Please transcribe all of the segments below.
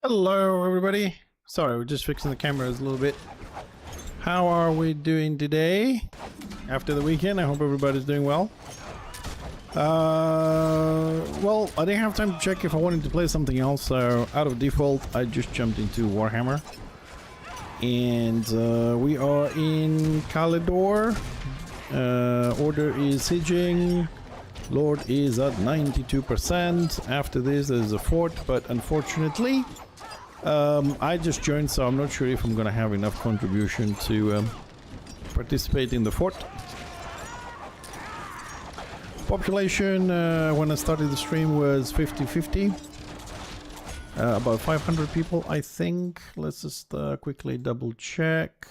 Hello everybody. Sorry, we're just fixing the cameras a little bit. How are we doing today? After the weekend, I hope everybody's doing well. Well, I didn't have time to check if I wanted to play something else, so out of default, I just jumped into Warhammer. And we are in Kalador. Order is sieging. Lord is at 92%. After this, there's a fort, but unfortunately, I just joined, so I'm not sure if I'm gonna have enough contribution to participate in the fort. Population when I started the stream was 50-50. About 500 people, I think. Let's just quickly double check.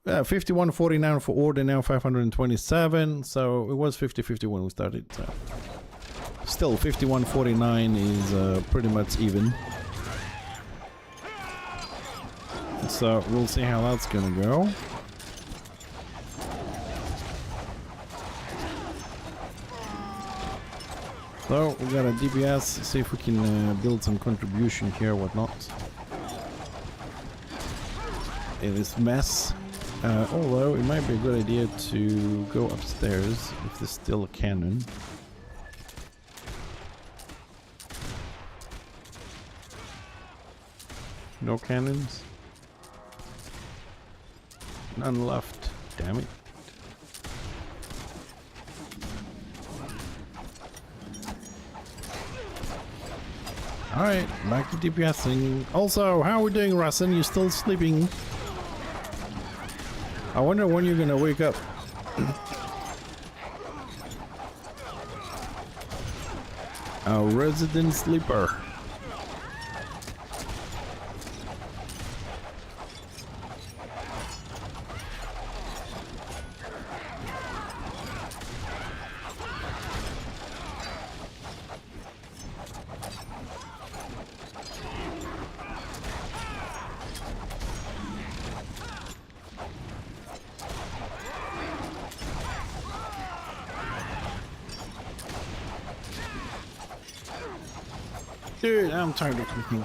51-49 for order, now 527. So it was 50-50 when we started. So still 51-49 is pretty much even. So we'll see how that's gonna go. So we got a DPS, see if we can build some contribution here, whatnot. In this mess. Although it might be a good idea to go upstairs if there's still a cannon. No cannons? None left. Damn it. Alright, back to DPSing. Also, how are we doing, Rassen? You still sleeping? I wonder when you're gonna wake up. Our resident sleeper. Dude, I'm tired of cooking.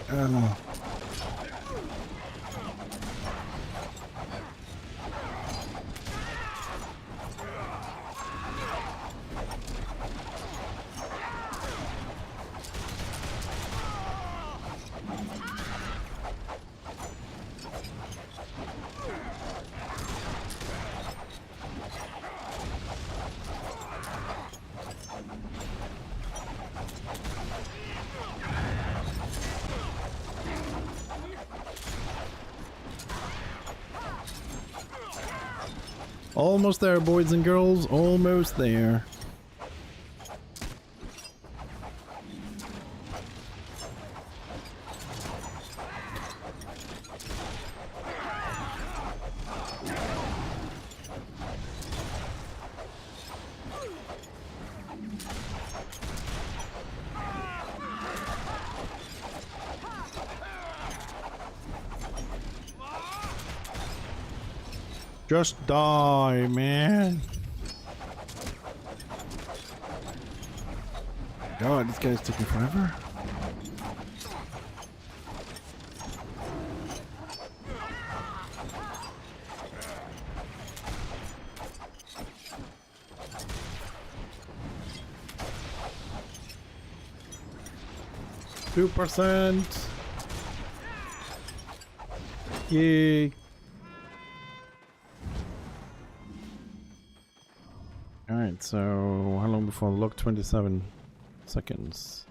'Almost there, boys and girls. Almost there. Just die, man. God, this guy's taking forever. %. Yay. Alright, so how long before lock? 27 seconds.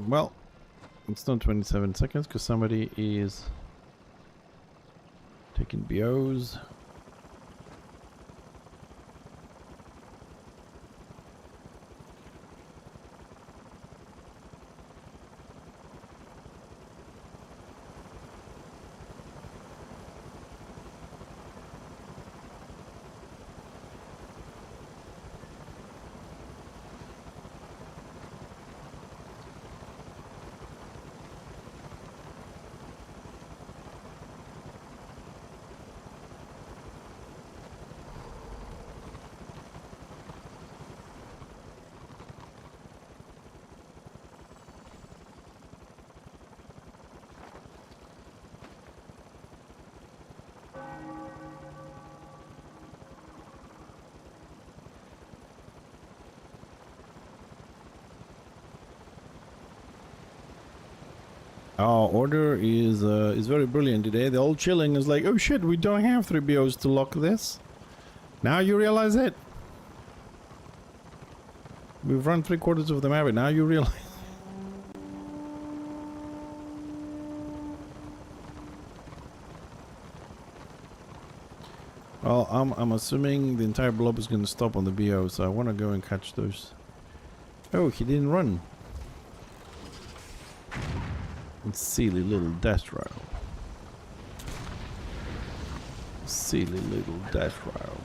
Well, it's not 27 seconds because somebody is taking BOs. Our order is very brilliant today. They're all chilling. It's like, oh shit, we don't have 3 BOs to lock this. Now you realize it. We've run 3/4 of the map, and now you realize. Well, I'm assuming the entire blob is going to stop on the BO, so I want to go and catch those. Oh, he didn't run. Silly little dash row. Silly little dash row.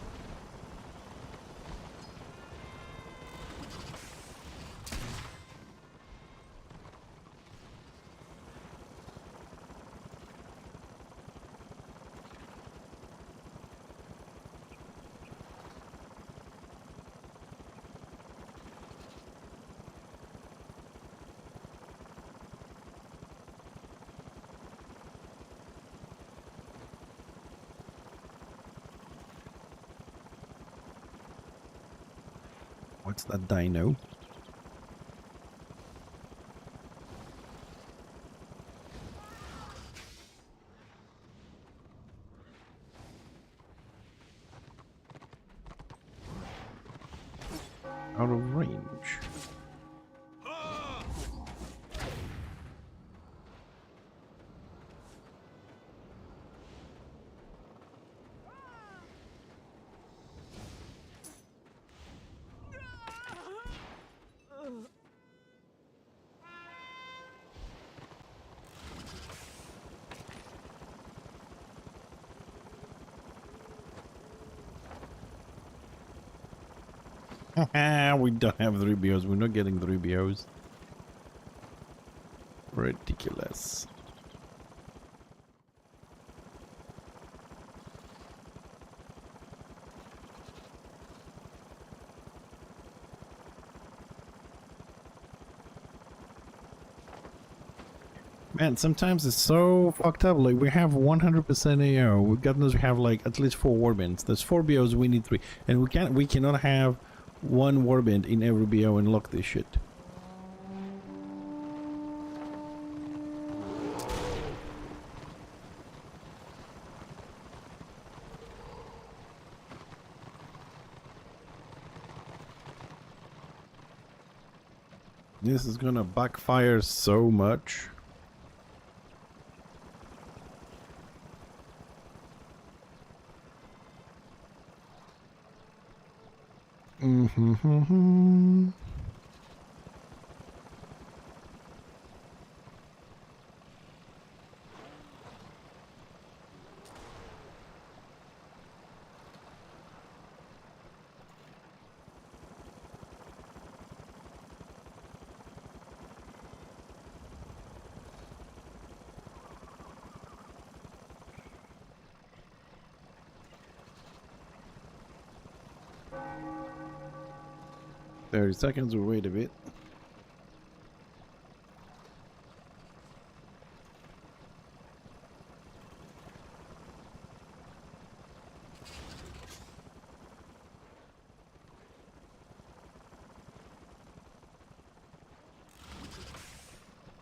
What's that dino? Out of range. We don't have 3 BOs. We're not getting 3 BOs. Ridiculous. Man, sometimes it's so fucked up. Like, we have 100% AO. God knows we have like at least 4 warbands. There's 4 BOs. We need 3, and we cannot have 1 warband in every BO and lock this shit. This is gonna backfire so much. Mm-hmm. Seconds, we'll wait a bit.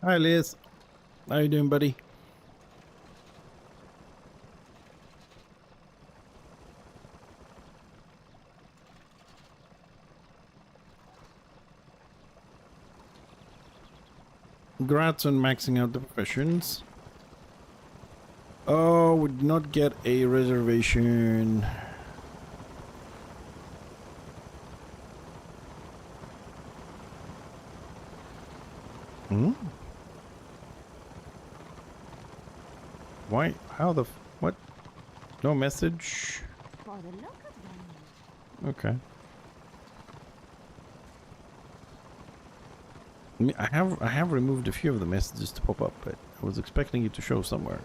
Hi Liz, how you doing, buddy? Congrats on maxing out the professions. Oh, we did not get a reservation. Hmm? Why? How the... what? No message? Okay. I have removed a few of the messages to pop up, but I was expecting it to show somewhere.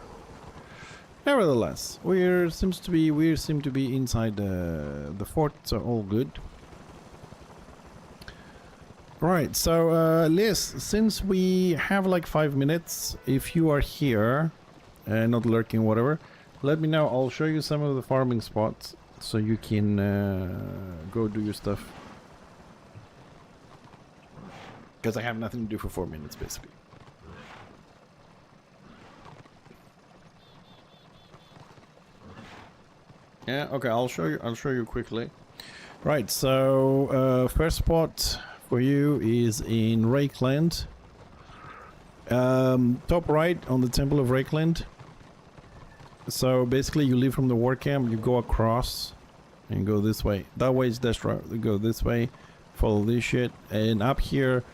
Nevertheless, we seem to be inside the fort, so all good. Right, so Liz, since we have like 5 minutes, if you are here and not lurking, whatever, let me know. I'll show you some of the farming spots so you can go do your stuff. Because I have nothing to do for 4 minutes, basically. Yeah, okay, I'll show you quickly. Right, so first spot for you is in Rakeland. Top right on the Temple of Rakeland. So basically you leave from the war camp, you go across and go this way. That way is dash route. You go this way, follow this shit, and up here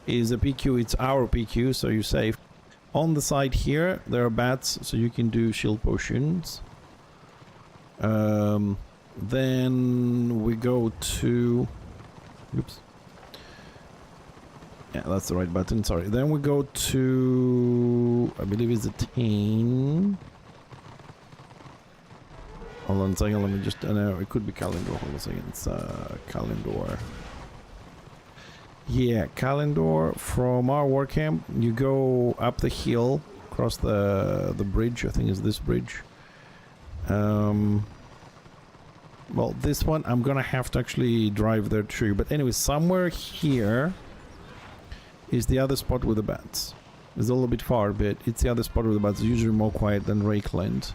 is a PQ. It's our PQ, so you're safe. On the side here there are bats, so you can do shield potions. Then we go to, oops, yeah, that's the right button, sorry. Then we go to, I believe it's a 10. Hold on a second, let me just, no, it could be Kalendor. Hold on a second, it's Kalendor. Yeah, Kalendor. From our war camp, you go up the hill, across the bridge, I think it's this bridge. Well, this one, I'm gonna have to actually drive there too. But anyway, somewhere here is the other spot with the bats. It's a little bit far, but it's the other spot with the bats. It's usually more quiet than Rakeland.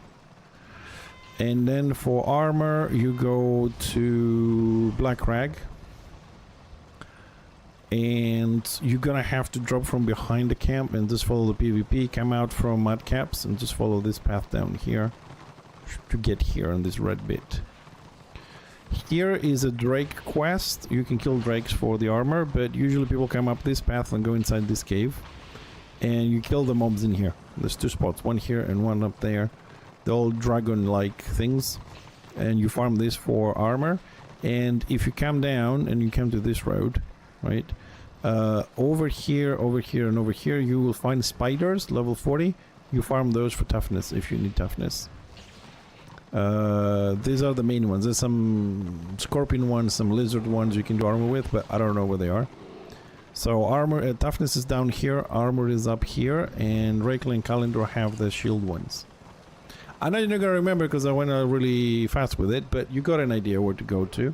And then for armor, you go to Black Rag. And you're gonna have to drop from behind the camp and just follow the PvP. Come out from Mudcaps and just follow this path down here to get here on this red bit. Here is a Drake quest. You can kill drakes for the armor, but usually people come up this path and go inside this cave. And you kill the mobs in here. There's two spots, one here and one up there. They're all dragon-like things. And you farm this for armor. And if you come down and you come to this road, right? Over here, and over here, you will find spiders, level 40. You farm those for toughness if you need toughness. These are the main ones. There's some scorpion ones, some lizard ones you can do armor with, but I don't know where they are. So armor, toughness is down here, armor is up here, and Rakeland and Kalendor have the shield ones. I know you're not gonna remember because I went really fast with it, but you got an idea where to go to.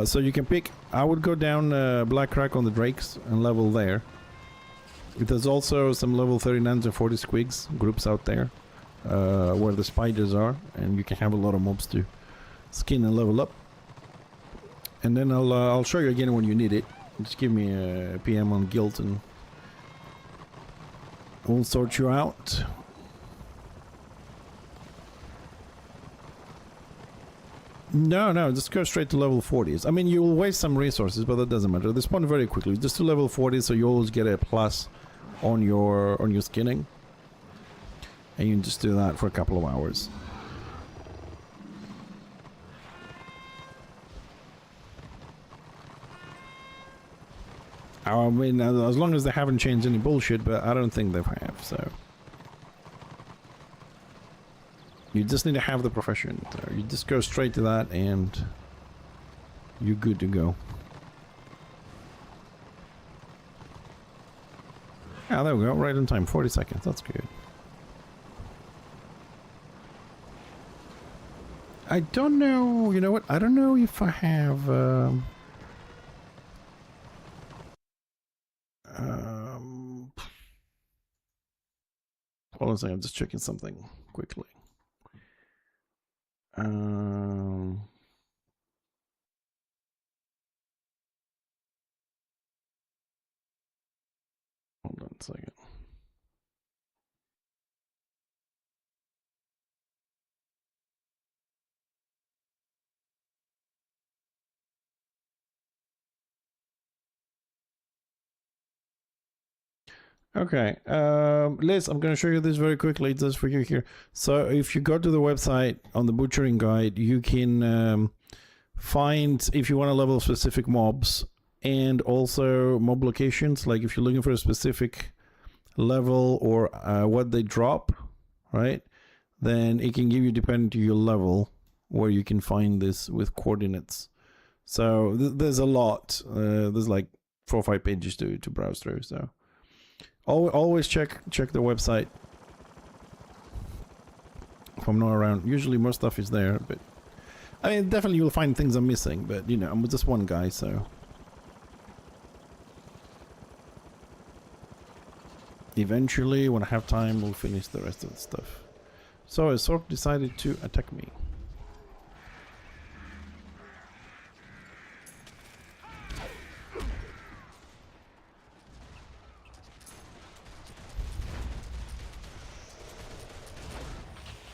So you can pick, I would go down Black Crack on the drakes and level there. There's also some level 39s and 40 squigs groups out there. Where the spiders are, and you can have a lot of mobs to skin and level up. And then I'll show you again when you need it. Just give me a PM on guild and we'll sort you out. No, just go straight to level 40s. I mean, you'll waste some resources, but that doesn't matter. They spawn very quickly. Just to level 40, so you always get a plus on your skinning. And you can just do that for a couple of hours. I mean, as long as they haven't changed any bullshit, but I don't think they have, so. You just need to have the profession. So you just go straight to that and you're good to go. Yeah, there we go, right on time, 40 seconds, that's good. I don't know, you know what, I don't know if I have, hold on a second, I'm just checking something quickly. Hold on a second. Okay, Liz, I'm going to show you this very quickly, just for you here. So if you go to the website on the butchering guide, you can find, if you want to level specific mobs, and also mob locations, like if you're looking for a specific level or what they drop, right? Then it can give you, depending to your level, where you can find this with coordinates. So there's a lot. There's like 4 or 5 pages to browse through, so. Always check the website if I'm not around. Usually more stuff is there, but I mean, definitely you'll find things I'm missing, but you know, I'm just one guy, so eventually when I have time we'll finish the rest of the stuff. So a Sork decided to attack me.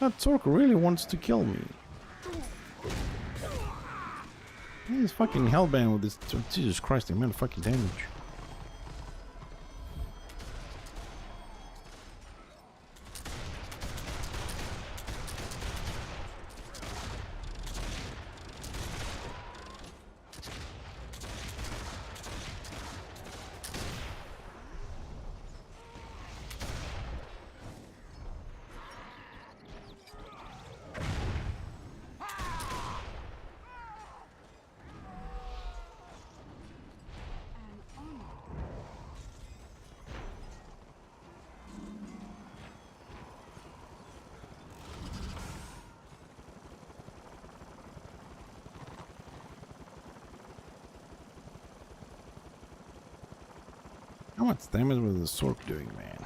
That Zork really wants to kill me. He's fucking hellbound with this. Jesus Christ, the amount of fucking damage. How much damage was the Sork doing, man?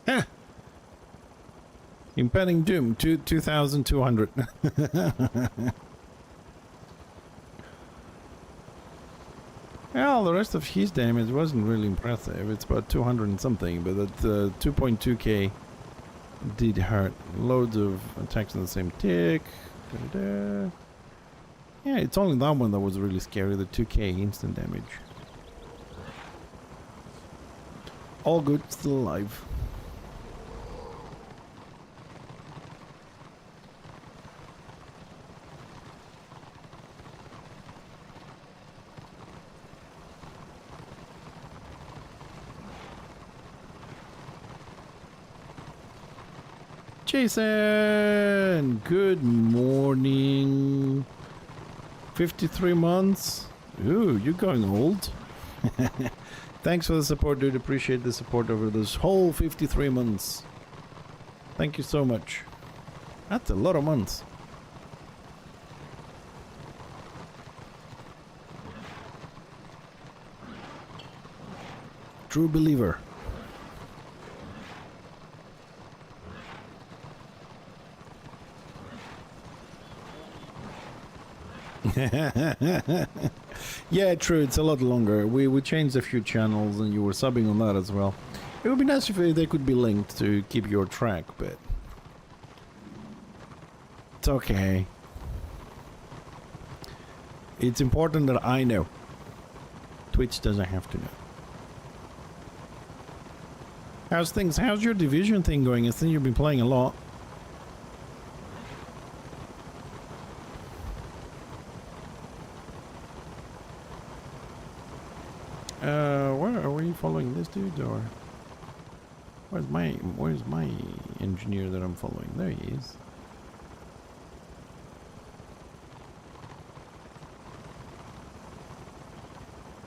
Huh! Impending Doom, 2,200. Well, the rest of his damage wasn't really impressive. It's about 200 and something, but that 2.2k did hurt. Loads of attacks on the same tick. Da-da-da. Yeah, it's only that one that was really scary, the 2k instant damage. All good, still alive. Jason, good morning. 53 months. Ooh, you're going old. Thanks for the support, dude. Appreciate the support over this whole 53 months. Thank you so much. That's a lot of months. True believer. Yeah, true, it's a lot longer. We changed a few channels and you were subbing on that as well. It would be nice if they could be linked to keep your track, but it's okay. It's important that I know. Twitch doesn't have to know. How's things? How's your division thing going? I think you've been playing a lot. Where are we following this dude, or where's my engineer that I'm following? There he is.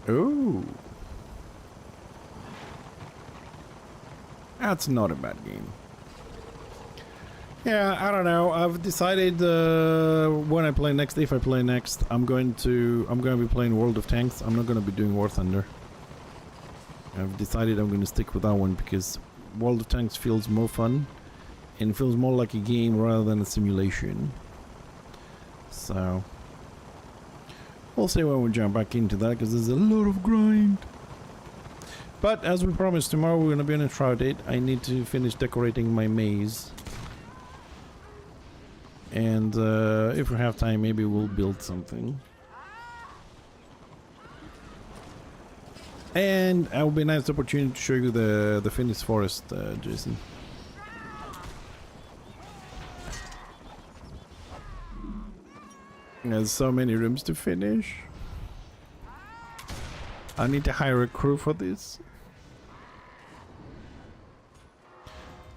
Oh, that's not a bad game. Yeah, I don't know. I've decided when I play next, if I play next, I'm going to be playing World of Tanks. I'm not going to be doing War Thunder. I've decided I'm going to stick with that one because World of Tanks feels more fun and feels more like a game rather than a simulation. So we'll see when we jump back into that because there's a lot of grind. But as we promised, tomorrow we're going to be on a Shroud date. I need to finish decorating my maze. And if we have time, maybe we'll build something. And it will be a nice opportunity to show you the finished forest, Jason. There's so many rooms to finish. I need to hire a crew for this.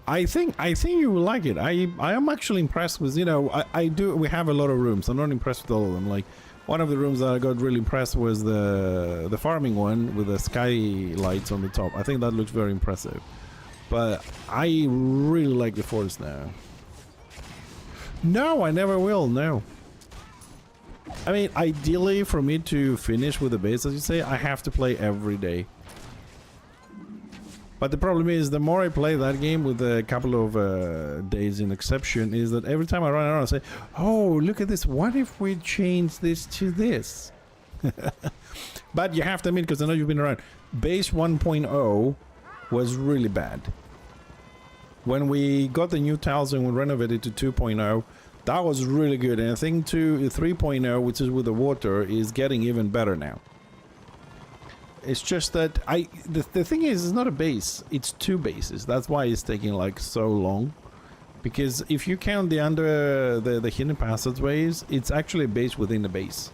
I think you will like it. I am actually impressed with, you know, we have a lot of rooms. I'm not impressed with all of them. Like one of the rooms that I got really impressed was the farming one with the sky lights on the top. I think that looks very impressive. But I really like the forest now. No, I never will. No. I mean, ideally for me to finish with the base, as you say, I have to play every day. But the problem is, the more I play that game with a couple of days in exception, is that every time I run around I say, oh, look at this, what if we change this to this? But you have to admit, because I know you've been around, base 1.0 was really bad. When we got the new tiles and we renovated to 2.0, that was really good. And I think 3.0, which is with the water, is getting even better now. It's just that the thing is, it's not a base, it's 2 bases. That's why it's taking like so long. Because if you count the the hidden passageways, it's actually a base within a base.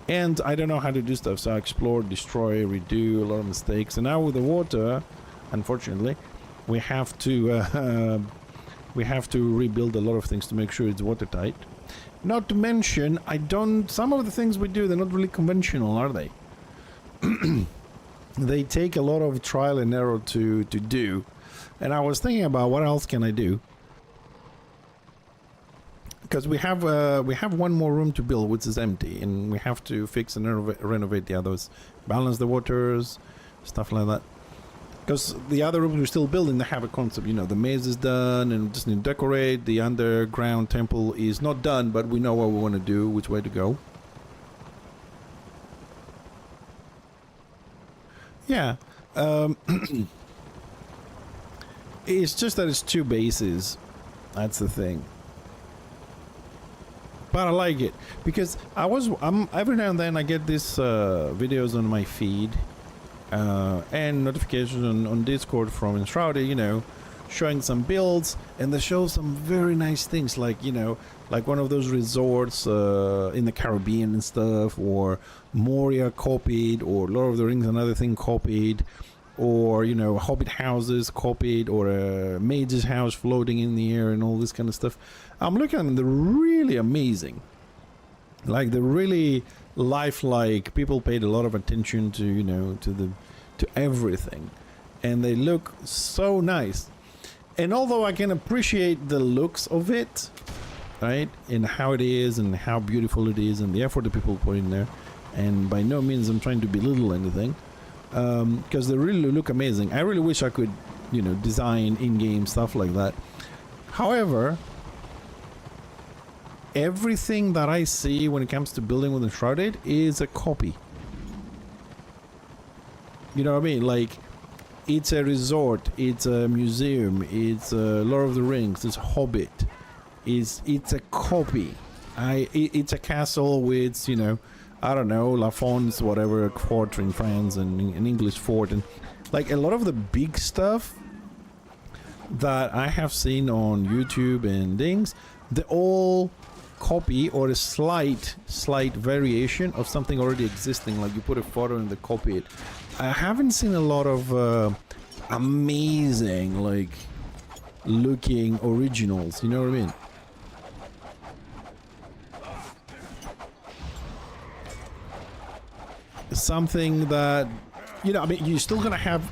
And I don't know how to do stuff, so I explore, destroy, redo, a lot of mistakes. And now with the water, unfortunately, we have to rebuild a lot of things to make sure it's watertight. Not to mention, some of the things we do, they're not really conventional, are they? They take a lot of trial and error to do. And I was thinking about what else can I do? Because we have one more room to build, which is empty, and we have to fix and renovate the others, balance the waters, stuff like that. Because the other rooms we're still building, they have a concept, you know, the maze is done and just need to decorate. The underground temple is not done, but we know what we want to do, which way to go. Yeah, it's just that it's 2 bases. That's the thing. But I like it because every now and then I get these videos on my feed and notifications on Discord from Enshrouded, you know, showing some builds, and they show some very nice things, like, you know, like one of those resorts in the Caribbean and stuff, or Moria copied, or Lord of the Rings another thing copied, or, you know, Hobbit houses copied, or a mage's house floating in the air, and all this kind of stuff. I'm looking at them, they're really amazing. Like, they're really lifelike. People paid a lot of attention to, you know, to everything, and they look so nice. And although I can appreciate the looks of it, right, and how it is and how beautiful it is and the effort that people put in there, and by no means I'm trying to belittle anything, because they really look amazing. I really wish I could, you know, design in-game stuff like that. However, everything that I see when it comes to building with Enshrouded is a copy. You know what I mean? Like, it's a resort, it's a museum, it's a Lord of the Rings, it's Hobbit. It's a copy. It's a castle with, you know, I don't know, La Fonts, whatever, fort in France, and an English fort, and like a lot of the big stuff that I have seen on YouTube and things, they all copy or a slight variation of something already existing. Like, you put a photo and they copy it. I haven't seen a lot of amazing, like, looking originals, you know what I mean? Something that, you know, I mean, you're still gonna have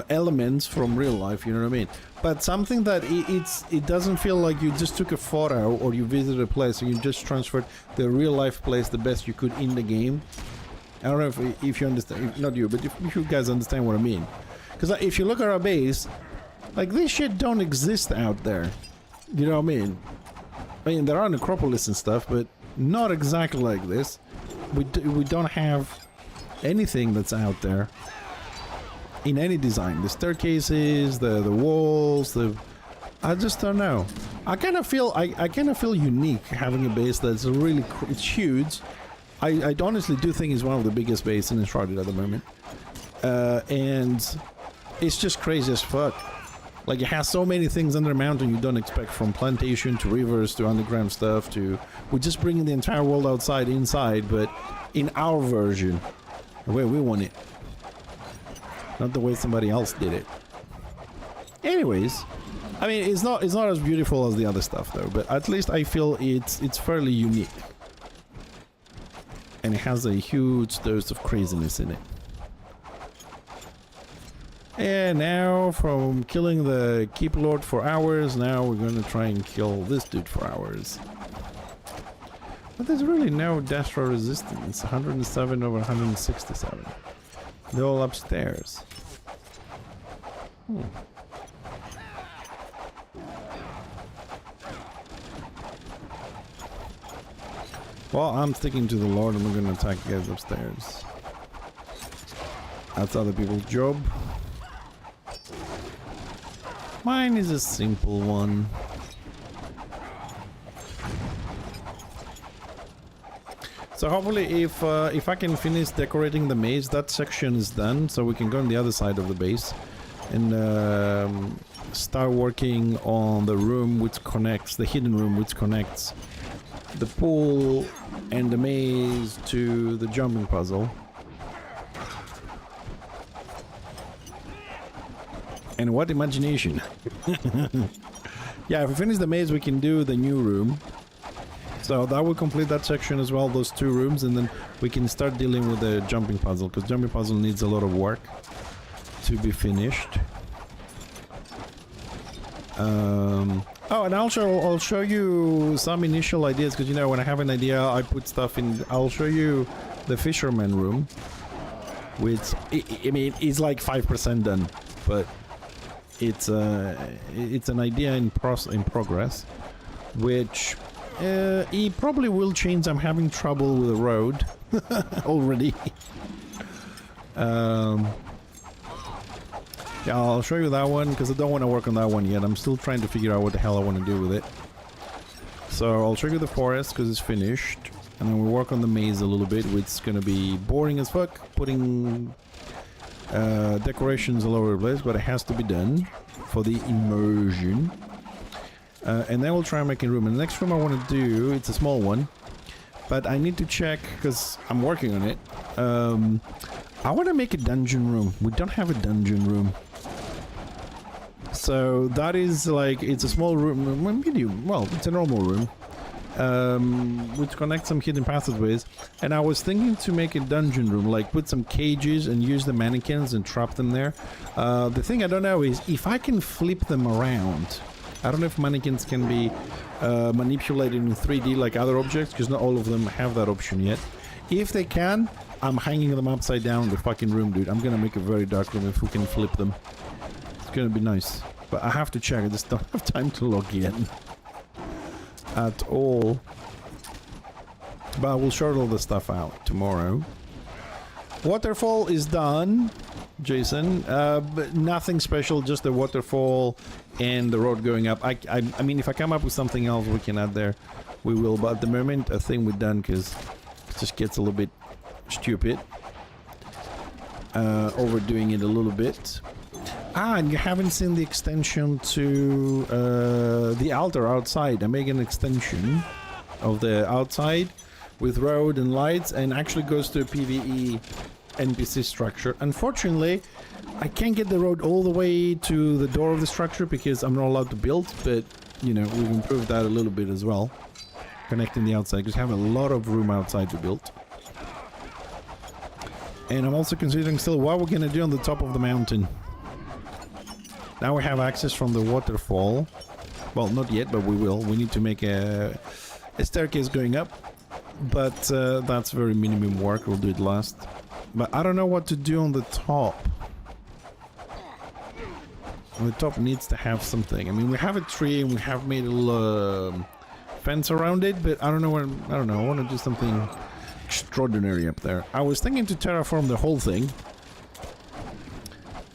elements from real life, you know what I mean? But something that it doesn't feel like you just took a photo or you visited a place and you just transferred the real life place the best you could in the game. I don't know if you understand, not you, but if you guys understand what I mean. Because if you look at our base, like, this shit don't exist out there. You know what I mean? I mean, there are necropolis and stuff, but not exactly like this. We don't have anything that's out there in any design. The staircases, the walls, I just don't know. I kind of feel unique having a base that's really it's huge. I honestly do think it's one of the biggest bases in Enshrouded at the moment, and it's just crazy as fuck. Like, it has so many things under the mountain you don't expect, from plantation to rivers to underground stuff to... We're just bringing the entire world outside, inside, but in our version, the way we want it. Not the way somebody else did it. Anyways, I mean, it's not as beautiful as the other stuff, though, but at least I feel it's fairly unique. And it has a huge dose of craziness in it. And now, from killing the Keep Lord for hours, now we're going to try and kill this dude for hours. But there's really no Destro resistance. 107 over 167. They're all upstairs. Well, I'm sticking to the Lord and we're going to attack you guys upstairs. That's other people's job. Mine is a simple one. So hopefully if I can finish decorating the maze, that section is done, so we can go on the other side of the base and start working on the room which connects, the hidden room which connects the pool and the maze to the jumping puzzle. And what imagination. Yeah, if we finish the maze we can do the new room. So that will complete that section as well, those 2 rooms, and then we can start dealing with the jumping puzzle, because jumping puzzle needs a lot of work to be finished. Oh, and also I'll show you some initial ideas, because you know when I have an idea I put stuff in. I'll show you the fisherman room, which I mean is like 5% done, but it's an idea in progress, which it probably will change. I'm having trouble with the road already. Yeah, I'll show you that one because I don't want to work on that one yet. I'm still trying to figure out what the hell I want to do with it. So I'll show you the forest because it's finished, and then we'll work on the maze a little bit, which is going to be boring as fuck, putting decorations all over the place, but it has to be done for the immersion. And then we'll try and make a room. And the next room I want to do, it's a small one, but I need to check because I'm working on it. I want to make a dungeon room. We don't have a dungeon room. So that is like, it's a small room, medium, well, it's a normal room, which connects some hidden passageways. And I was thinking to make a dungeon room, like put some cages and use the mannequins and trap them there. The thing I don't know is if I can flip them around. I don't know if mannequins can be manipulated in 3D like other objects, because not all of them have that option yet. If they can, I'm hanging them upside down in the fucking room, dude. I'm gonna make a very dark room if we can flip them. It's gonna be nice. But I have to check. I just don't have time to log in at all. But we'll sort all the stuff out tomorrow. Waterfall is done, Jason. But nothing special, just the waterfall and the road going up. I mean, if I come up with something else we can add there, we will. But at the moment, I think we're done because it just gets a little bit stupid. Overdoing it a little bit. Ah, and you haven't seen the extension to the altar outside. I'm making an extension of the outside with road and lights, and actually goes to a PvE NPC structure. Unfortunately, I can't get the road all the way to the door of the structure because I'm not allowed to build, but, you know, we've improved that a little bit as well. Connecting the outside, because we have a lot of room outside to build. And I'm also considering still what we're going to do on the top of the mountain. Now we have access from the waterfall. Well, not yet, but we will. We need to make a staircase going up. But that's very minimum work. We'll do it last. But I don't know what to do on the top. On the top needs to have something. I mean, we have a tree and we have made a little fence around it, but I don't know what. I don't know. I want to do something extraordinary up there. I was thinking to terraform the whole thing.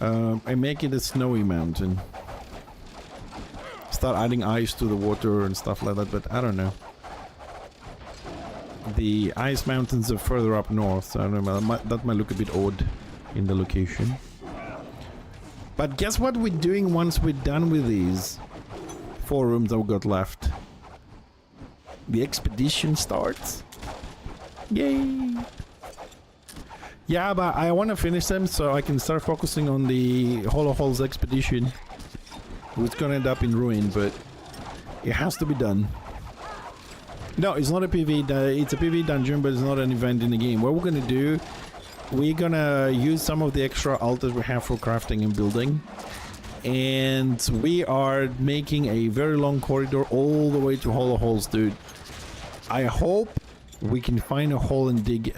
And make it a snowy mountain. Start adding ice to the water and stuff like that, but I don't know. The ice mountains are further up north, so I don't know, that might look a bit odd in the location. But guess what we're doing once we're done with these 4 rooms that we got left? The expedition starts. Yay! Yeah, but I want to finish them so I can start focusing on the Hollow Halls expedition. It's gonna end up in ruin, but it has to be done. No, it's not a PvE, it's a PvE dungeon, but it's not an event in the game. What we're gonna do, we're gonna use some of the extra altars we have for crafting and building. And we are making a very long corridor all the way to Hollow Halls, dude. I hope we can find a hole and dig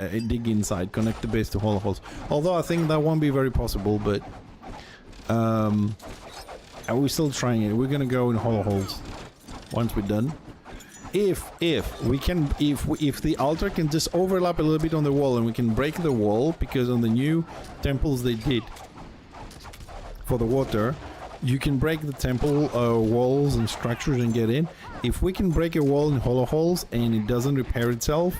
inside, connect the base to Hollow Halls. Although I think that won't be very possible, but we're still trying it. We're gonna go in Hollow Halls once we're done. if the altar can just overlap a little bit on the wall and we can break the wall, because on the new temples they did for the water, you can break the temple walls and structures and get in. If we can break a wall in hollow holes and it doesn't repair itself,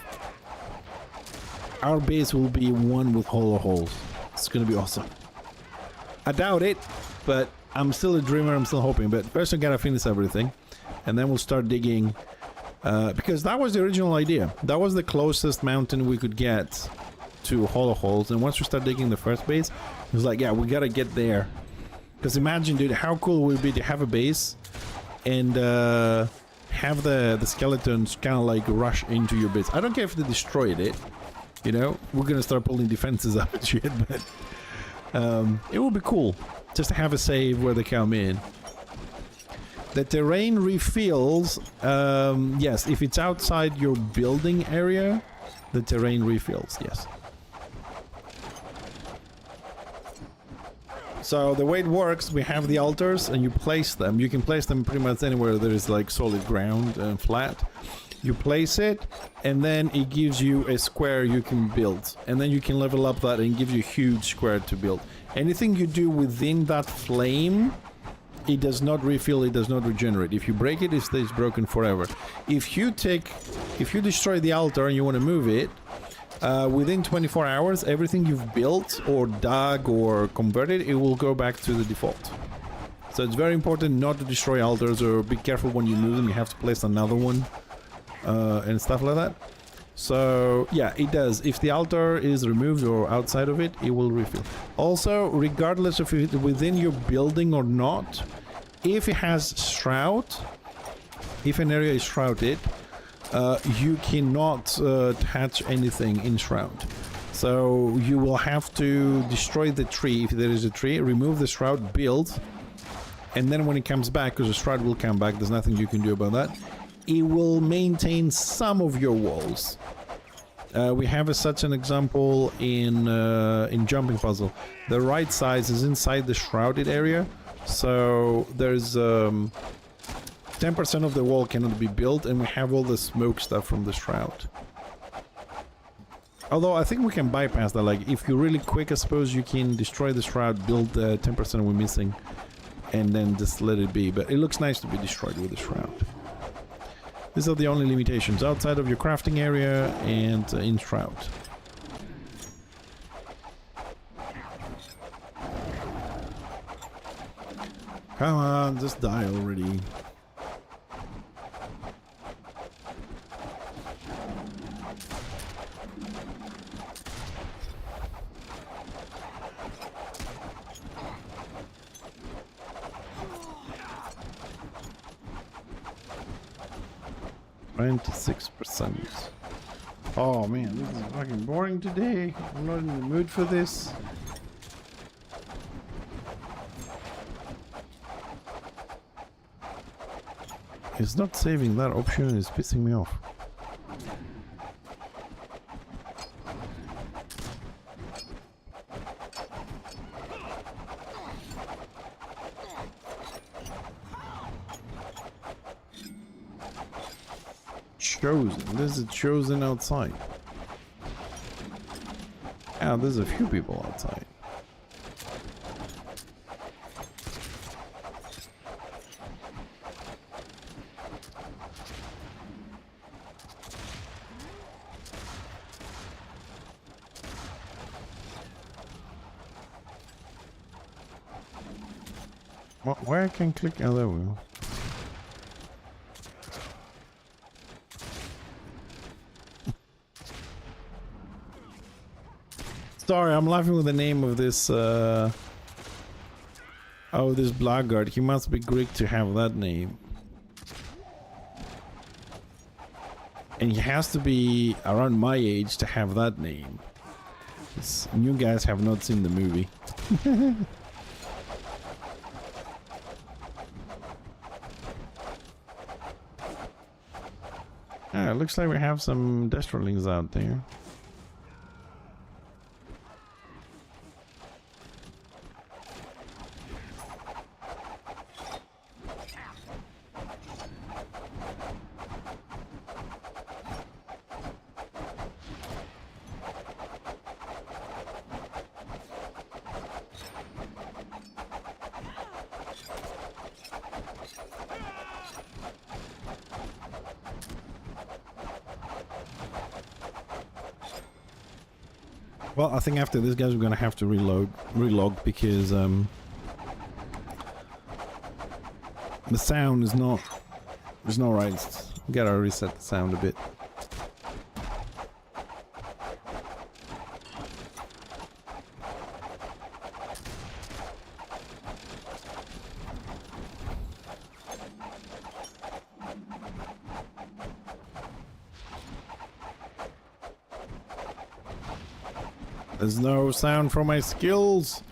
our base will be one with hollow holes. It's gonna be awesome. I doubt it, but I'm still a dreamer, I'm still hoping. But first I gotta finish everything, and then we'll start digging, because that was the original idea. That was the closest mountain we could get to hollow holes, and once we start digging the first base, it was like, yeah, we gotta get there. Because imagine, dude, how cool would it be to have a base and have the skeletons kind of like rush into your base. I don't care if they destroyed it, you know, we're gonna start pulling defenses up and shit, but it would be cool just to have a save where they come in. The terrain refills, yes, if it's outside your building area, the terrain refills, yes. So the way it works, we have the altars and you place them. You can place them pretty much anywhere there is like solid ground and flat. You place it, and then it gives you a square you can build. And then you can level up that and it gives you a huge square to build. Anything you do within that flame, it does not refill, it does not regenerate. If you break it, it stays broken forever. If you destroy the altar and you want to move it, within 24 hours, everything you've built or dug or converted, it will go back to the default. So it's very important not to destroy altars, or be careful when you move them, you have to place another one and stuff like that. So yeah, it does. If the altar is removed or outside of it, it will refill. Also, regardless of if it's within your building or not, if it has shroud, if an area is shrouded, you cannot touch anything in shroud. So you will have to destroy the tree if there is a tree, remove the shroud, build, and then when it comes back, because the shroud will come back, there's nothing you can do about that, it will maintain some of your walls. We have such an example in Jumping Puzzle. The right size is inside the shrouded area, so there's 10% of the wall cannot be built, and we have all the smoke stuff from the shroud. Although I think we can bypass that. Like, if you're really quick, I suppose you can destroy the shroud, build the 10% we're missing, and then just let it be. But it looks nice to be destroyed with the shroud. These are the only limitations outside of your crafting area and in shroud. Come on, just die already. %. Oh man, this is fucking boring today. I'm not in the mood for this. It's not saving. That option is pissing me off. Chosen. There's a chosen outside. Ah, there's a few people outside. Where I can click? Oh, there we go. Sorry, I'm laughing with the name of this, this blackguard. He must be Greek to have that name. And he has to be around my age to have that name. You guys have not seen the movie. Ah, it looks like we have some Destrolings out there. Well, I think after this, guys, we're gonna have to relog because the sound is not right. We gotta reset the sound a bit. There's no sound from my skills.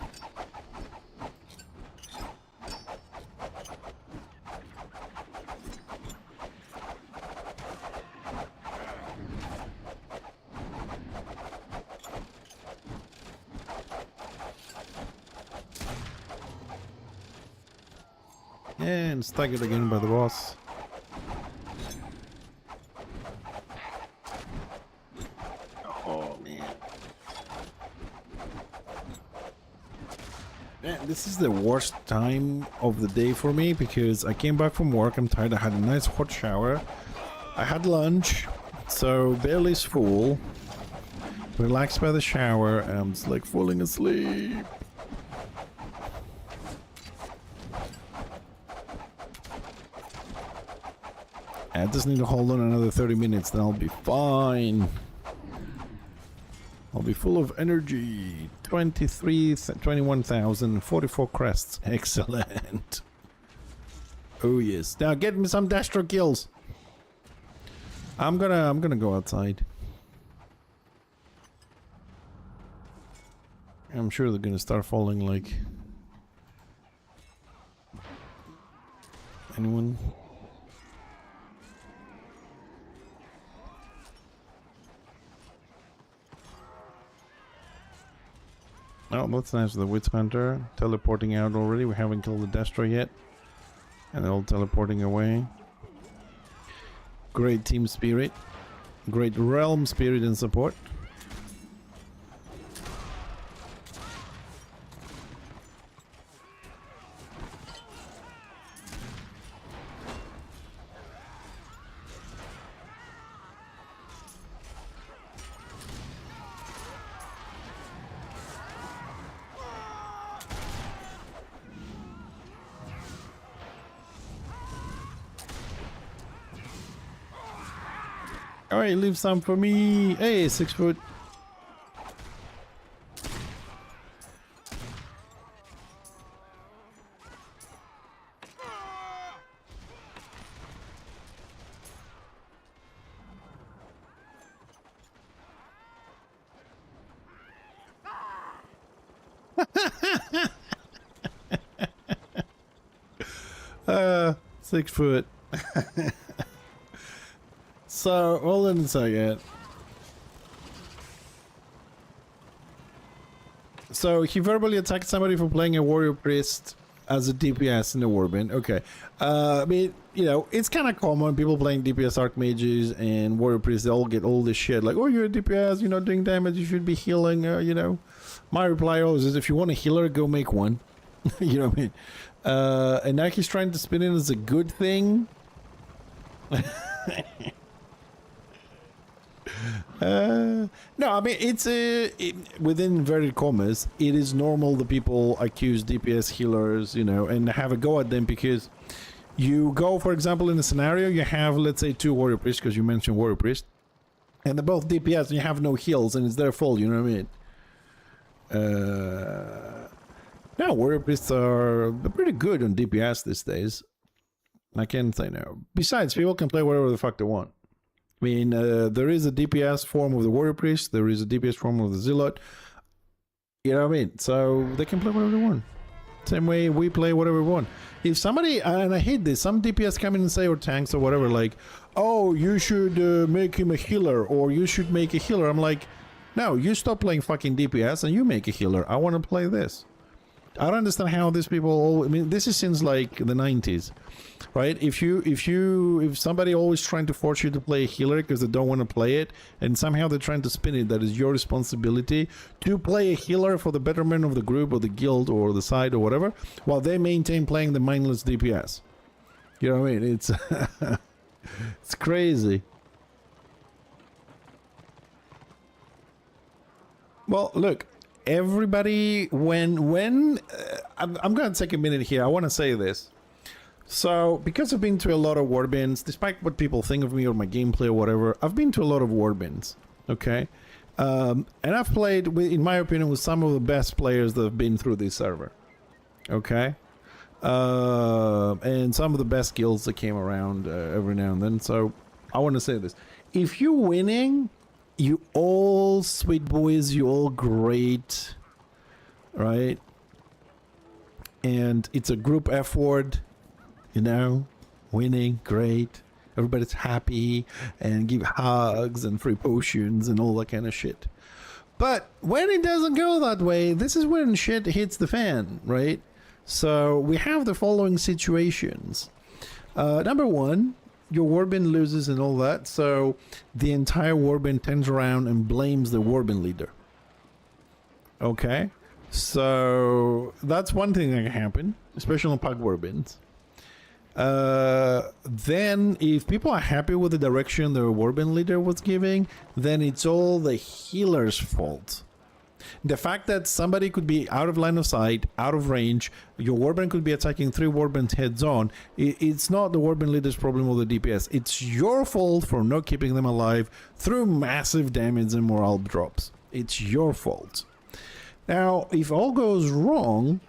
And staggered again by the boss. Oh man. Man, this is the worst time of the day for me because I came back from work, I'm tired, I had a nice hot shower, I had lunch, so belly's full, relaxed by the shower, and I'm just like falling asleep. I just need to hold on another 30 minutes, then I'll be fine. I'll be full of energy. 21,000, 44 crests. Excellent. Oh yes. Now get me some Dastro kills. I'm gonna go outside. I'm sure they're gonna start falling like anyone. Oh, that's nice. The Witch Hunter teleporting out already. We haven't killed the Destro yet. And they're all teleporting away. Great team spirit. Great realm spirit and support. Alright, leave some for me. Hey, 6 foot. uh, 6 foot. So, hold on a second. So, he verbally attacked somebody for playing a warrior priest as a DPS in the warband. Okay. I mean, you know, it's kind of common. People playing DPS archmages and warrior priests, they all get all this shit. Like, oh, you're a DPS, you're not doing damage, you should be healing, you know. My reply always is, if you want a healer, go make one. You know what I mean? And now he's trying to spin it as a good thing. No, I mean, it's within inverted commas, it is normal that people accuse DPS healers, you know, and have a go at them because you go, for example, in a scenario, you have, let's say, 2 warrior priests, because you mentioned warrior priest, and they're both DPS and you have no heals and it's their fault, you know what I mean? No, warrior priests are pretty good on DPS these days. I can't say no. Besides, people can play whatever the fuck they want. I mean, there is a DPS form of the warrior priest, there is a DPS form of the zealot. You know what I mean? So they can play whatever they want. Same way we play whatever we want. If somebody, and I hate this, some DPS come in and say, or tanks or whatever, like, oh, you should make him a healer, or you should make a healer. I'm like, no, you stop playing fucking DPS and you make a healer. I want to play this. I don't understand how these people, I mean, this is since like the 90s, right? If somebody always trying to force you to play a healer because they don't want to play it, and somehow they're trying to spin it, that is your responsibility to play a healer for the betterment of the group or the guild or the side or whatever, while they maintain playing the mindless DPS. You know what I mean? It's, it's crazy. Well, look, everybody, I'm going to take a minute here. I want to say this. So, because I've been to a lot of warbins, despite what people think of me or my gameplay or whatever, I've been to a lot of warbins, okay? And I've played, in my opinion, with some of the best players that have been through this server, okay? And some of the best guilds that came around every now and then. So, I want to say this. If you're winning, you all sweet boys, you all great, right? And it's a group effort. You know, winning, great. Everybody's happy and give hugs and free potions and all that kind of shit. But when it doesn't go that way, this is when shit hits the fan, right? So we have the following situations. Number one, your warbin loses and all that, so the entire warbin turns around and blames the warbin leader. Okay? So that's one thing that can happen, especially on pug warbins. Then if people are happy with the direction their warbin leader was giving, then it's all the healer's fault. The fact that somebody could be out of line of sight, out of range, your warbin could be attacking 3 warbins heads on, it's not the warbin leader's problem or the DPS. It's your fault for not keeping them alive through massive damage and morale drops. It's your fault. Now, if all goes wrong,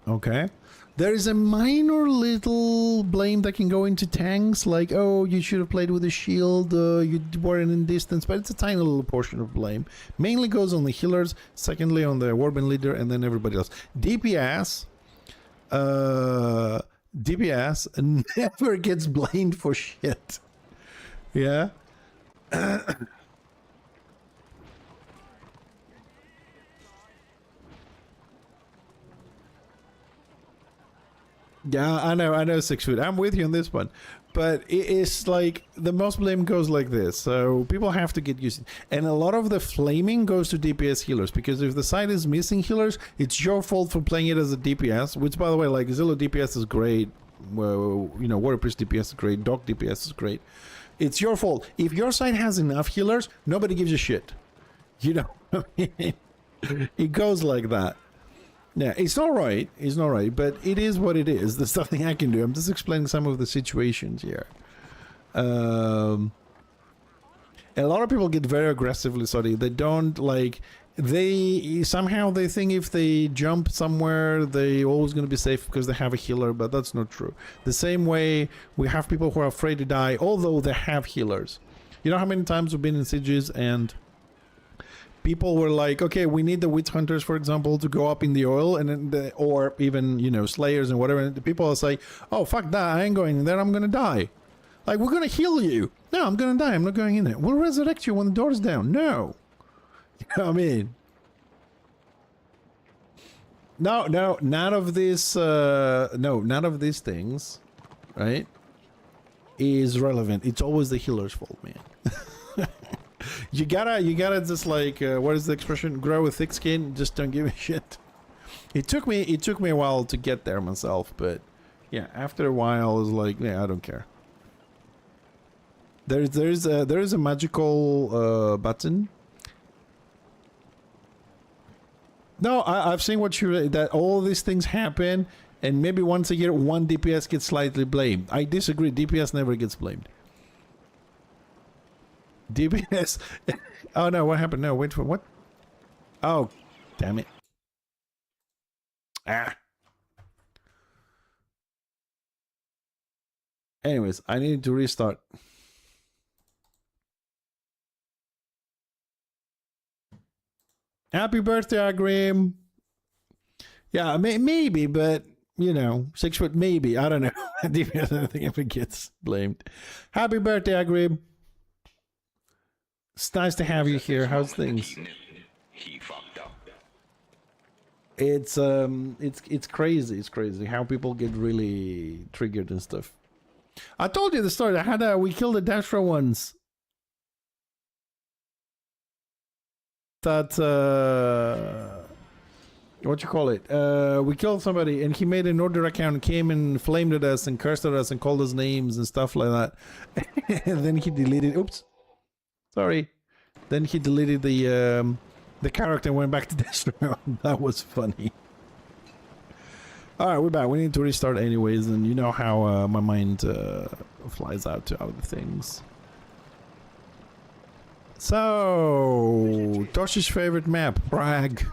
okay, there is a minor little blame that can go into tanks, like, oh, you should have played with a shield, you weren't in distance, but it's a tiny little portion of blame. Mainly goes on the healers, secondly on the warbin leader, and then everybody else. DPS never gets blamed for shit. Yeah? Yeah, I know, 6 foot. I'm with you on this one. But it's like, the most blame goes like this. So people have to get used to it. And a lot of the flaming goes to DPS healers. Because if the side is missing healers, it's your fault for playing it as a DPS. Which, by the way, like, Zillow DPS is great. Well, you know, Warrior Priest DPS is great. Doc DPS is great. It's your fault. If your side has enough healers, nobody gives a shit. You know, it goes like that. Yeah, it's not right. It's not right, but it is what it is. There's nothing I can do. I'm just explaining some of the situations here. A lot of people get very aggressively sorry. They don't like. They somehow they think if they jump somewhere, they always going to be safe because they have a healer, but that's not true. The same way we have people who are afraid to die, although they have healers. You know how many times we've been in sieges and people were like, okay, we need the witch hunters, for example, to go up in the oil, and then or even, you know, slayers and whatever. And the people will say, oh, fuck that, I ain't going in there, I'm gonna die. Like, we're gonna heal you. No, I'm gonna die, I'm not going in there. We'll resurrect you when the door's down. No. You know what I mean? No, none of this, none of these things, right, is relevant. It's always the healer's fault, man. You gotta just like, what is the expression? Grow with thick skin. Just don't give a shit. It took me a while to get there myself, but yeah, after a while, I was like, yeah, I don't care. There is a magical button. No, I've seen what you that all these things happen, and maybe once a year one DPS gets slightly blamed. I disagree. DPS never gets blamed. DPS. Oh no, what happened? No, wait for what? Oh, damn it. Ah. Anyways, I needed to restart. Happy birthday, Agrim. Yeah, maybe, but you know, 6 foot maybe. I don't know. DPS, I don't think ever gets blamed. Happy birthday, Agrim. It's nice to have you here. How's things? He fucked up. It's crazy. It's crazy how people get really triggered and stuff. I told you the story. We killed a Dashra once. That what you call it? We killed somebody and he made an order account, came and flamed at us and cursed at us and called us names and stuff like that. And then he deleted. Oops. Sorry. Then he deleted the the character went back to destroy. That was funny. Alright, we're back. We need to restart anyways, and you know how my mind flies out to other things. So, Toshi's favorite map, Prague.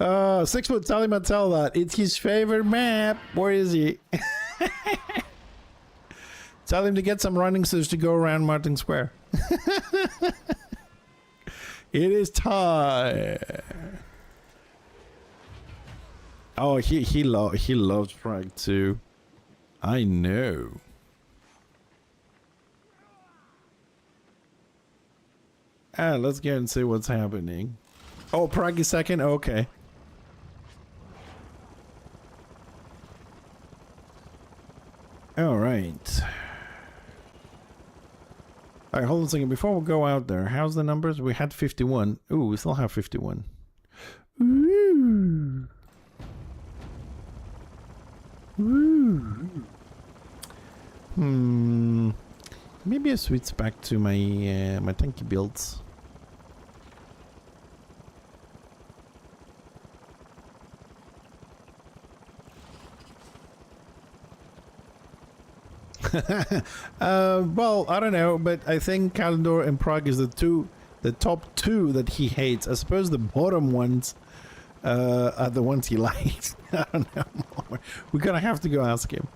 6 foot, tell him I tell that. It's his favorite map. Where is he? Tell him to get some running shoes to go around Martin Square. It is time. Oh, he loves Prague too. I know. Let's go and see what's happening. Oh, Prague is second? Okay. Alright. Alright, hold on a second. Before we go out there, how's the numbers? We had 51. Ooh, we still have 51. Ooh. Ooh. Maybe I switch back to my my tanky builds. Well, I don't know, but I think Kalandor and Prague is the top two that he hates. I suppose the bottom ones are the ones he likes. I don't know. We're gonna have to go ask him.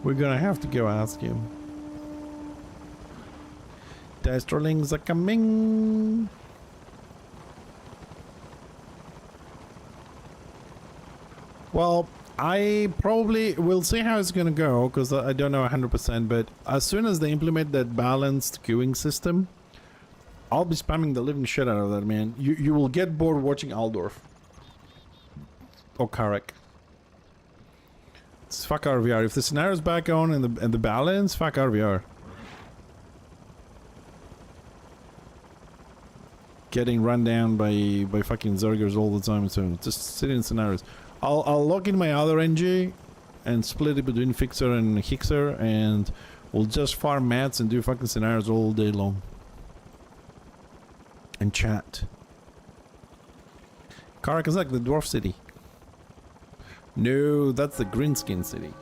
We're gonna have to go ask him. Destrolings are coming. Well, I probably will see how it's gonna go, because I don't know 100%, but as soon as they implement that balanced queuing system, I'll be spamming the living shit out of that, man. You will get bored watching Aldorf. Or Karek. It's fuck RVR. If the scenario's back on and the balance, fuck RVR. Getting run down by fucking Zergers all the time, so just sit in scenarios. I'll log in my other NG and split it between Fixer and Hixer, and we'll just farm mats and do fucking scenarios all day long. And chat. Karak is like the Dwarf City. No, that's the Greenskin City.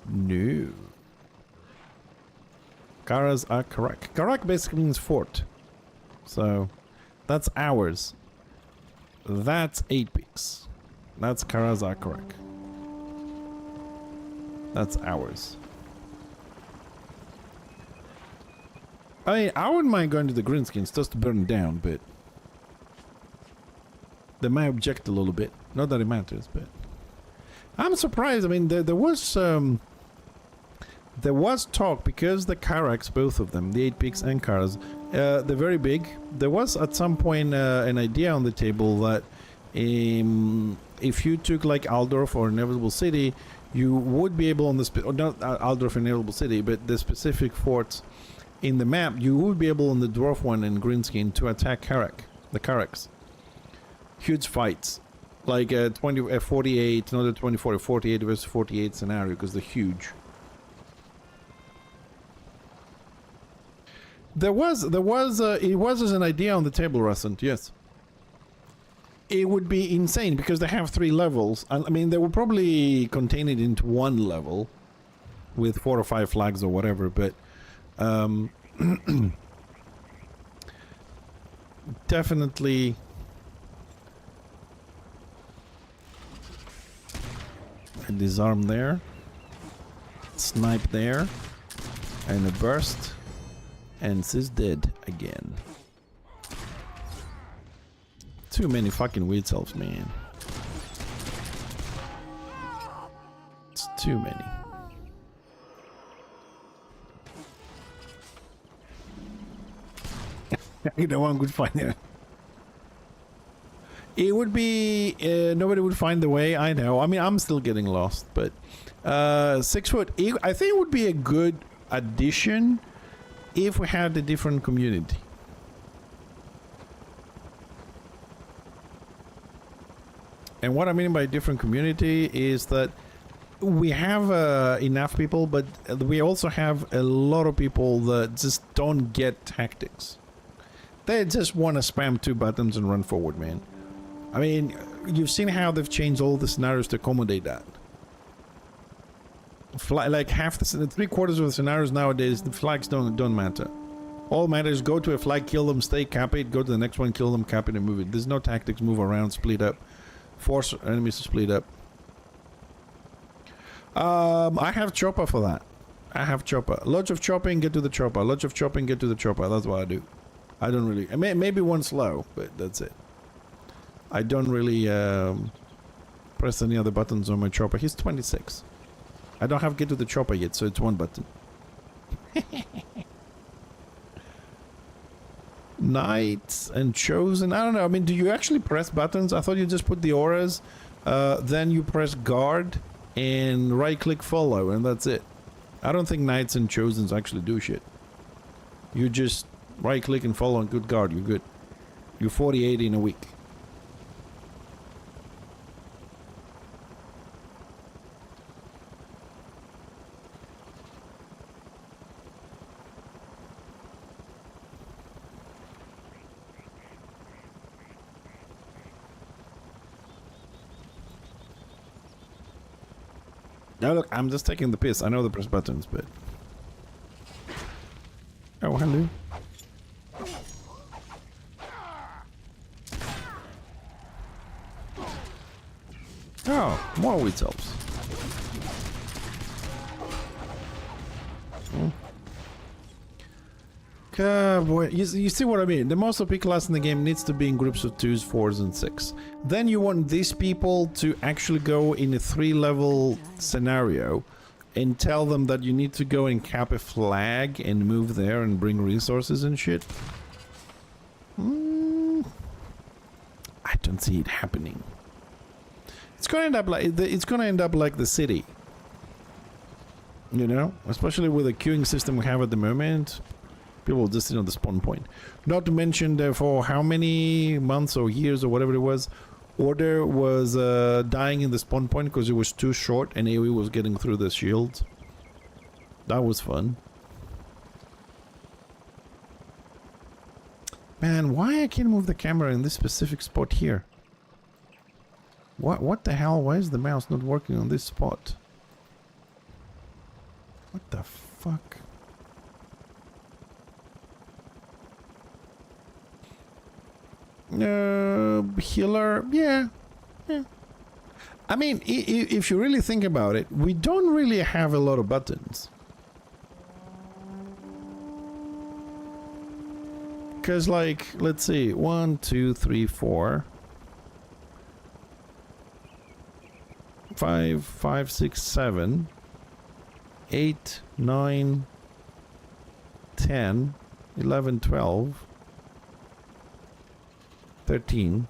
No. Karaz Ankor. Karak basically means fort. So, that's ours. That's 8 peaks. That's Karaz Ankor. That's ours. I mean, I wouldn't mind going to the Greenskins just to burn down, but they might object a little bit. Not that it matters, but I'm surprised. I mean, there was talk, because the Karaks, both of them, the 8 peaks and Karaz, they're very big. There was at some point an idea on the table that if you took like Aldorf or Inevitable City, you would be able on the or not Aldorf and Inevitable City, but the specific forts in the map, you would be able on the Dwarf one in Greenskin to attack the Karaks. Huge fights, like a 48, not a 24, 48 versus 48 scenario, because they're huge. It was as an idea on the table, Russent, yes. It would be insane, because they have 3 levels. I mean, they would probably contain it into 1 level with 4 or 5 flags or whatever, but definitely a disarm there, snipe there, and a burst, and she's dead again. Too many fucking weird selves, man. It's too many. No one could find it. It would be nobody would find the way. I know. I mean, I'm still getting lost, but 6 foot. I think it would be a good addition if we had a different community. And what I mean by different community is that we have enough people, but we also have a lot of people that just don't get tactics. They just want to spam 2 buttons and run forward, man. I mean, you've seen how they've changed all the scenarios to accommodate that. Like half the 3/4 of the scenarios nowadays, the flags don't matter. All matters: go to a flag, kill them, stay, cap it, go to the next one, kill them, cap it, and move it. There's no tactics: move around, split up, force enemies to split up. I have chopper for that. I have chopper. Lots of chopping, get to the chopper. Lots of chopping, get to the chopper. That's what I do. I don't really. Maybe one slow, but that's it. I don't really press any other buttons on my chopper. He's 26. I don't have get to the chopper yet, so it's 1 button. Knights and chosen. I don't know. I mean, do you actually press buttons? I thought you just put the auras, then you press guard and right-click follow, and that's it. I don't think knights and chosens actually do shit. You just right-click and follow and good guard. You're good. You're 48 in a week. Now look, I'm just taking the piss. I know the press buttons, but... Oh, hello. Oh, more wheat elves. Boy, you see what I mean? The most OP class in the game needs to be in groups of 2s, 4s, and 6. Then you want these people to actually go in a 3-level scenario and tell them that you need to go and cap a flag and move there and bring resources and shit. I don't see it happening. It's gonna end up like the city. You know, especially with the queuing system we have at the moment. People just sit on the spawn point. Not to mention that for how many months or years or whatever it was, Order was dying in the spawn point because it was too short and AoE was getting through the shield. That was fun. Man, why I can't move the camera in this specific spot here? What the hell? Why is the mouse not working on this spot? What the fuck? Healer, yeah. I mean, if you really think about it, we don't really have a lot of buttons. Because, like, let's see, 1, 2, 3, 4, 5, 5, 6, 7, 8, 9, 10, 11, 12, 13,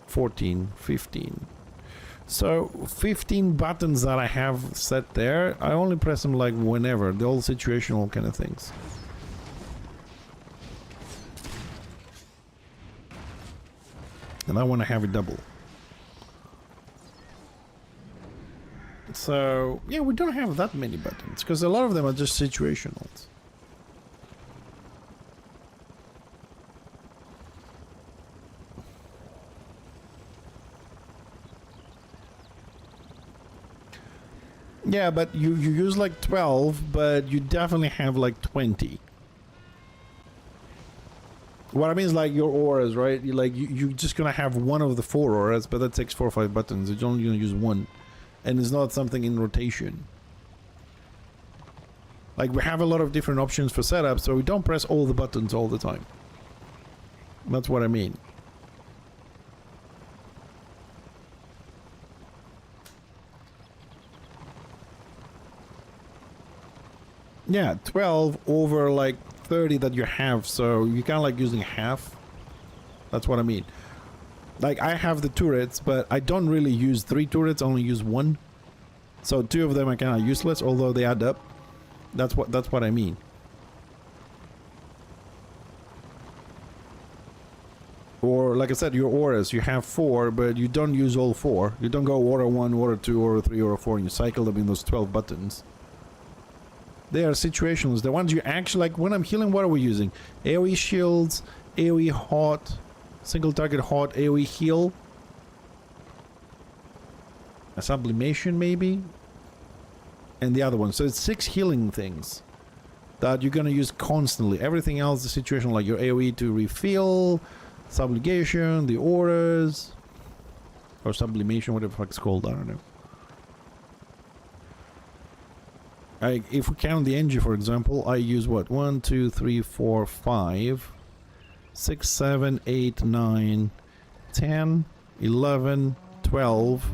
14, 15. So 15 buttons that I have set there, I only press them like whenever, the all situational kind of things. And I want to have it double. So yeah, we don't have that many buttons because a lot of them are just situationals. Yeah, but you use like 12, but you definitely have like 20. What I mean is like your auras, right? You're just gonna have one of the 4 auras, but that takes 4 or 5 buttons. You're only gonna use one, and it's not something in rotation. Like we have a lot of different options for setup, so we don't press all the buttons all the time. That's what I mean. Yeah, 12 over like 30 that you have, so you're kind of like using half. That's what I mean. Like I have the turrets, but I don't really use 3 turrets, I only use 1. So 2 of them are kind of useless, although they add up. That's what I mean. Or, like I said, your auras, you have 4, but you don't use all 4. You don't go aura 1, aura 2, aura 3, aura 4, and you cycle them in those 12 buttons. They are situations. The ones you actually, like when I'm healing, what are we using? AoE shields, AoE hot, single target hot, AoE heal. A sublimation maybe? And the other one. So it's 6 healing things that you're gonna use constantly. Everything else is situation like your AoE to refill, subligation, the auras, or sublimation, whatever the fuck it's called, I don't know. If we count the NG, for example, I use what? 1, 2, 3, 4, 5, 6, 7, 8, 9, 10, 11, 12.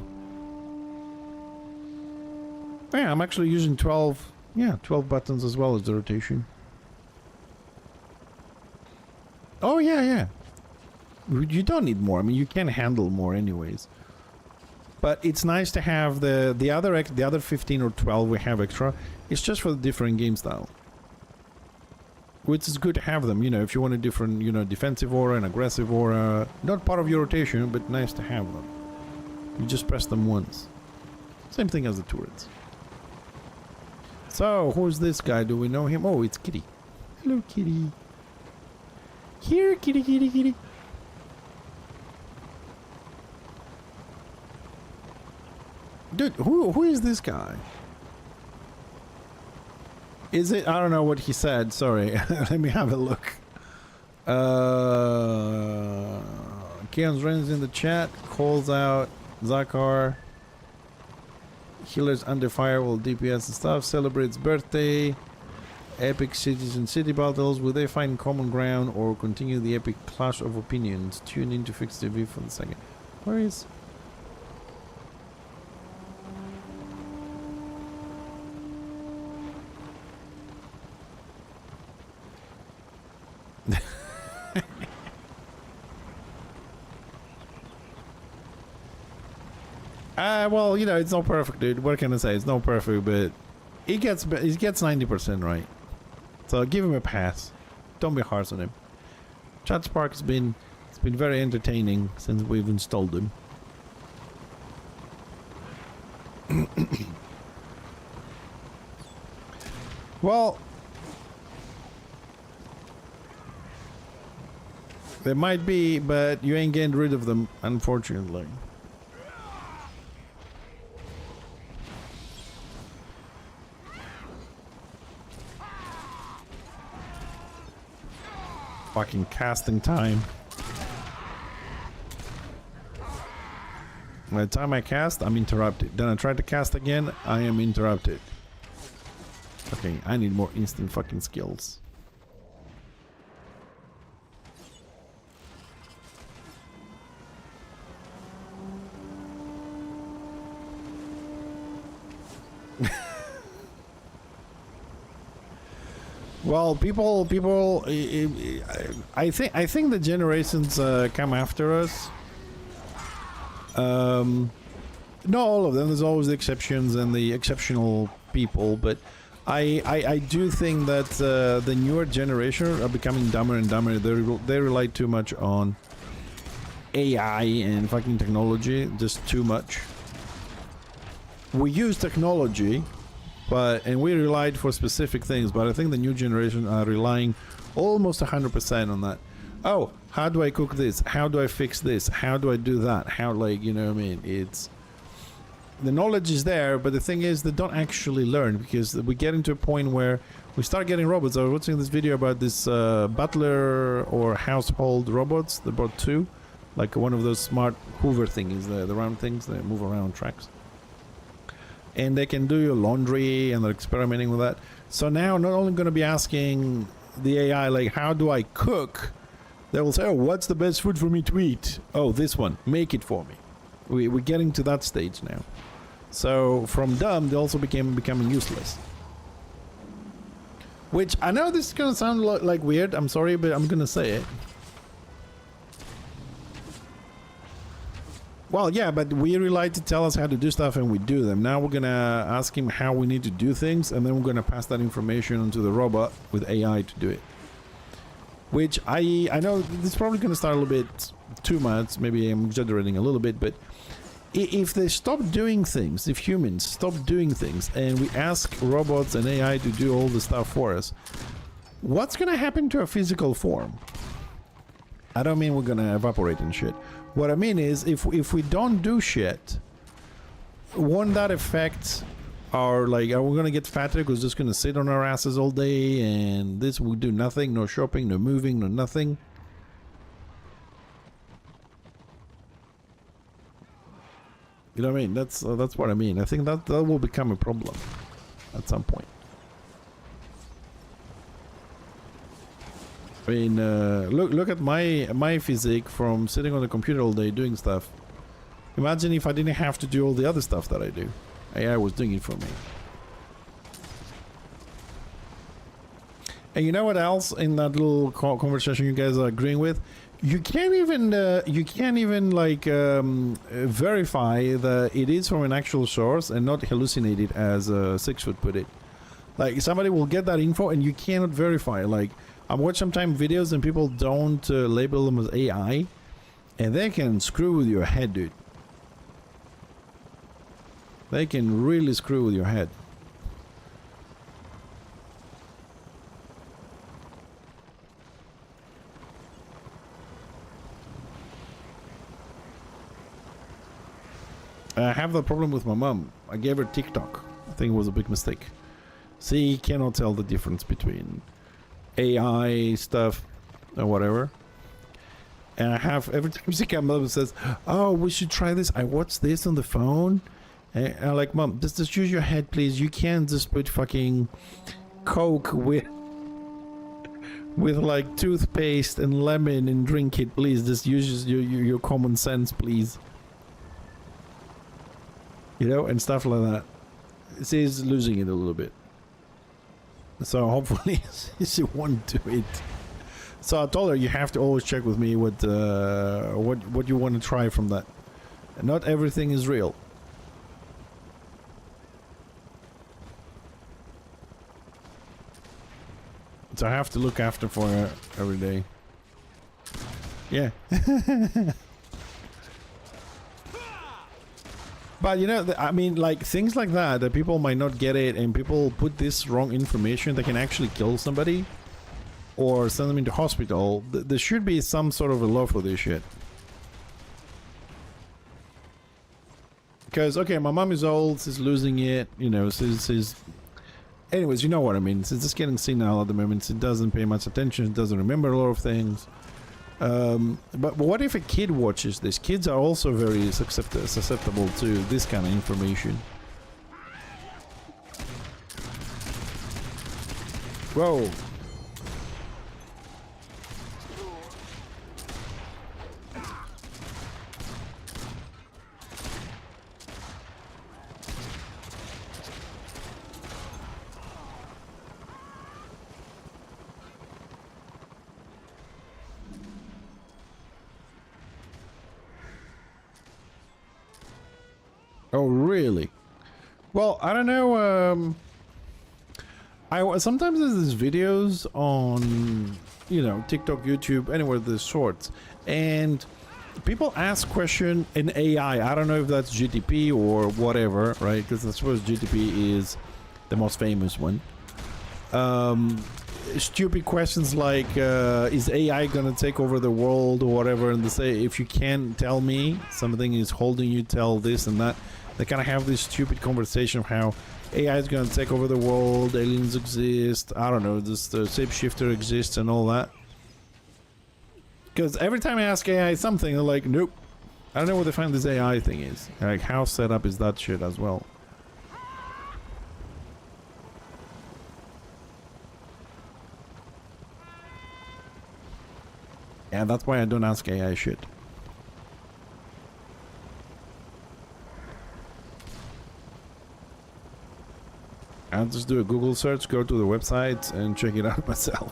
Yeah, I'm actually using 12. Yeah, 12 buttons as well as the rotation. Oh, yeah. You don't need more. I mean, you can handle more anyways. But it's nice to have the other 15 or 12 we have extra. It's just for the different game style. Which is good to have them, you know, if you want a different, you know, defensive aura and aggressive aura. Not part of your rotation, but nice to have them. You just press them once. Same thing as the turrets. So, who's this guy? Do we know him? Oh, it's Kitty. Hello, Kitty. Here, Kitty, Kitty, Kitty. Dude, who is this guy? Is it? I don't know what he said. Sorry. Let me have a look. Keon's runs in the chat. Calls out Zakar. Healers under fire while DPS and stuff. Celebrates birthday. Epic cities and city battles. Will they find common ground or continue the epic clash of opinions? Tune in to FixxerTV for the second. Where is... well, you know, it's not perfect, dude. What can I say? It's not perfect, but he gets 90% right. So give him a pass. Don't be harsh on him. Chat Spark has been very entertaining since we've installed him. Well, there might be, but you ain't getting rid of them, unfortunately. Fucking casting time. By the time I cast, I'm interrupted. Then I try to cast again, I am interrupted. Okay, I need more instant fucking skills. Well, people. I think the generations come after us. Not all of them. There's always the exceptions and the exceptional people, but I do think that the newer generation are becoming dumber and dumber. They rely too much on AI and fucking technology, just too much. We use technology. And we relied for specific things, but I think the new generation are relying almost 100% on that. Oh, how do I cook this? How do I fix this? How do I do that? How, like, you know what I mean? It's... The knowledge is there, but the thing is they don't actually learn, because we get into a point where we start getting robots. I was watching this video about this butler or household robots. They brought 2. Like one of those smart Hoover thingies, the round things that move around tracks. And they can do your laundry, and they're experimenting with that. So now, not only going to be asking the AI, like, how do I cook? They will say, oh, what's the best food for me to eat? Oh, this one. Make it for me. We're getting to that stage now. So, from dumb, they also becoming useless. Which, I know this is going to sound like weird. I'm sorry, but I'm going to say it. Well, yeah, but we rely to tell us how to do stuff, and we do them. Now we're gonna ask him how we need to do things, and then we're gonna pass that information onto the robot with AI to do it. which I know this is probably going to start a little bit too much. Maybe I'm exaggerating a little bit, but if they stop doing things, if humans stop doing things, and we ask robots and AI to do all the stuff for us, what's going to happen to our physical form? I don't mean we're going to evaporate and shit. What I mean is, if we don't do shit, won't that affect our, like, are we going to get fatter because we're just going to sit on our asses all day and this will do nothing, no shopping, no moving, no nothing? You know what I mean? That's what I mean. I think that will become a problem at some point. I mean, look at my physique from sitting on the computer all day doing stuff. Imagine if I didn't have to do all the other stuff that I do. AI was doing it for me. And you know what else in that little conversation you guys are agreeing with? You can't even like verify that it is from an actual source and not hallucinate it, as Sixfoot put it. Like, somebody will get that info and you cannot verify. Like, I watch sometimes videos and people don't label them as AI, and they can screw with your head, dude. They can really screw with your head. I have that problem with my mom. I gave her TikTok. I think it was a big mistake. She cannot tell the difference between AI stuff or whatever. And I have, every time she comes up and says, oh, we should try this. I watched this on the phone. And I'm like, Mom, just use your head, please. You can't just put fucking Coke with like toothpaste and lemon and drink it, please. Just use your common sense, please. You know, and stuff like that. She's losing it a little bit. So hopefully she won't do it. So I told her, you have to always check with me what you want to try from that. Not everything is real. So I have to look after for her every day. Yeah. But you know, I mean, like, things like that people might not get it, and people put this wrong information that can actually kill somebody or send them into hospital. There should be some sort of a law for this shit. Because, okay, my mom is old, she's losing it, you know, she's... Anyways, you know what I mean. She's just getting senile at the moment. She doesn't pay much attention, she doesn't remember a lot of things. But what if a kid watches this? Kids are also very susceptible to this kind of information. Whoa. Oh, really? Well, I don't know. Sometimes there's videos on, you know, TikTok, YouTube, anywhere there's shorts, and people ask question in AI. I don't know if that's GTP or whatever, right? Because I suppose GTP is the most famous one. Stupid questions like, is AI gonna take over the world or whatever? And they say, if you can't tell me something is holding you, tell this and that. They kind of have this stupid conversation of how AI is going to take over the world, aliens exist, I don't know, this the shapeshifter exists and all that. Because every time I ask AI something, they're like, nope. I don't know what they find this AI thing is. Like, how set up is that shit as well? Yeah, that's why I don't ask AI shit. I'll just do a Google search, go to the website, and check it out myself.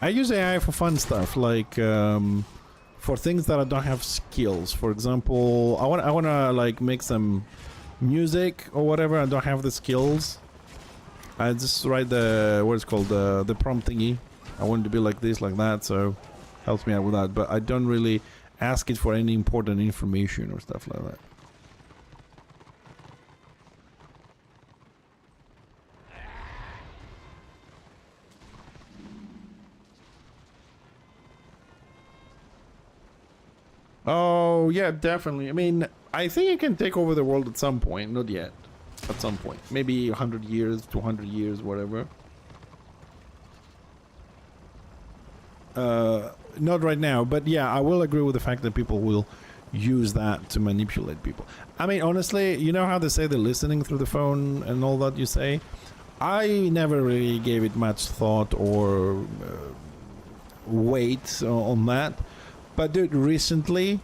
I use AI for fun stuff, like for things that I don't have skills. For example, I wanna like make some music or whatever. I don't have the skills. I just write the what it's called the prompt thingy. I want it to be like this, like that, so helps me out with that. But I don't really ask it for any important information or stuff like that. Oh yeah, definitely. I mean, I think it can take over the world at some point. Not yet. At some point, maybe 100 years, 200 years, whatever. Not right now, but yeah, I will agree with the fact that people will use that to manipulate people. I mean, honestly, you know how they say they're listening through the phone and all that you say? I never really gave it much thought or weight on that. But dude, recently,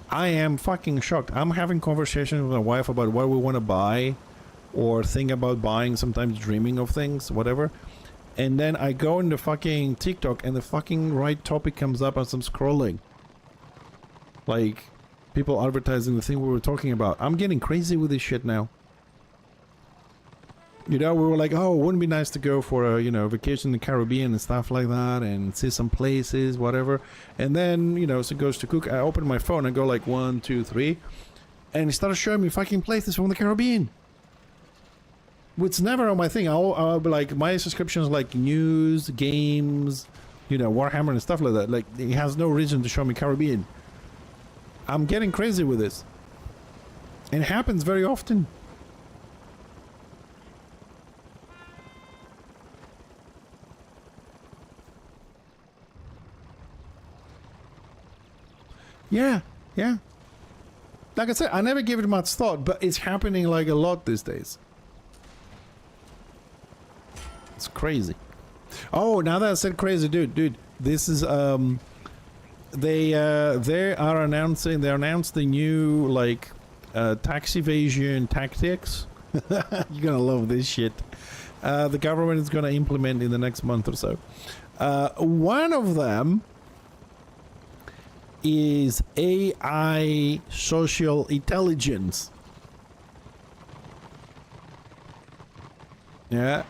I am fucking shocked. I'm having conversations with my wife about what we want to buy or think about buying, sometimes dreaming of things, whatever. And then I go into fucking TikTok and the fucking right topic comes up as I'm scrolling. Like, people advertising the thing we were talking about. I'm getting crazy with this shit now. You know, we were like, oh, wouldn't it be nice to go for a, you know, vacation in the Caribbean and stuff like that and see some places, whatever. And then, you know, as it goes to cook, I open my phone and go like 1, 2, 3. And it started showing me fucking places from the Caribbean. It's never on my thing. I'll be like, my subscriptions like news, games, you know, Warhammer and stuff like that. Like, it has no reason to show me Caribbean. I'm getting crazy with this. And it happens very often. Yeah, yeah. Like I said, I never gave it much thought, but it's happening like a lot these days. It's crazy. Oh, now that I said crazy, dude, this is they announced the new like tax evasion tactics. You're gonna love this shit. The government is gonna implement in the next month or so. One of them is AI social intelligence. Yeah.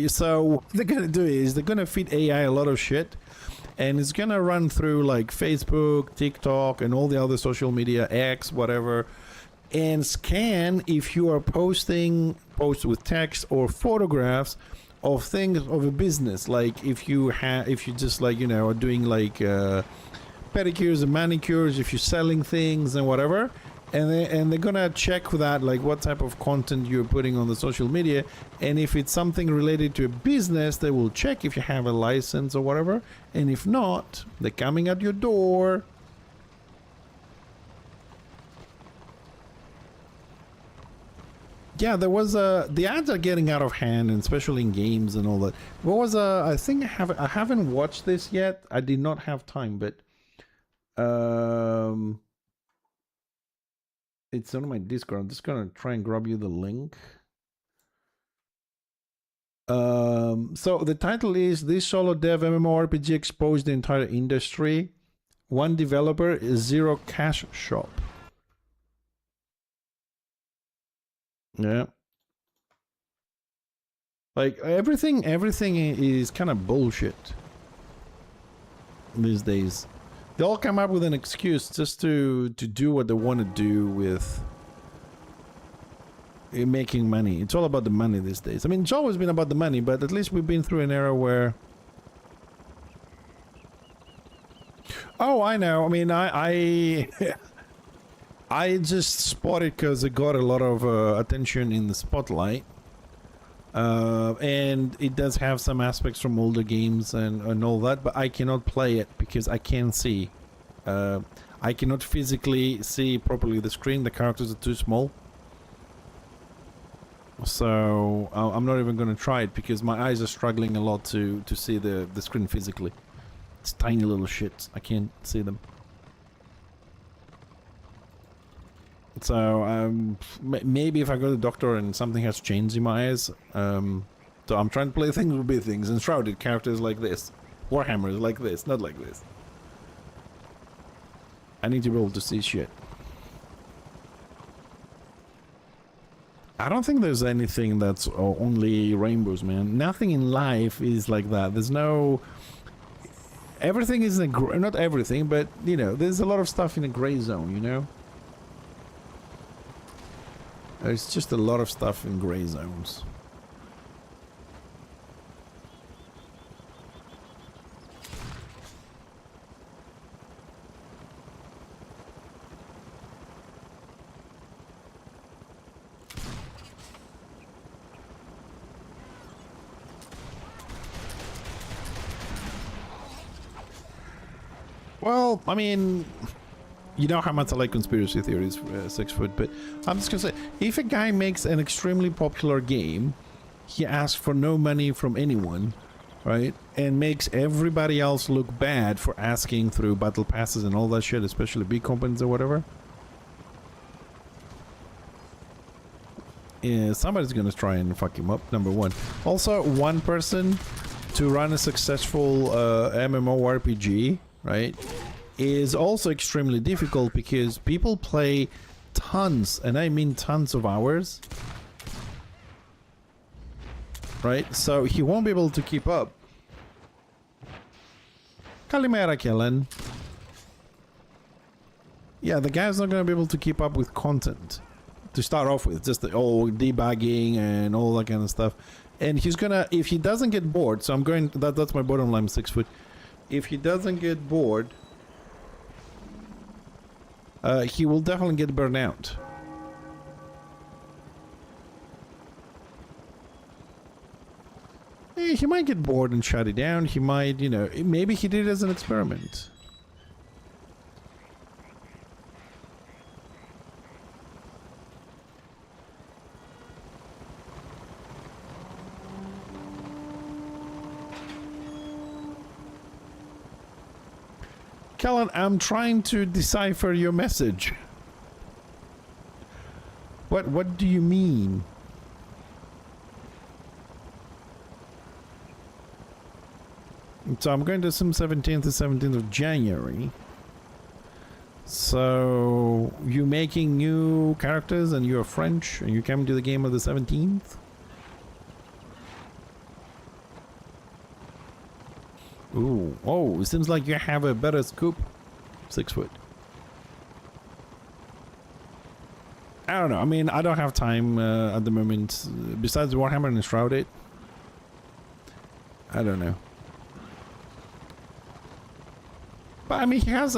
So what they're gonna do is they're gonna feed AI a lot of shit, and it's gonna run through like Facebook, TikTok, and all the other social media, X, whatever, and scan if you are posting posts with text or photographs of things of a business. Like if you just like, you know, are doing like pedicures and manicures, if you're selling things and whatever. And they're gonna check that, like what type of content you're putting on the social media, and if it's something related to a business, they will check if you have a license or whatever, and if not, they're coming at your door. Yeah, there was the ads are getting out of hand, and especially in games and all that. What was I think I haven't watched this yet. I did not have time, but it's on my Discord. I'm just gonna try and grab you the link. So the title is "This Solo Dev MMORPG Exposed the Entire Industry. One Developer is Zero Cash Shop." Yeah. Like everything is kind of bullshit these days. They all come up with an excuse just to do what they want to do with making money. It's all about the money these days. I mean, it's always been about the money, but at least we've been through an era where... Oh, I know. I mean, I just spotted because it got a lot of attention in the spotlight. And it does have some aspects from older games and all that, but I cannot play it because I can't see. I cannot physically see properly the screen. The characters are too small. So I'm not even going to try it because my eyes are struggling a lot to see the screen physically. It's tiny little shit. I can't see them. So maybe if I go to the doctor and something has changed in my eyes, so I'm trying to play things with big things, and Shrouded characters like this, Warhammer is like this, not like this. I need to be able to see shit. I don't think there's anything that's only rainbows, man. Nothing in life is like that. There's no... Everything is in a... Not everything, but, you know, there's a lot of stuff in a gray zone, you know? There's just a lot of stuff in gray zones. Well, I mean, you know how much I like conspiracy theories, 6foot, but I'm just gonna say, if a guy makes an extremely popular game, he asks for no money from anyone, right, and makes everybody else look bad for asking through battle passes and all that shit, especially big companies or whatever, yeah, somebody's gonna try and fuck him up, number one. Also, one person to run a successful MMORPG, right, is also extremely difficult because people play tons, and I mean tons of hours, right? So he won't be able to keep up. Kalimera Kellen. Yeah, the guy's not going to be able to keep up with content to start off with, just the debugging and all that kind of stuff. And he's gonna, if he doesn't get bored, so I'm going, that's my bottom line, 6foot. If he doesn't get bored, he will definitely get burned out. He might get bored and shut it down. He might, you know, maybe he did it as an experiment. Callan, I'm trying to decipher your message. What do you mean? So I'm going to assume 17th to 17th of January. So you making new characters and you're French and you come to the game of the 17th? Ooh, oh, it seems like you have a better scoop. 6foot. I don't know. I mean, I don't have time at the moment. Besides Warhammer and Shrouded, I don't know. But I mean, he has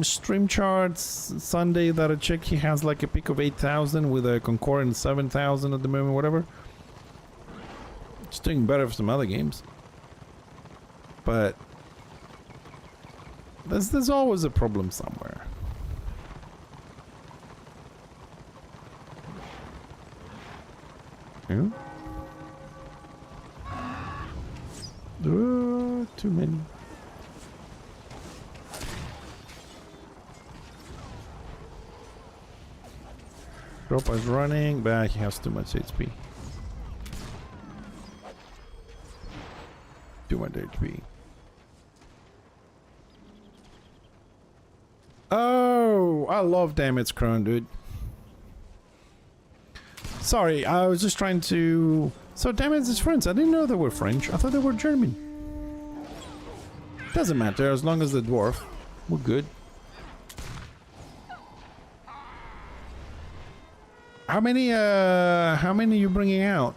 stream charts Sunday that I checked. He has like a peak of 8,000 with a concurrent 7,000 at the moment, whatever. It's doing better for some other games. But there's always a problem somewhere. Yeah. Too many. Dropper's running, but he has too much HP. Too much HP. Oh, I love Damage Crown, dude. Sorry, I was just trying to... So Damage is French. I didn't know they were French. I thought they were German. Doesn't matter, as long as the Dwarf. We're good. How many are you bringing out?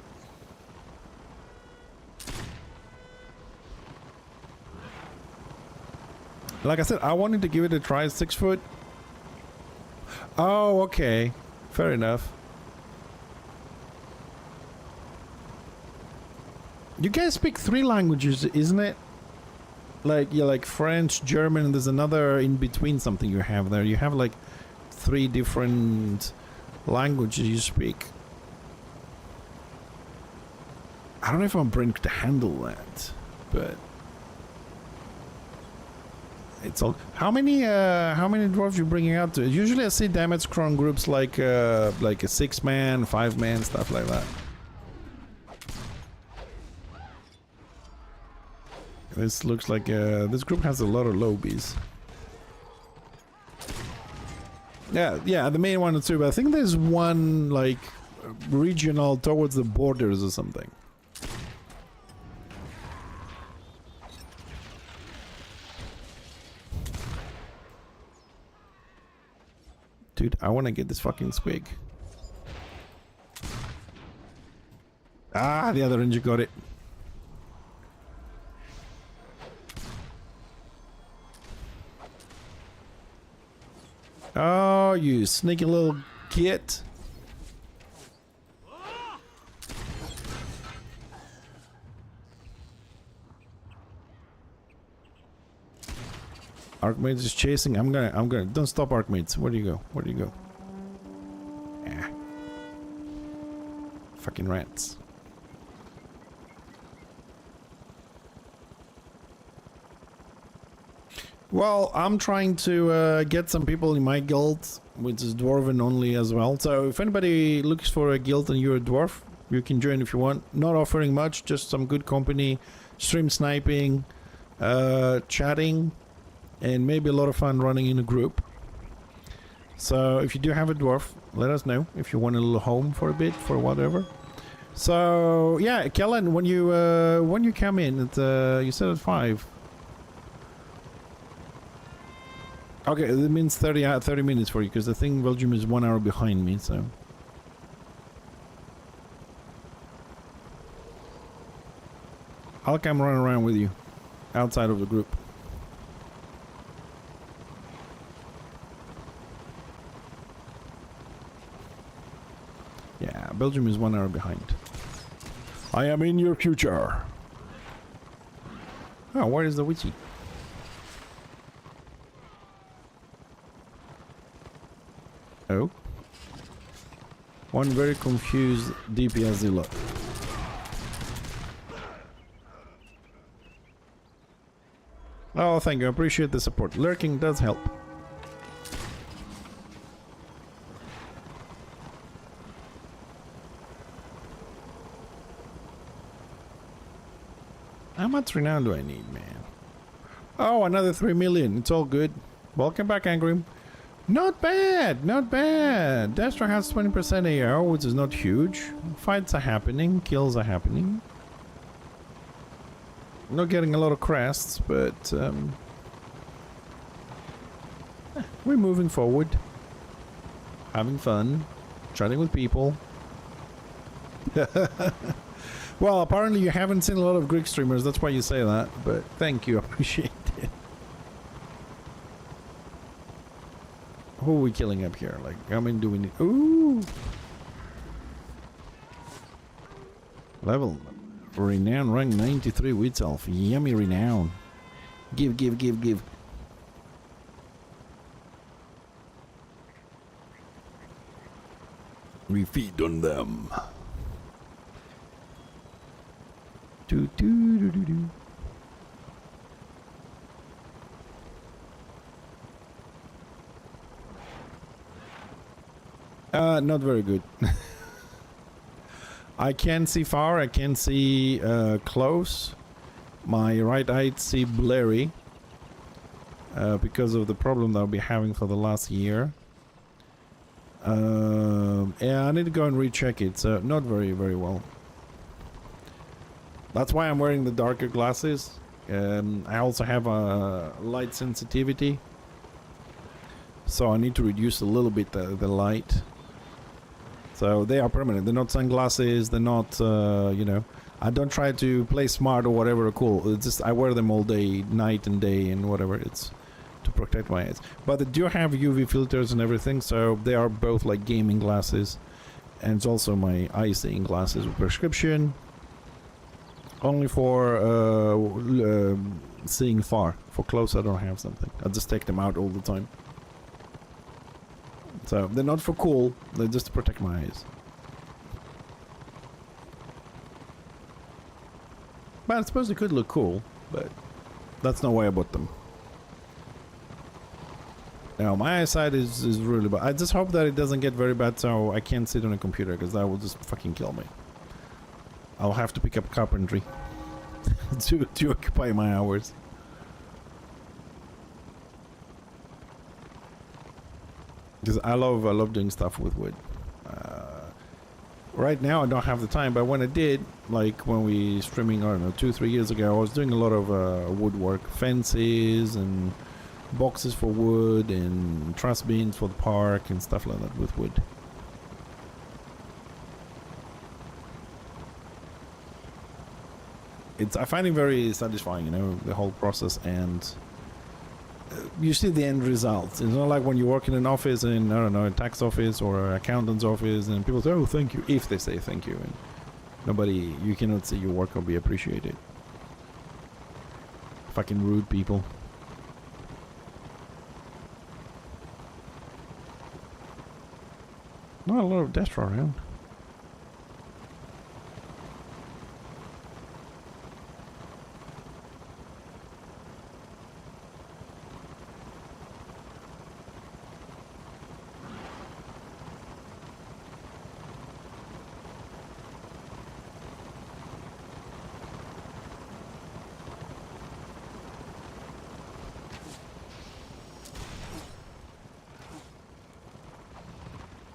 Like I said, I wanted to give it a try, 6foot. Oh, okay. Fair enough. You guys speak 3 languages, isn't it? Like, yeah, like French, German, and there's another in between something you have there. You have like 3 different languages you speak. I don't know if my brain could handle that, but... It's all. How many dwarves you bringing out to? Usually I see damage cron groups like a 6-man, 5-man, stuff like that. This looks like this group has a lot of lobies. Yeah, the main one too. But I think there's one like regional towards the borders or something. Dude, I want to get this fucking squig. Ah, the other ranger got it. Oh, you sneaky little git. Archmates is chasing. I'm gonna. Don't stop, Archmates. Where do you go? Where do you go? Yeah. Fucking rats. Well, I'm trying to get some people in my guild, which is dwarven only as well. So if anybody looks for a guild and you're a dwarf, you can join if you want. Not offering much, just some good company, stream sniping, chatting, and maybe a lot of fun running in a group. So if you do have a dwarf, let us know if you want a little home for a bit, for whatever. So yeah, Kellen, when you come in, at, you said at 5. Okay, that means 30 minutes for you, because the thing Belgium is 1 hour behind me, so. I'll come run around with you, outside of the group. Yeah, Belgium is 1 hour behind. I am in your future. Oh, where is the witchy? Oh. One very confused DPS dealer. Oh, thank you. I appreciate the support. Lurking does help. How much renown do I need, man? Oh, another 3 million. It's all good. Welcome back, Angrim. Not bad, not bad. Destro has 20% AR, which is not huge. Fights are happening, kills are happening. Not getting a lot of crests, but we're moving forward. Having fun. Chatting with people. Well, apparently you haven't seen a lot of Greek streamers, that's why you say that. But thank you, I appreciate it. Who are we killing up here? Like, how many do we need? Ooh! Level. Renown rank 93 with self. Yummy renown. Give, give, give, give. We feed on them. Do do do do do. Not very good. I can see far, I can see close. My right eye see blurry because of the problem that I'll be having for the last year. Yeah, I need to go and recheck it, so not very well. That's why I'm wearing the darker glasses. I also have a light sensitivity, so I need to reduce a little bit the light. So they are permanent. They're not sunglasses. They're not, you know. I don't try to play smart or whatever. Cool. It's just I wear them all day, night and day, and whatever. It's to protect my eyes. But they do have UV filters and everything, so they are both like gaming glasses, and it's also my eye-seeing glasses with prescription. Only for seeing far. For close, I don't have something. I just take them out all the time. So they're not for cool, they're just to protect my eyes. But I suppose they could look cool, but that's not why I bought them. Now my eyesight is really bad. I just hope that it doesn't get very bad so I can't sit on a computer, because that will just fucking kill me. I'll have to pick up carpentry to occupy my hours. Because I love doing stuff with wood. right now I don't have the time, but when I did, like when we streaming, I don't know, 2-3 years ago, I was doing a lot of woodwork, fences and boxes for wood and trash bins for the park and stuff like that with wood. I find it very satisfying, you know, the whole process, and you see the end results. It's not like when you work in an office, in, I don't know, a tax office or an accountant's office, and people say, oh, thank you, if they say thank you, and nobody, you cannot see your work or be appreciated. Fucking rude people. Not a lot of Destro around.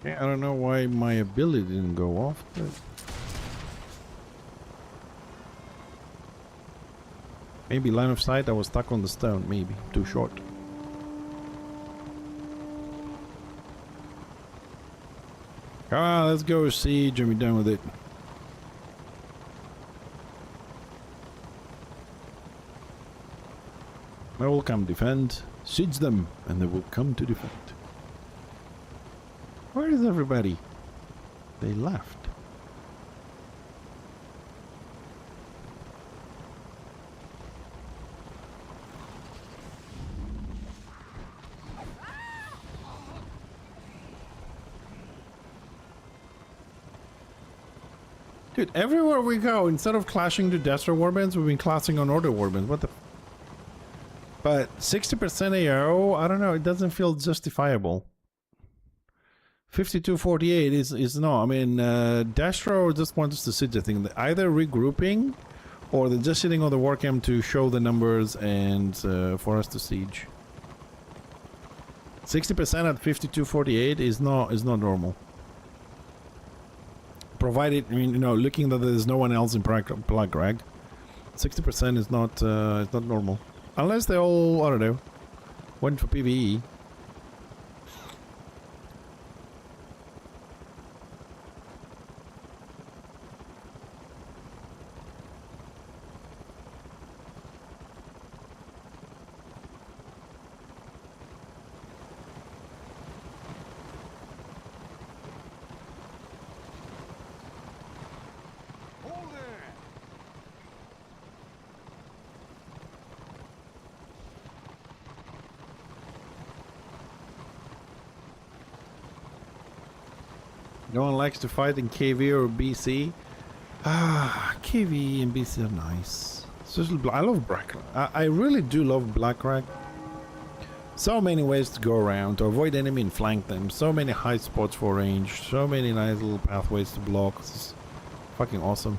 Yeah, I don't know why my ability didn't go off, but maybe line of sight, I was stuck on the stone, maybe. Too short. Come on, let's go siege and be done with it. They will come defend. Siege them, and they will come to defend. Where is everybody? They left. Dude, everywhere we go, instead of clashing to Destro warbands, we've been clashing on Order warbands. What the... But 60% AO, I don't know, it doesn't feel justifiable. 52-48 is no, I mean, Destro just wants us to siege, I think. Either regrouping, or they're just sitting on the warcam to show the numbers and for us to siege. 60% at 52-48 is not normal. Provided, I mean, you know, looking that there's no one else in Black Rag, 60% is not normal. Unless they all, I don't know, went for PvE. No one likes to fight in KV or BC. Ah, KV and BC are nice. Especially, I love Black Rag. I really do love Black Rag. So many ways to go around, to avoid enemy and flank them. So many high spots for range. So many nice little pathways to block. It's fucking awesome.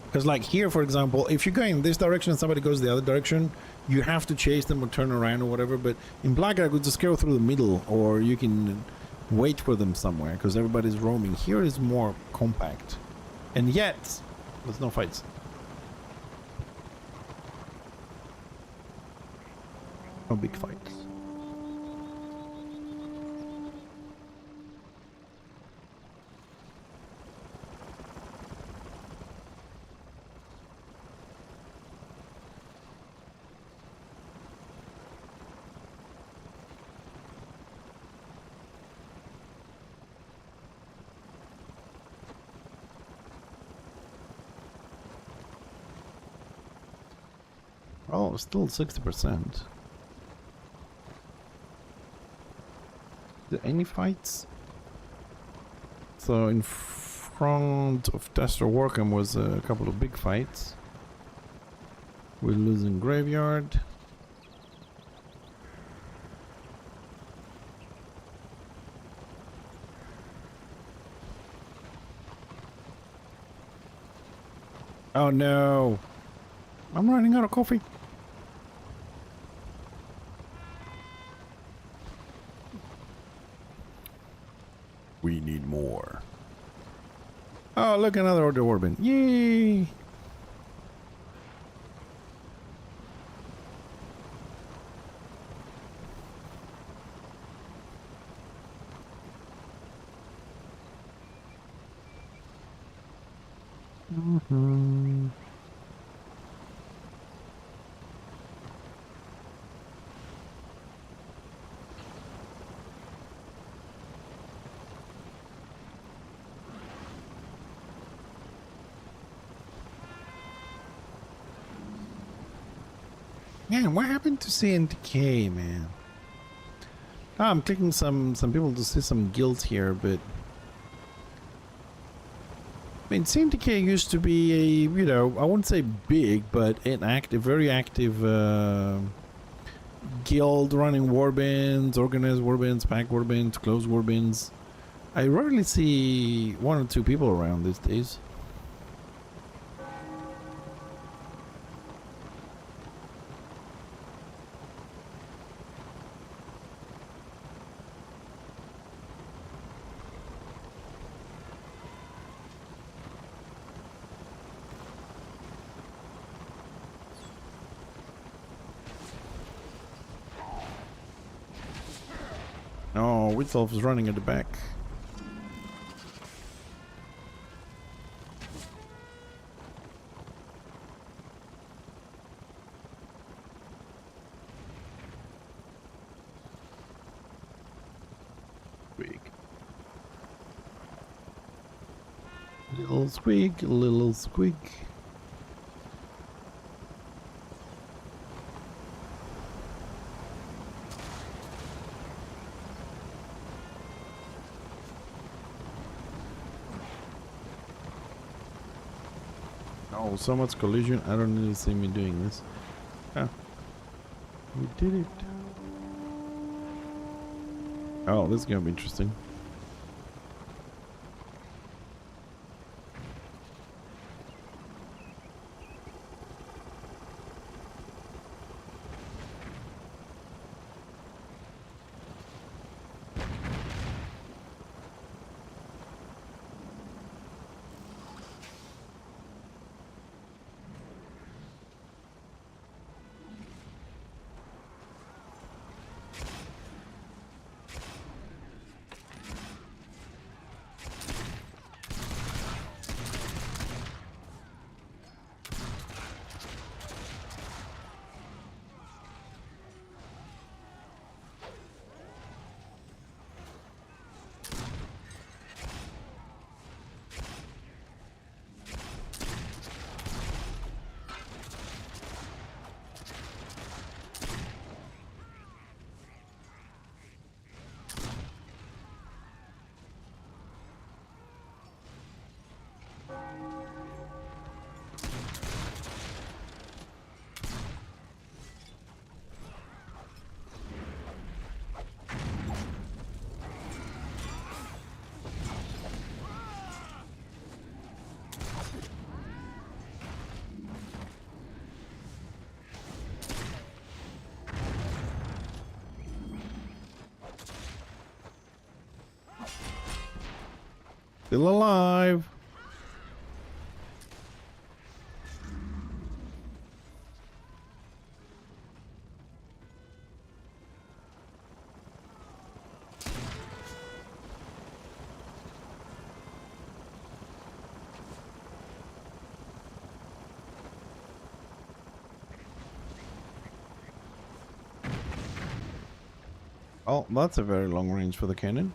Because like here, for example, if you're going this direction and somebody goes the other direction, you have to chase them or turn around or whatever. But in Black Rag, we just go through the middle, or you can wait for them somewhere because everybody's roaming. Here is more compact. And yet, there's no fights. No big fights. Oh, still 60%. Is there any fights? So in front of Destro Warcam was a couple of big fights. We're losing Graveyard. Oh no! I'm running out of coffee. Oh, look, another order warband. Yay! Mm-hmm. Man, what happened to CNTK, man? Oh, I'm clicking some people to see some guilds here, but I mean, CNTK used to be a, you know, I wouldn't say big, but an active, very active guild running warbands, organized warbands, pack warbands, closed warbands. I rarely see one or two people around these days. Oh, Witzelf is running at the back. Little squeak, little squeak. Oh, so much collision. I don't really see me doing this. Ah, we did it. Oh, this is gonna be interesting. Still alive. Oh, that's a very long range for the cannon.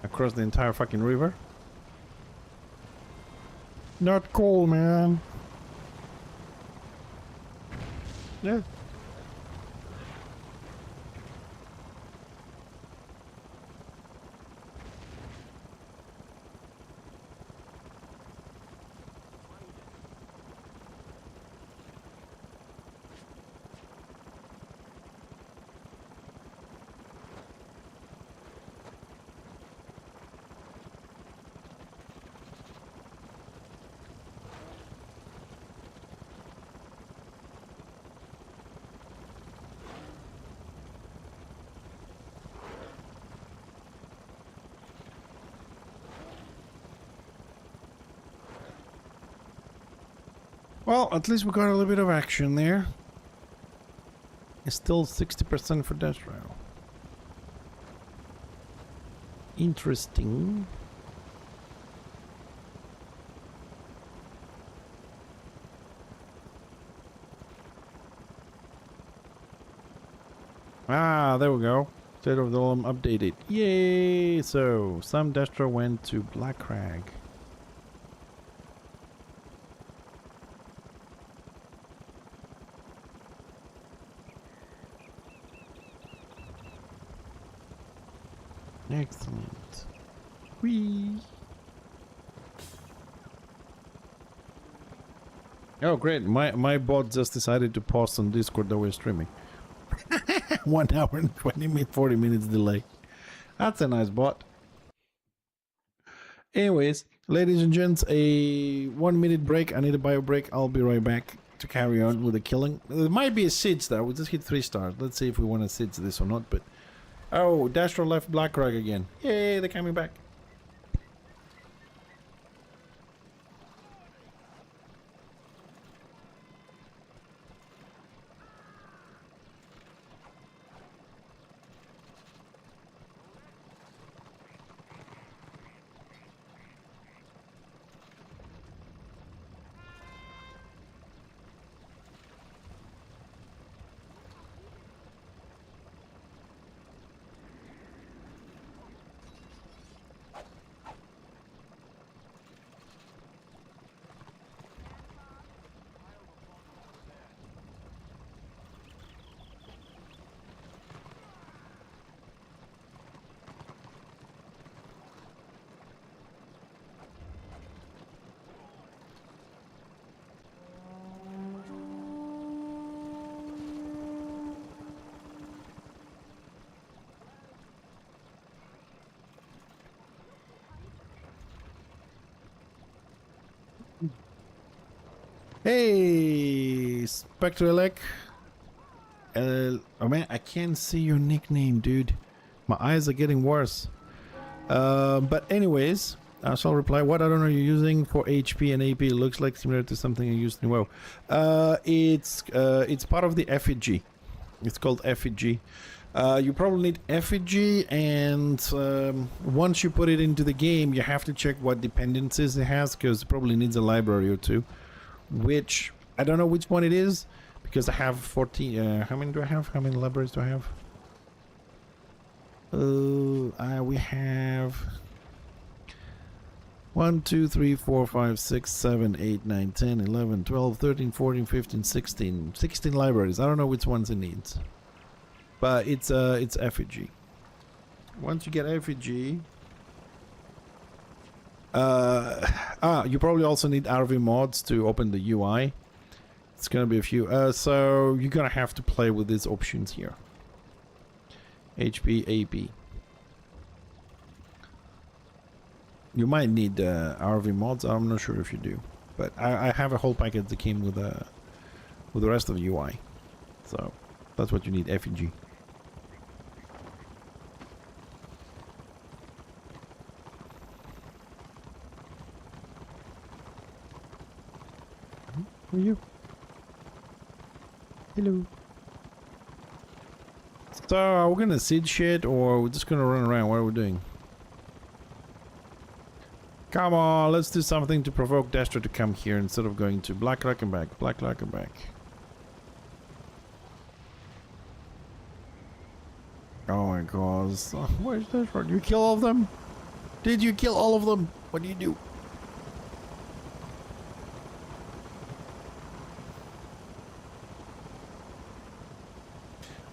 Across the entire fucking river. Not cool, man. Yeah. Well, at least we got a little bit of action there. It's still 60% for Destro. Interesting. Ah, there we go. State of the alarm updated. Yay! So, some Destro went to Black Crag. Excellent. Whee! Oh, great. My bot just decided to post on Discord that we're streaming. 1 hour and 40 minutes delay. That's a nice bot. Anyways, ladies and gents, a 1 minute break. I need a bio break. I'll be right back to carry on with the killing. There might be a siege there. We just hit 3 stars. Let's see if we want to siege this or not. But oh, Dastro left Black Rock again. Yay, they're coming back. Hey, Spectrelec. Oh man, I can't see your nickname, dude. My eyes are getting worse. But anyways, I shall reply. What add-on are you using for HP and AP? It looks like similar to something I used in WoW. It's part of the effigy. It's called effigy. You probably need effigy, and once you put it into the game, you have to check what dependencies it has, because it probably needs a library or two. Which I don't know which one it is, because I have 14. How many do I have? How many libraries do I have? We have 1, 2, 3, 4, 5, 6, 7, 8, 9, 10, 11, 12, 13, 14, 15, 16. 16 libraries. I don't know which ones it needs. But it's effigy. Once you get effigy, you probably also need RV mods to open the UI. It's gonna be a few. So you're gonna have to play with these options here. HP, AP. You might need RV mods. I'm not sure if you do, but I have a whole package that came with the rest of the UI. So that's what you need. effigy. Who are you? Hello. So, are we gonna siege shit, or we're just gonna run around? What are we doing? Come on, let's do something to provoke Destro to come here instead of going to Black Rock and back. Black Rock and back. Oh my god. Where's Destro? Did you kill all of them? Did you kill all of them? What do you do?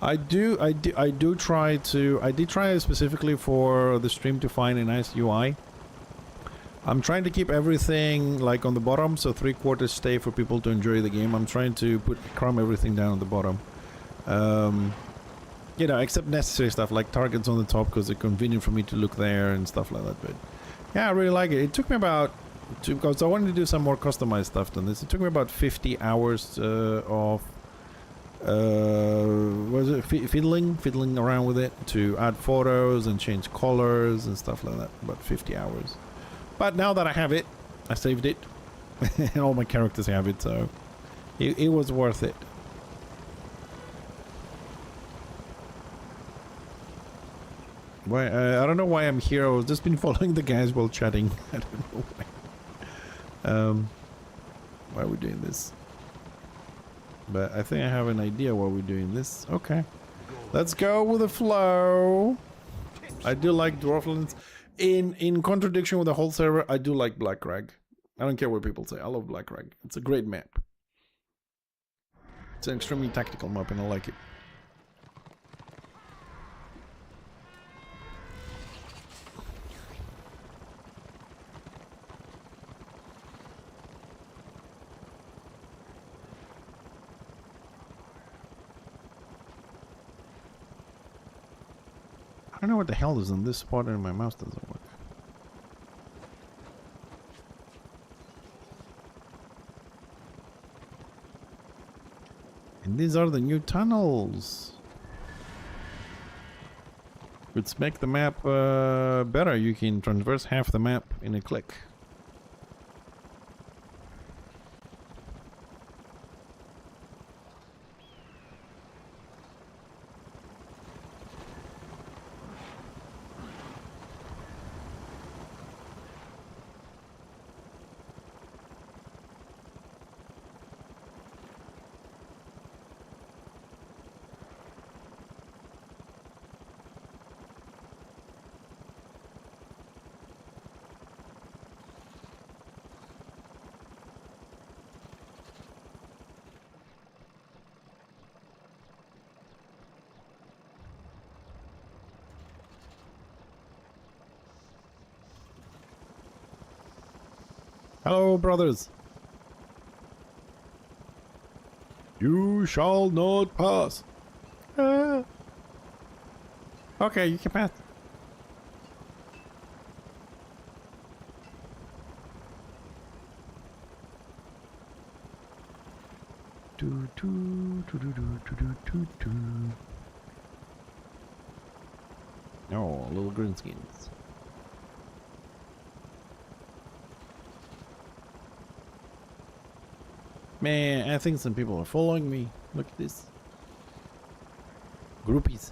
I did try specifically for the stream to find a nice UI. I'm trying to keep everything like on the bottom, so 3/4 stay for people to enjoy the game. I'm trying to cram everything down on the bottom. You know, except necessary stuff like targets on the top, because it's convenient for me to look there and stuff like that. But yeah, I really like it. It took me about because I wanted to do some more customized stuff than this. It took me about 50 hours of was it fiddling around with it to add photos and change colors and stuff like that. About 50 hours. But now that I have it, I saved it, and all my characters have it, so It was worth it. Why? I don't know why I'm here. I've just been following the guys while chatting. I don't know why. Why are we doing this? But I think I have an idea why we're doing this. Okay. Let's go with the flow. I do like Dwarflands. In contradiction with the whole server, I do like Black Crag. I don't care what people say. I love Black Crag. It's a great map. It's an extremely tactical map and I like it. I don't know what the hell is on this spot and my mouse doesn't work. And these are the new tunnels. Which make the map better. You can traverse half the map in a click. Hello, brothers. You shall not pass. Ah. Okay, you can pass. Do do do do do do do do. Oh, little green skins. Man, I think some people are following me. Look at this. Groupies.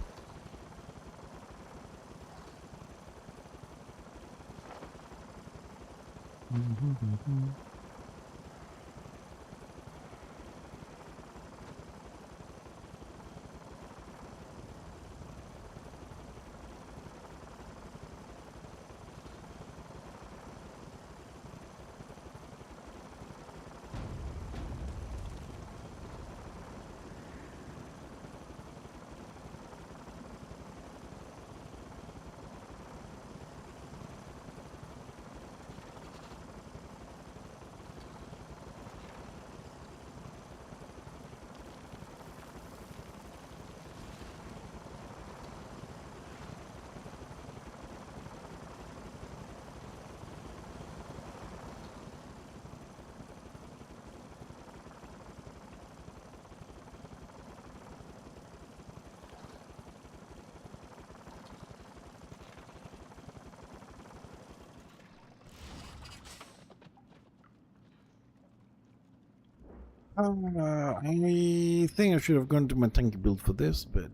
I think I should have gone to my tanky build for this, but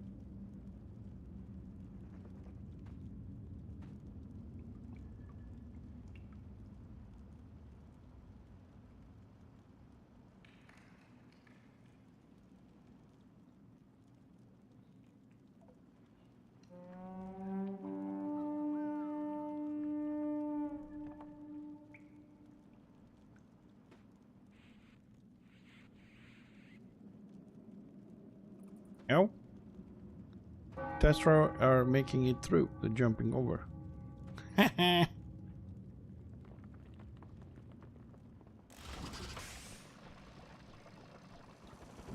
no. Tesla are making it through the jumping over.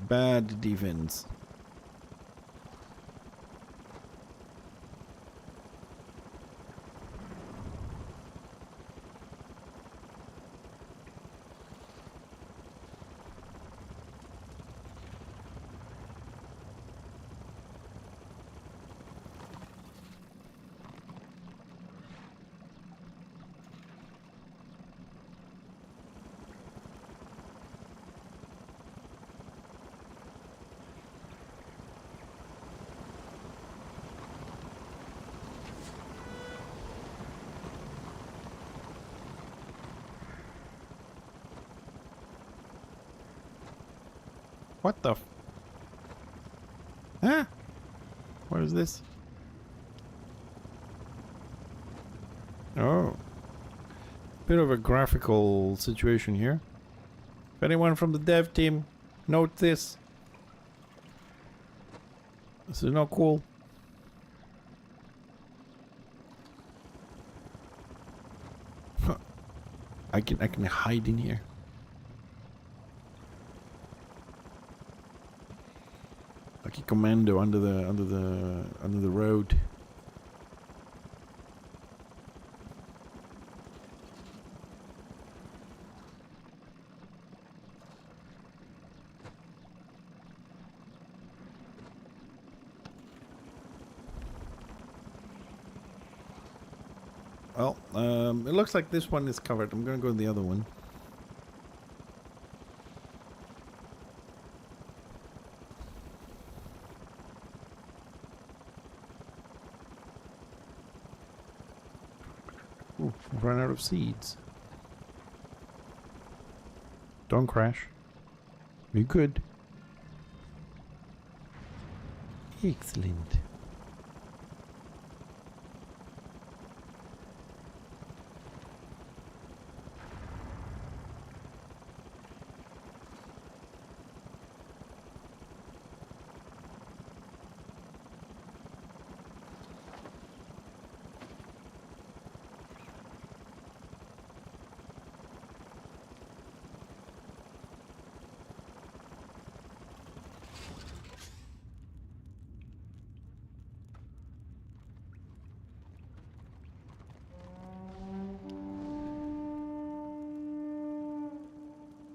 Bad defense. What the? Huh? What is this? Oh. Bit of a graphical situation here. If anyone from the dev team note this. This is not cool. Huh. I can hide in here. Like a commando under the road. Well, it looks like this one is covered. I'm gonna go to the other one. Ooh, I've run out of seeds. Don't crash. You good. Excellent.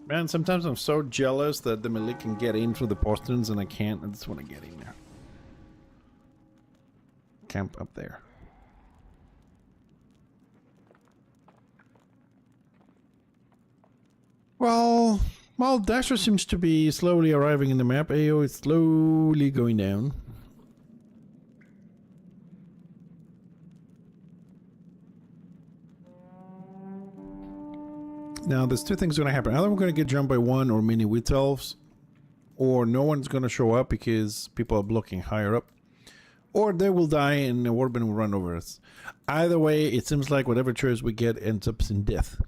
Man, sometimes I'm so jealous that the melee can get in through the posterns and I can't. I just want to get in there. Camp up there. Well, Dasher seems to be slowly arriving in the map. AO is slowly going down. Now, there's two things going to happen. Either we're going to get jumped by one or many witch elves, or no one's going to show up because people are blocking higher up, or they will die and the warband will run over us. Either way, it seems like whatever choice we get ends up in death.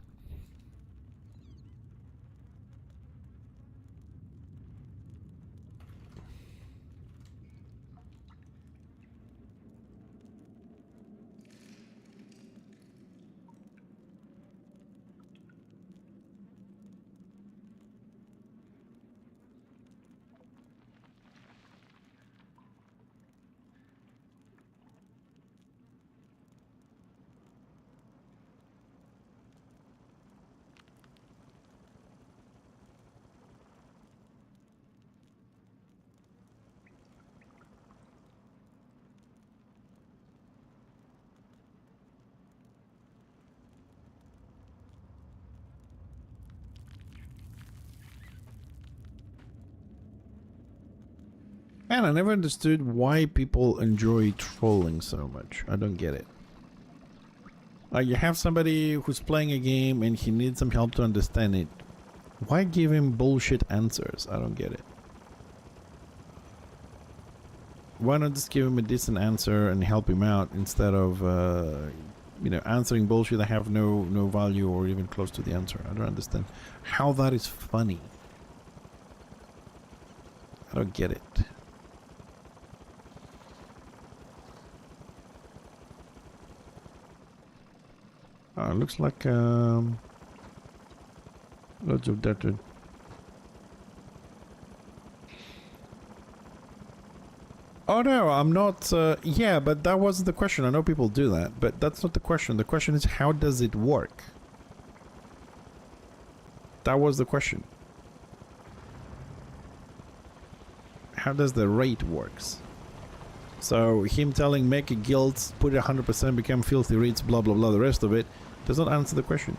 Man, I never understood why people enjoy trolling so much. I don't get it. You have somebody who's playing a game and he needs some help to understand it. Why give him bullshit answers? I don't get it. Why not just give him a decent answer and help him out instead of, you know, answering bullshit that have no value or even close to the answer? I don't understand how that is funny. I don't get it. Looks like loads of data. Oh no, I'm not. Yeah, but that wasn't the question. I know people do that, but that's not the question. The question is, how does it work? That was the question. How does the rate works? So him telling make a guild, put it 100%, become filthy rich, blah blah blah, the rest of it does not answer the question.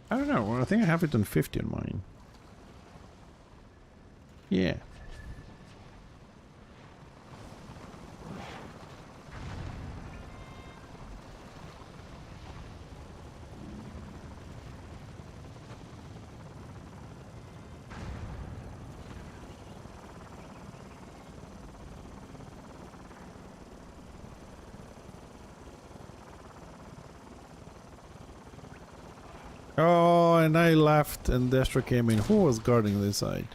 I don't know. Well, I think I have it on 50 on mine. Yeah. Oh, and I left and Destra came in. Who was guarding this side?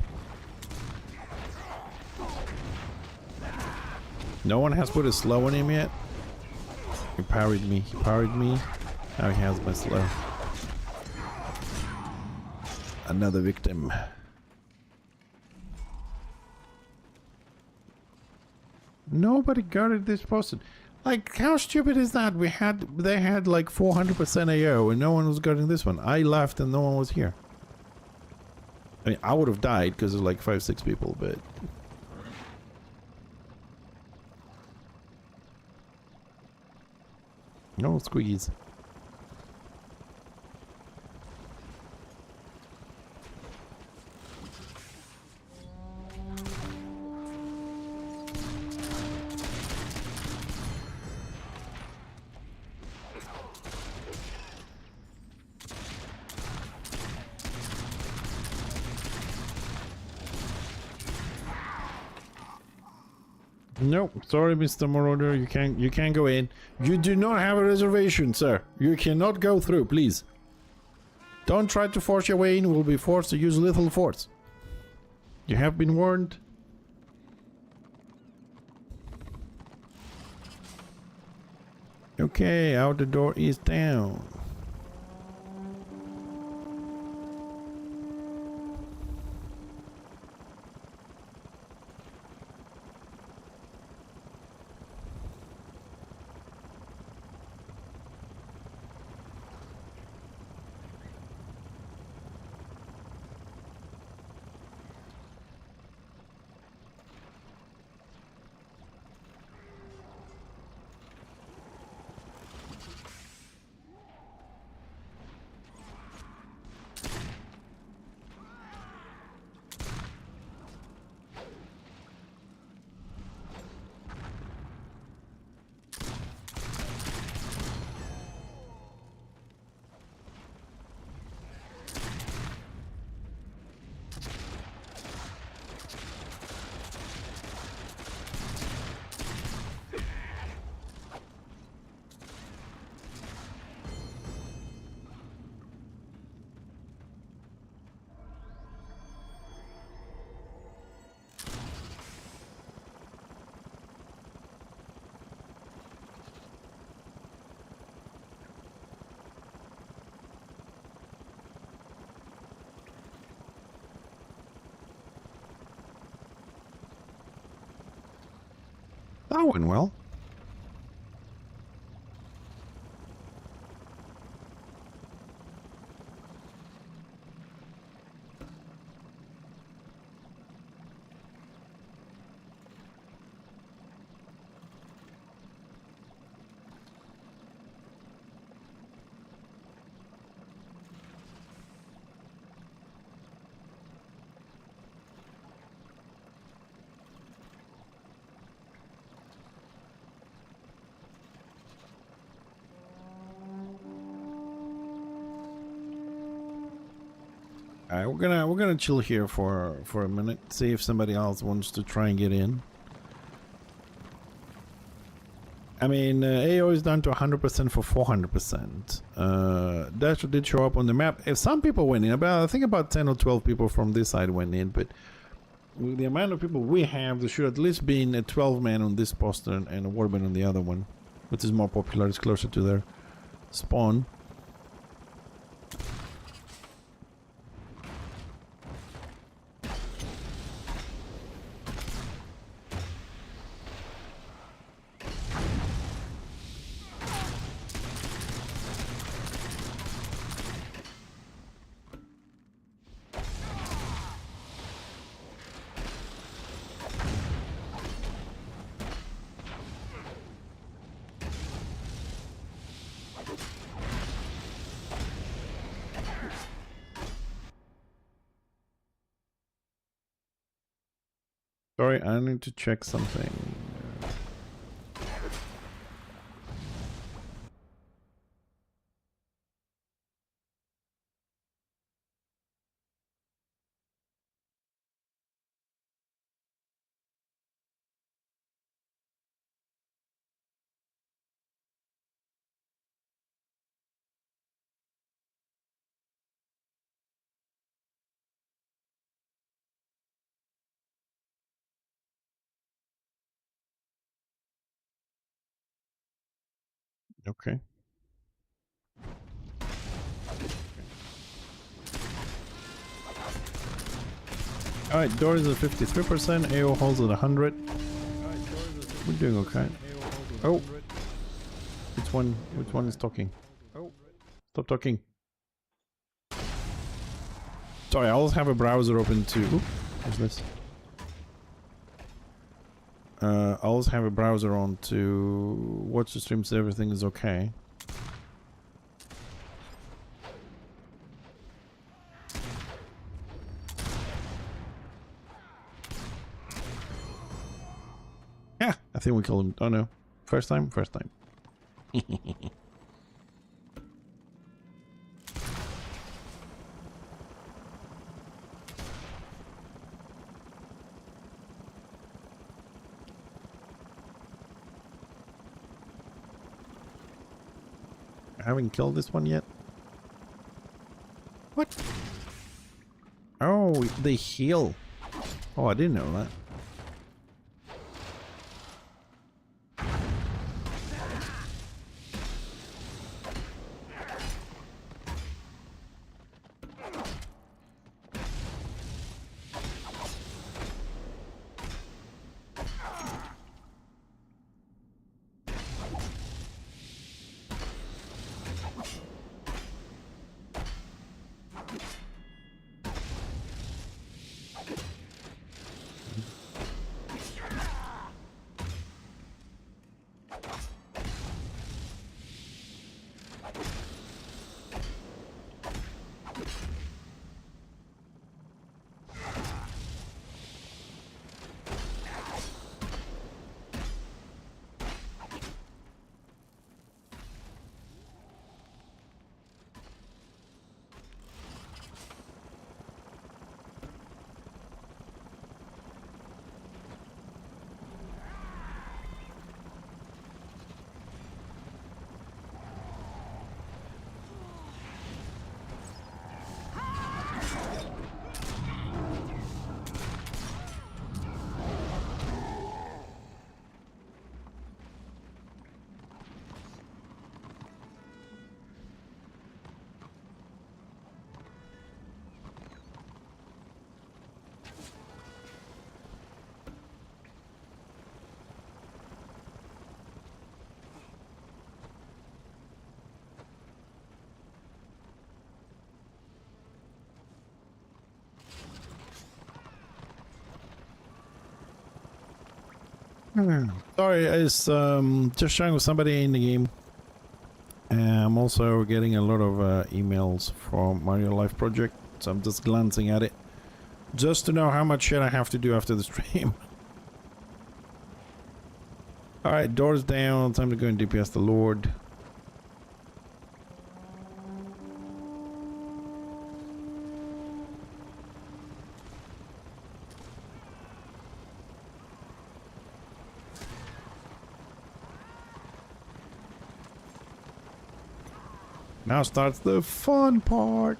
No one has put a slow on him yet? He parried me. He parried me. Now he has my slow. Another victim. Nobody guarded this person. Like, how stupid is that? They had like 400% AO and no one was guarding this one. I left and no one was here. I mean, I would have died because there's like 5-6 people, but... No squeeze. Nope, sorry, Mr. Marauder, you can't go in. You do not have a reservation, sir. You cannot go through, please. Don't try to force your way in. We'll be forced to use lethal force. You have been warned. Okay, outer door is down. That went well. Alright, we're gonna chill here for a minute, see if somebody else wants to try and get in. I mean, AO is down to 100% for 400%. That did show up on the map. If some people went in, I think about 10 or 12 people from this side went in, but with the amount of people we have, there should at least be a 12 man on this poster and a warband on the other one, which is more popular, it's closer to their spawn. Sorry, I need to check something. Okay. Alright, door is at 53%, AO holds at 100. We're doing okay. Oh! Which one is talking? Oh! Stop talking. Sorry, I always have a browser open too. Oop, what's this? I always have a browser on to watch the stream so everything is okay. Yeah, I think we killed him. Oh no. First time? First time. I haven't killed this one yet. What? Oh, they heal. Oh, I didn't know that. Sorry, it's just showing with somebody in the game. I'm also getting a lot of emails from Mario Life Project, so I'm just glancing at it. Just to know how much shit I have to do after the stream. Alright, doors down, time to go and DPS the Lord. Now starts the fun part.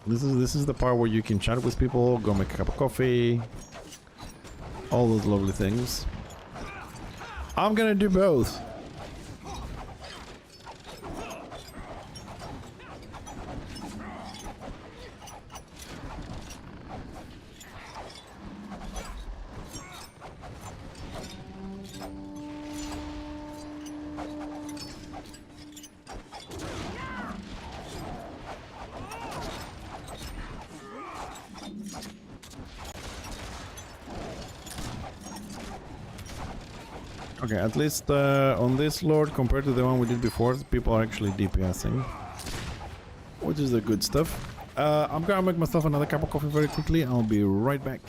This is the part where you can chat with people, go make a cup of coffee, all those lovely things. I'm gonna do both. Okay, at least on this lord, compared to the one we did before, people are actually DPSing. Which is the good stuff. I'm gonna make myself another cup of coffee very quickly. I'll be right back.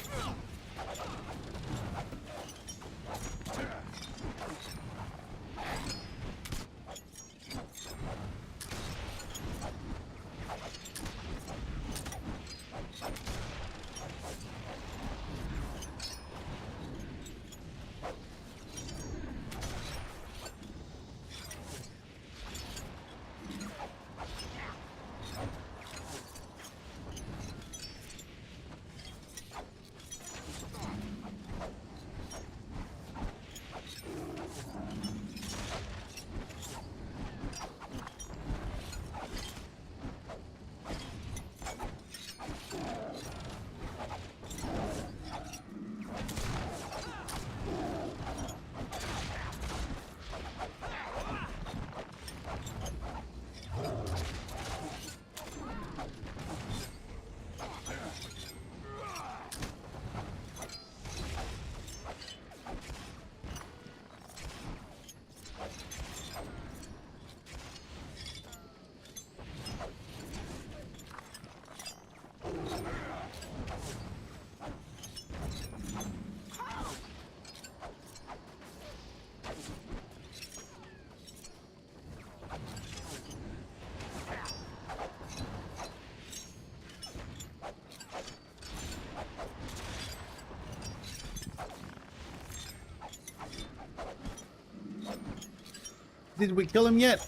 Did we kill him yet?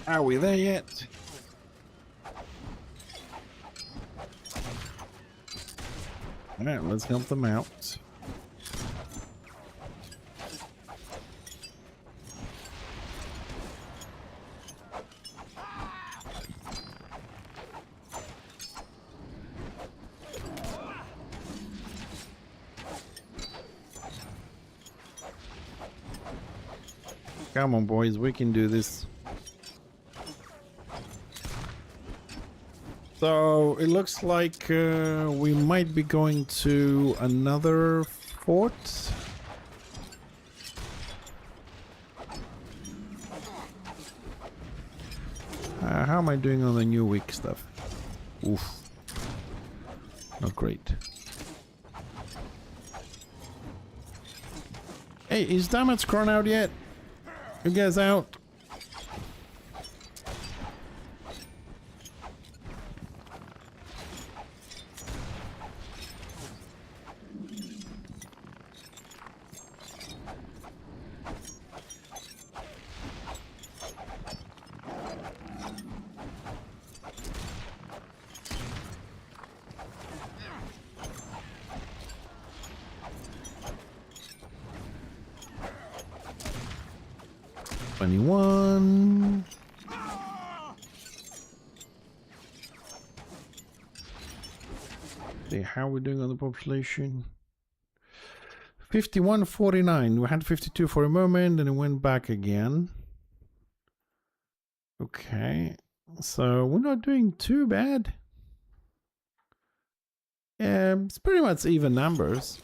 Are we there yet? Alright, let's help them out. Come on, boys, we can do this. So it looks like we might be going to another fort. How am I doing on the new week stuff? Oof. Not great. Hey, is damage Crown out yet? You guys out? One. Okay, how are we doing on the population? 51.49. We had 52 for a moment and it went back again. Okay, so we're not doing too bad. It's pretty much even numbers.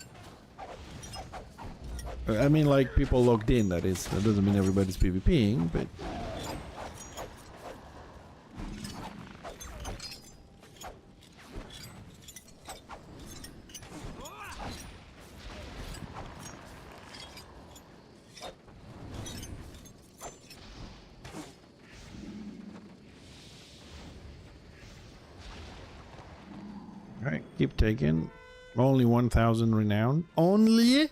I mean, like, people logged in, that is. That doesn't mean everybody's PvPing, but... Alright, keep taking. Only 1,000 renown. Only?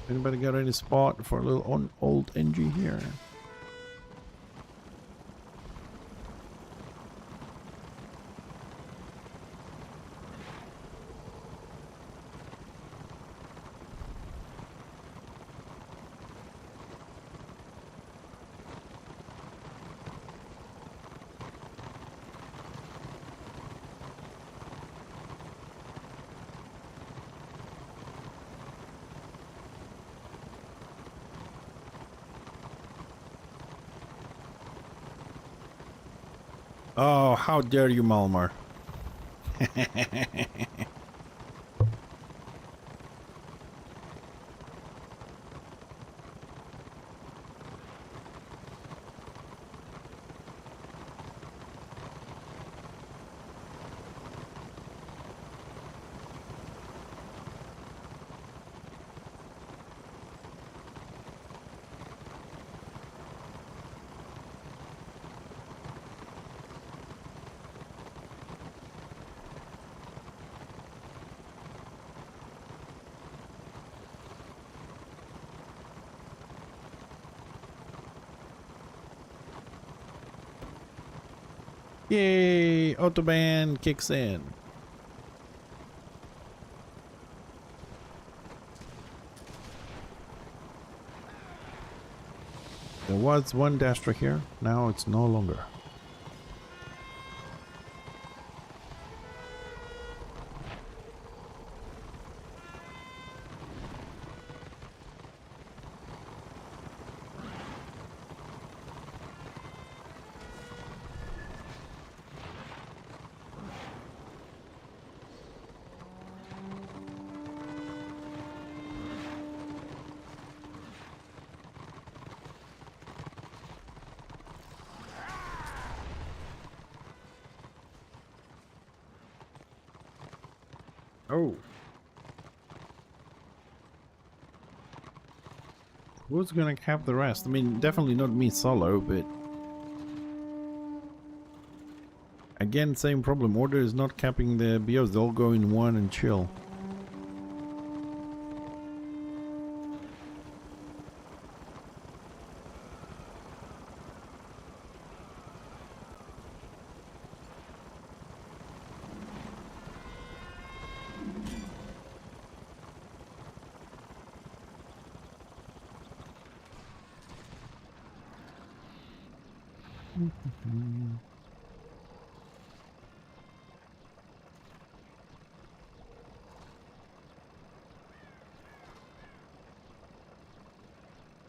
Anybody got any spot for a little old NG here? Oh, how dare you, Malmar. Yay! Autobahn kicks in. There was one Dastra here, now it's no longer. Oh. Who's gonna have the rest? I mean, definitely not me solo, but... Again, same problem. Order is not capping the BOs. They'll go in one and chill.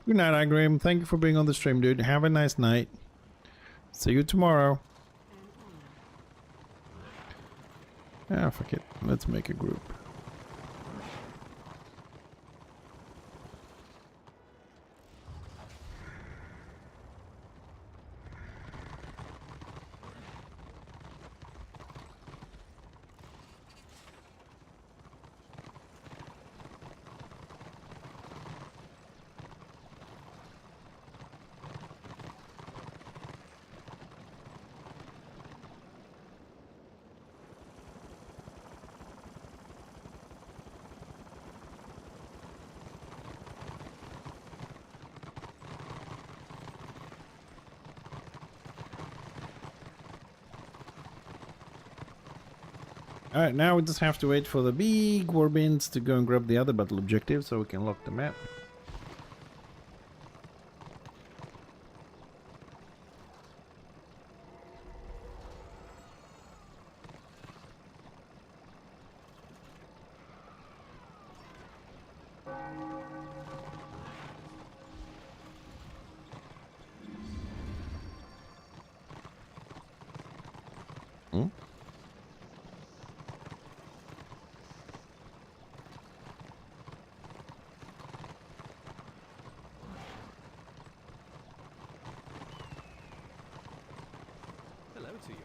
Good night, Agrim. Thank you for being on the stream, dude. Have a nice night. See you tomorrow. Ah, fuck it. Let's make a group. Alright, now we just have to wait for the big warbins to go and grab the other battle objective so we can lock the map. Hmm? Hello to you.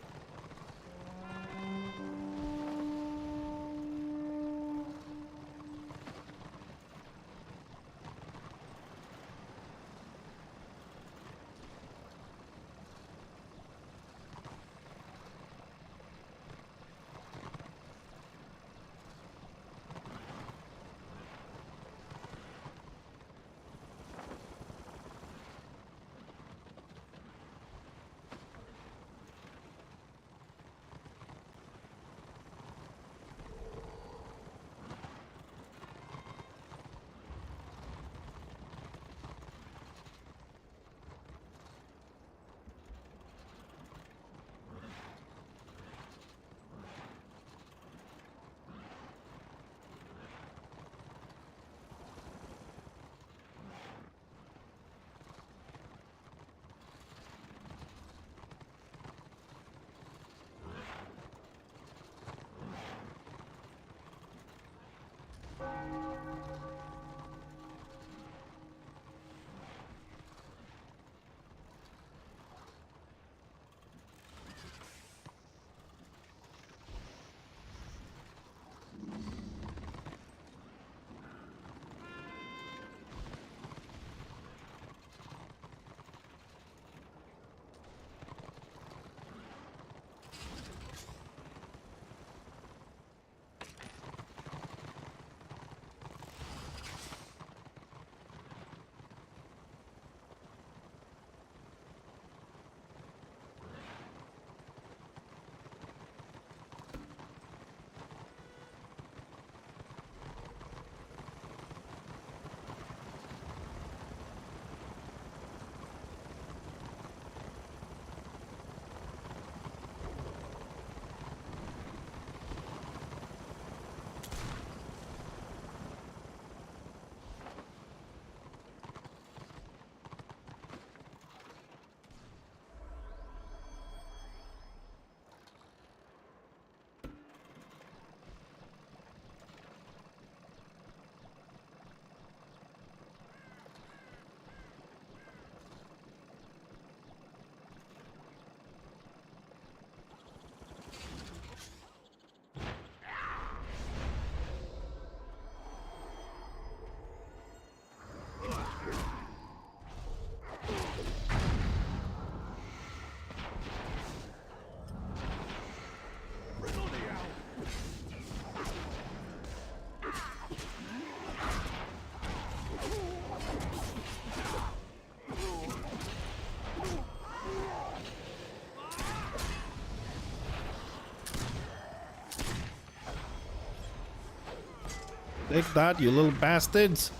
Take that, you little bastards.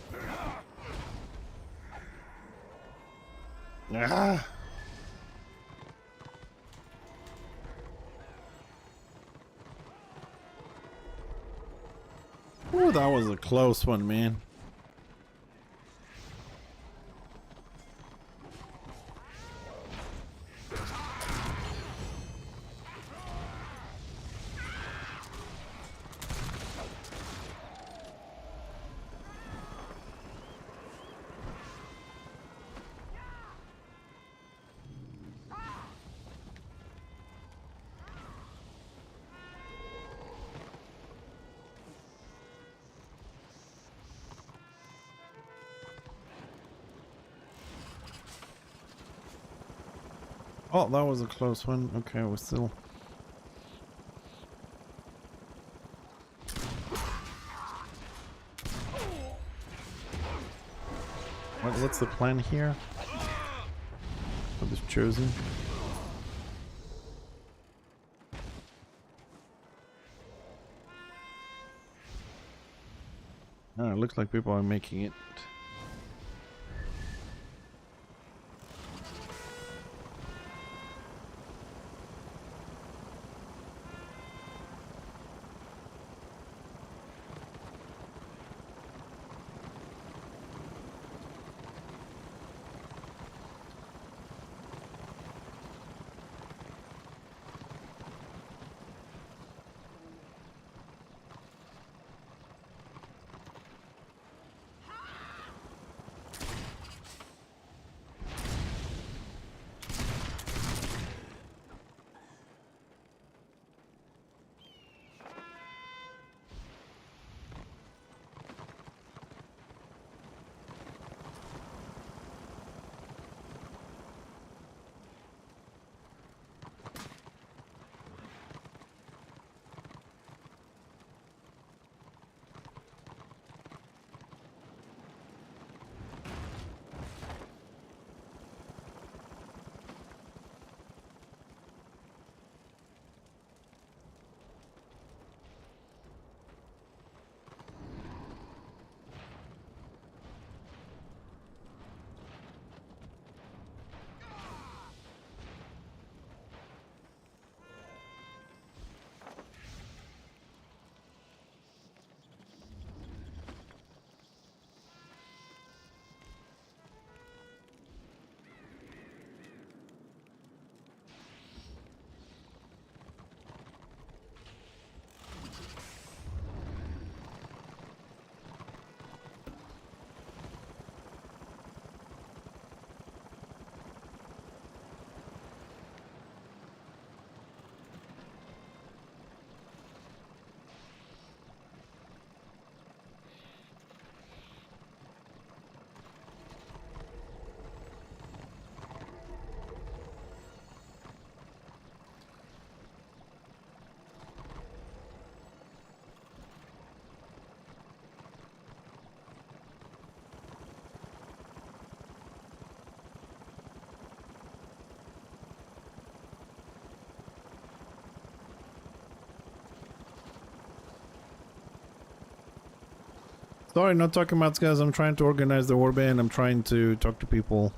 Ah. Oh, that was a close one, man. Oh, that was a close one. Okay, we're still... What's the plan here? For this chosen? Oh, it looks like people are making it. Sorry, not talking about guys. I'm trying to organize the warband. I'm trying to talk to people.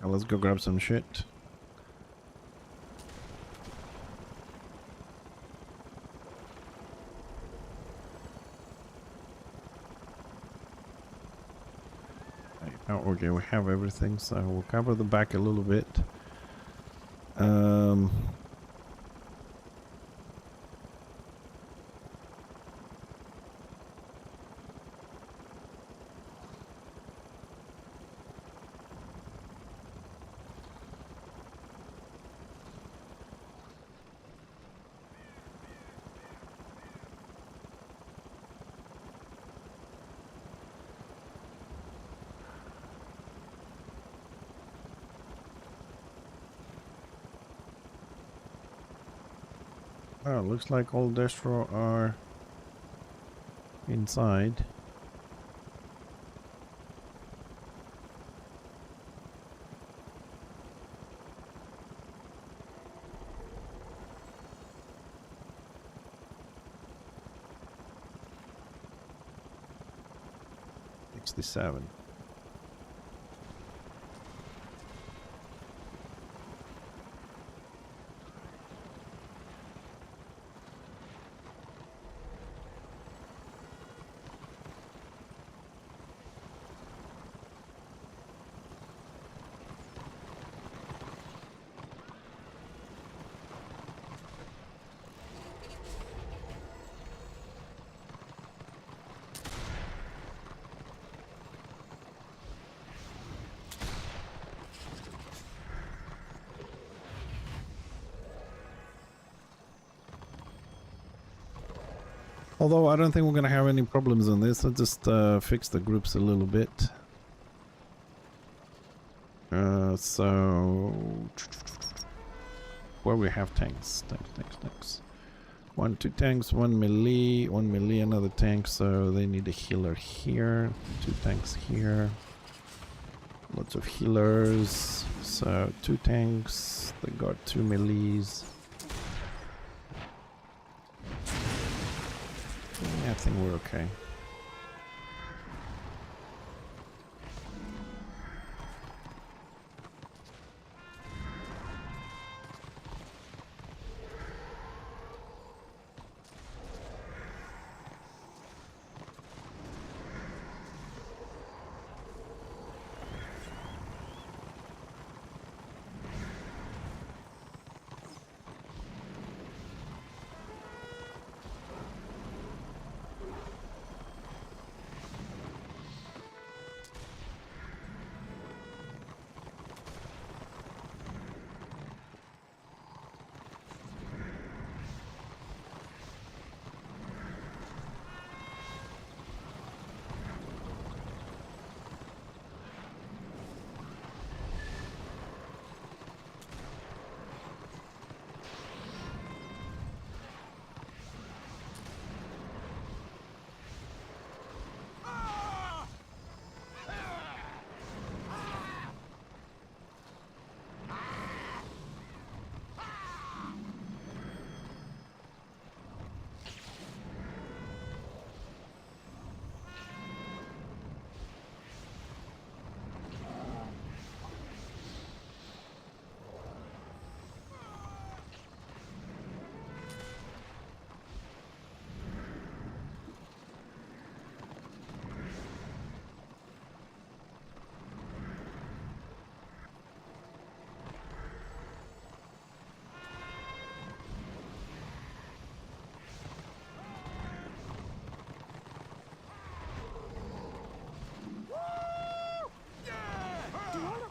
Now let's go grab some shit. Oh, okay, we have everything, so we'll cover the back a little bit. Oh, looks like all destro are inside. '67. Although I don't think we're gonna have any problems on this. I'll just fix the groups a little bit. So where we have tanks, tanks. 1, 2 tanks, 1 melee, another tank. So they need a healer here. 2 tanks here. Lots of healers. So 2 tanks. They got 2 melees. Yeah, I think we're okay.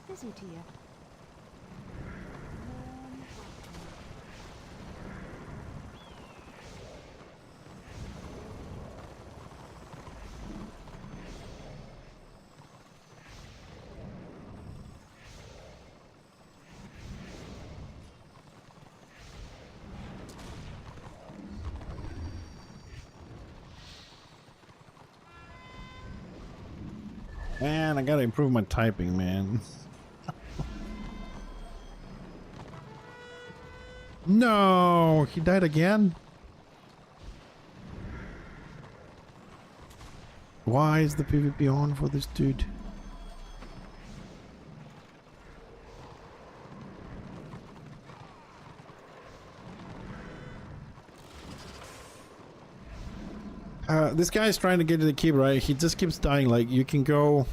Busy to you. Man, I gotta improve my typing, man. No, he died again? Why is the PvP on for this dude? This guy is trying to get to the key, right? He just keeps dying. Like, you can go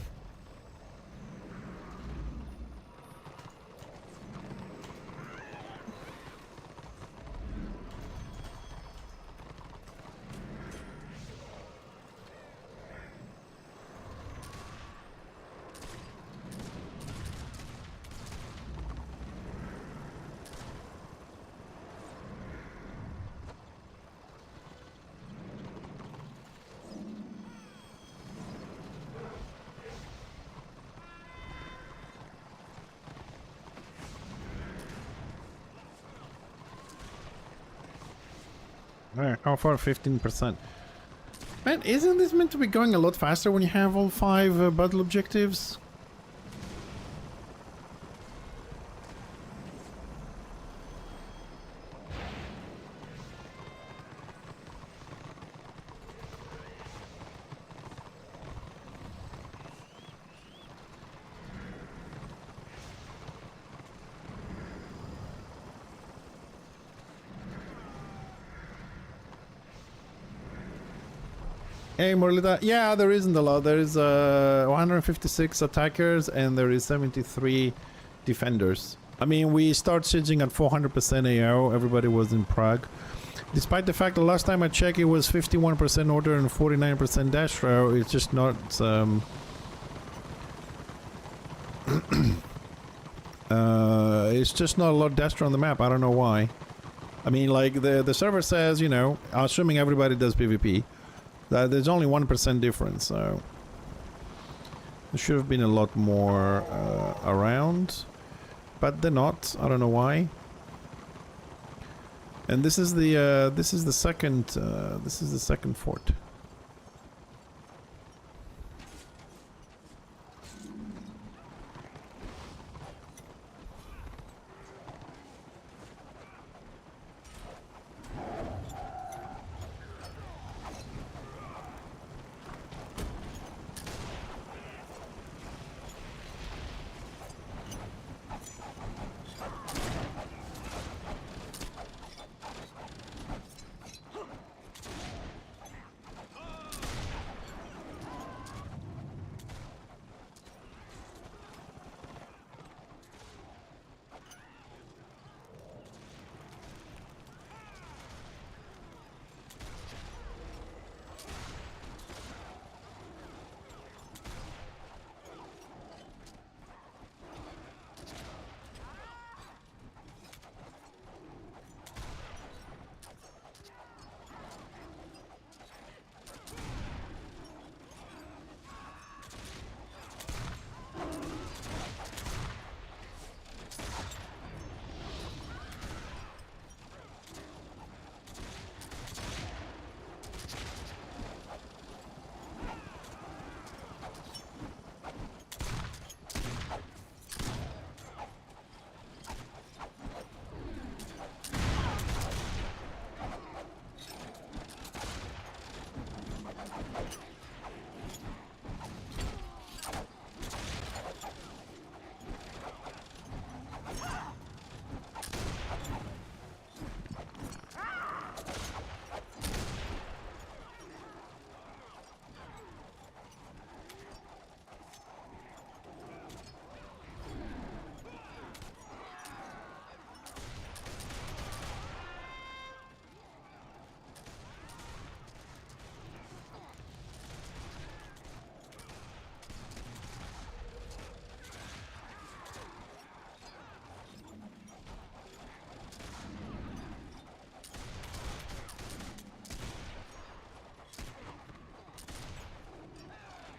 Alright, how far? 15%. Man, isn't this meant to be going a lot faster when you have all 5 battle objectives? Hey Morlita, yeah, there isn't a lot. There is 156 attackers and there is 73 defenders. I mean, we start sieging at 400% AO. Everybody was in Prague. Despite the fact the last time I checked it was 51% order and 49% destro, it's just not it's just not a lot of destro on the map. I don't know why. I mean, like the server says, you know, assuming everybody does PvP, there's only 1% difference, so there should have been a lot more around, but they're not. I don't know why. And this is the second fort.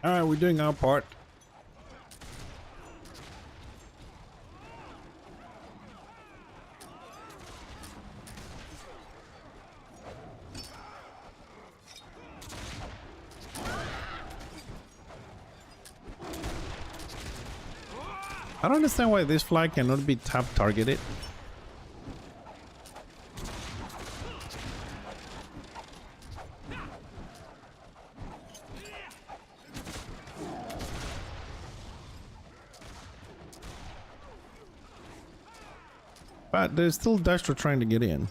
Alright, we're doing our part. I don't understand why this flag cannot be tap targeted. But there's still Destro trying to get in.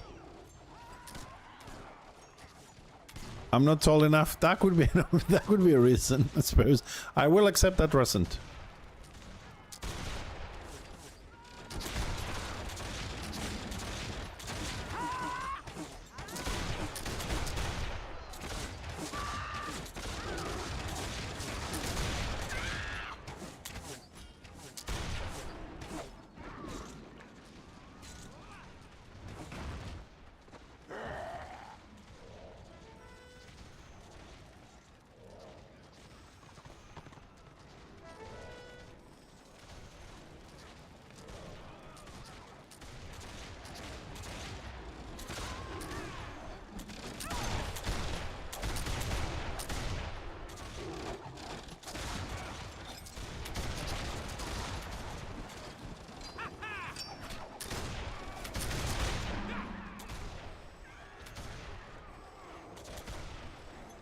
I'm not tall enough. That could be that could be a reason, I suppose. I will accept that reason.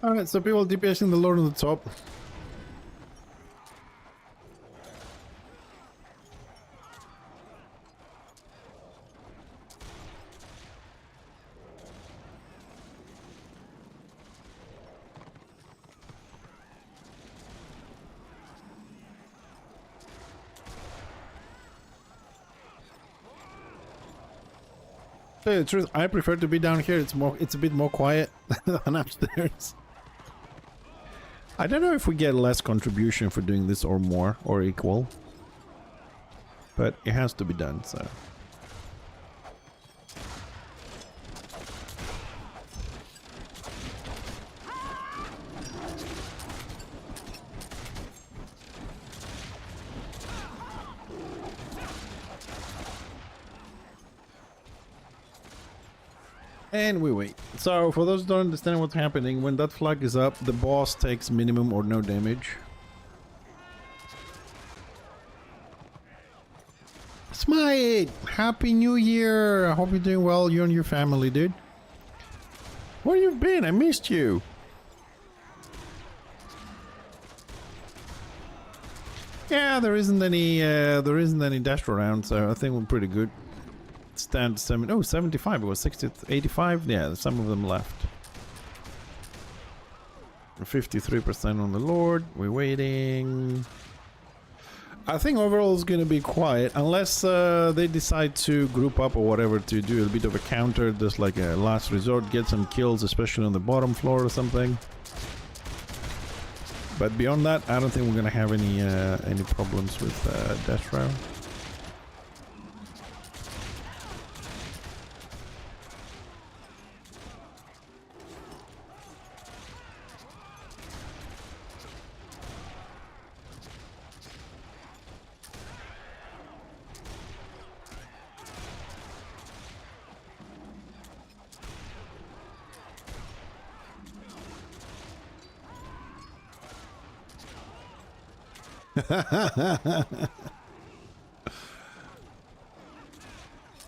Alright, so people DPSing the Lord on the top. Tell you the truth, I prefer to be down here. It's a bit more quiet than upstairs. I don't know if we get less contribution for doing this or more or equal, but it has to be done, so. And we wait. So, for those who don't understand what's happening, when that flag is up, the boss takes minimum or no damage. Smite! Happy New Year! I hope you're doing well, you and your family, dude. Where you been? I missed you. Yeah, there isn't any dash around, so I think we're pretty good. Stand 75, it was 60, 85, yeah, some of them left. 53% on the Lord, we're waiting. I think overall it's gonna be quiet, unless they decide to group up or whatever to do a bit of a counter, just like a last resort, get some kills, especially on the bottom floor or something. But beyond that, I don't think we're gonna have any problems with Death Row.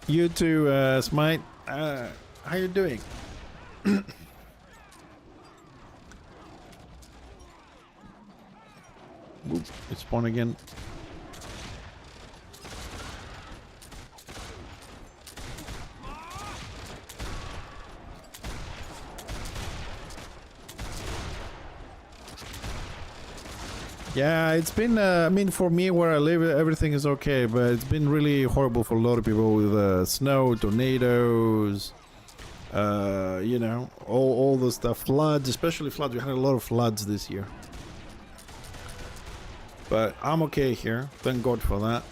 You too, Smite. How you doing? Oop, it spawned again. Yeah, it's been, I mean, for me where I live, everything is okay, but it's been really horrible for a lot of people with snow, tornadoes, you know, all the stuff, floods, especially floods. We had a lot of floods this year. But I'm okay here, thank God for that.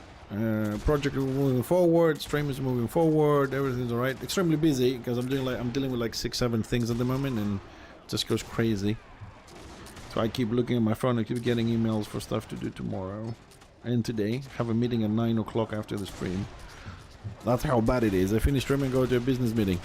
Project is moving forward, stream is moving forward, everything's alright. Extremely busy because I'm dealing with like 6-7 things at the moment and it just goes crazy. So I keep looking at my phone, I keep getting emails for stuff to do tomorrow and today. Have a meeting at 9 o'clock after the stream. That's how bad it is. I finish streaming and go to a business meeting.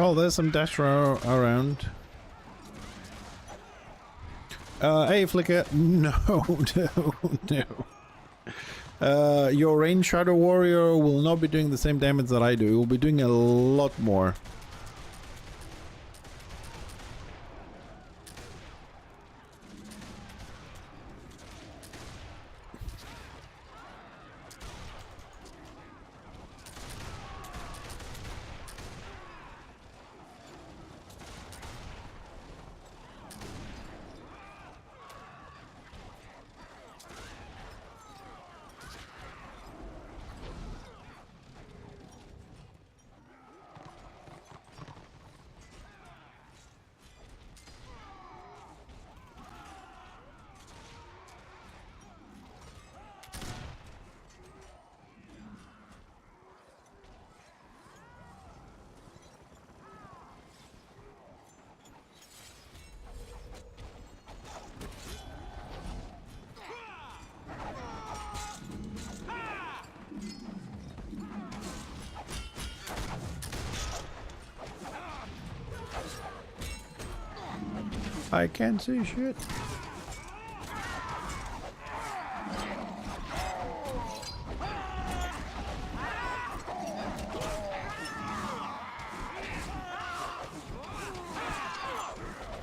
Oh, there's some Destro around. Hey, Flicker. No, no. Your range Shadow Warrior will not be doing the same damage that I do. It will be doing a lot more. I can't see shit.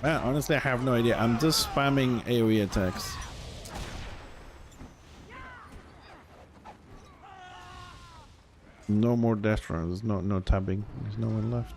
Man, honestly, I have no idea. I'm just spamming AoE attacks. No more death runs. No tabbing. There's no one left.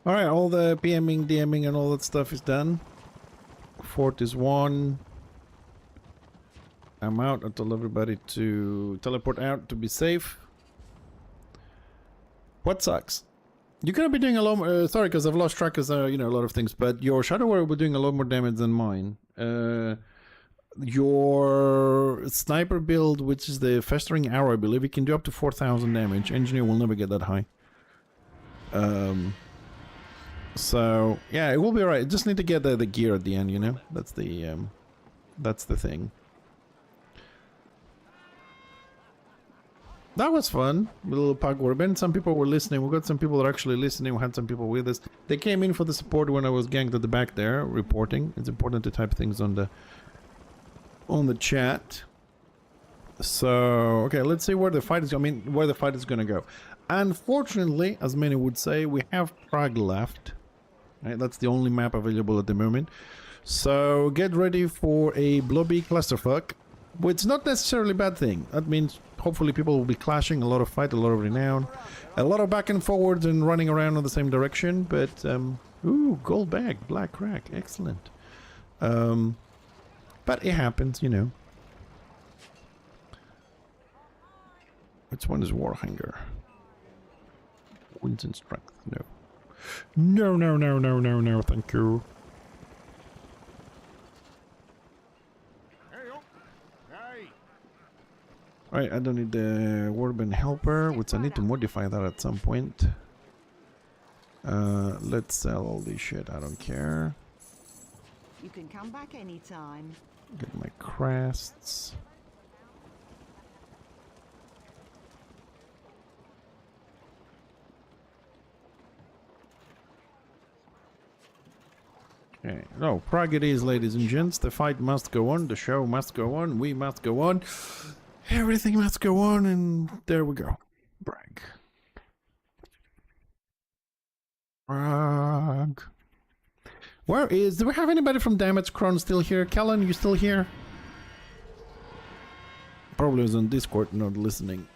Alright, all the PMing, DMing and all that stuff is done. Fort is won. I'm out. I told everybody to teleport out to be safe. What sucks? You're gonna be doing a lot more, sorry, because I've lost track of, you know, a lot of things, but your Shadow Warrior will be doing a lot more damage than mine. Your sniper build, which is the Festering Arrow, I believe, it can do up to 4,000 damage. Engineer will never get that high. So yeah, it will be alright. Just need to get the gear at the end, you know. That's the thing. That was fun. A little pug war. Ben, some people were listening. We got some people that are actually listening. We had some people with us. They came in for the support when I was ganked at the back there, reporting. It's important to type things on the chat. So okay, let's see where the fight is. I mean, where the fight is going to go. Unfortunately, as many would say, we have Prague left. Right, that's the only map available at the moment. So get ready for a blobby clusterfuck. Which is not necessarily a bad thing. That means hopefully people will be clashing, a lot of fight, a lot of renown, a lot of back and forwards and running around in the same direction. But ooh, gold bag, black crack, excellent. But it happens, you know. Which one is Warhanger? Wins and strength. No. No, no, no, no, no, no, thank you. Alright, I don't need the Warband Helper, which I need to modify that at some point. Let's sell all this shit. I don't care. You can come back anytime. Get my crests. Okay. No, Prague it is, ladies and gents. The fight must go on. The show must go on. We must go on. Everything must go on, and there we go. Prague. Prague. Where is... Do we have anybody from Damage Cron still here? Kellen, you still here? Probably was on Discord, not listening.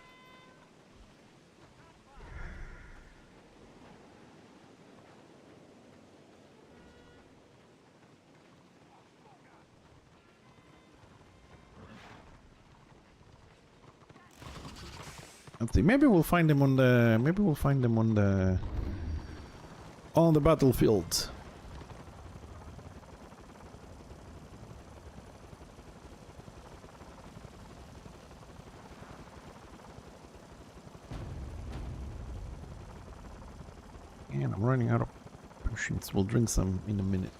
Let's see. Maybe we'll find them on the... Maybe we'll find them on the... On the battlefield. And I'm running out of potions. We'll drink some in a minute.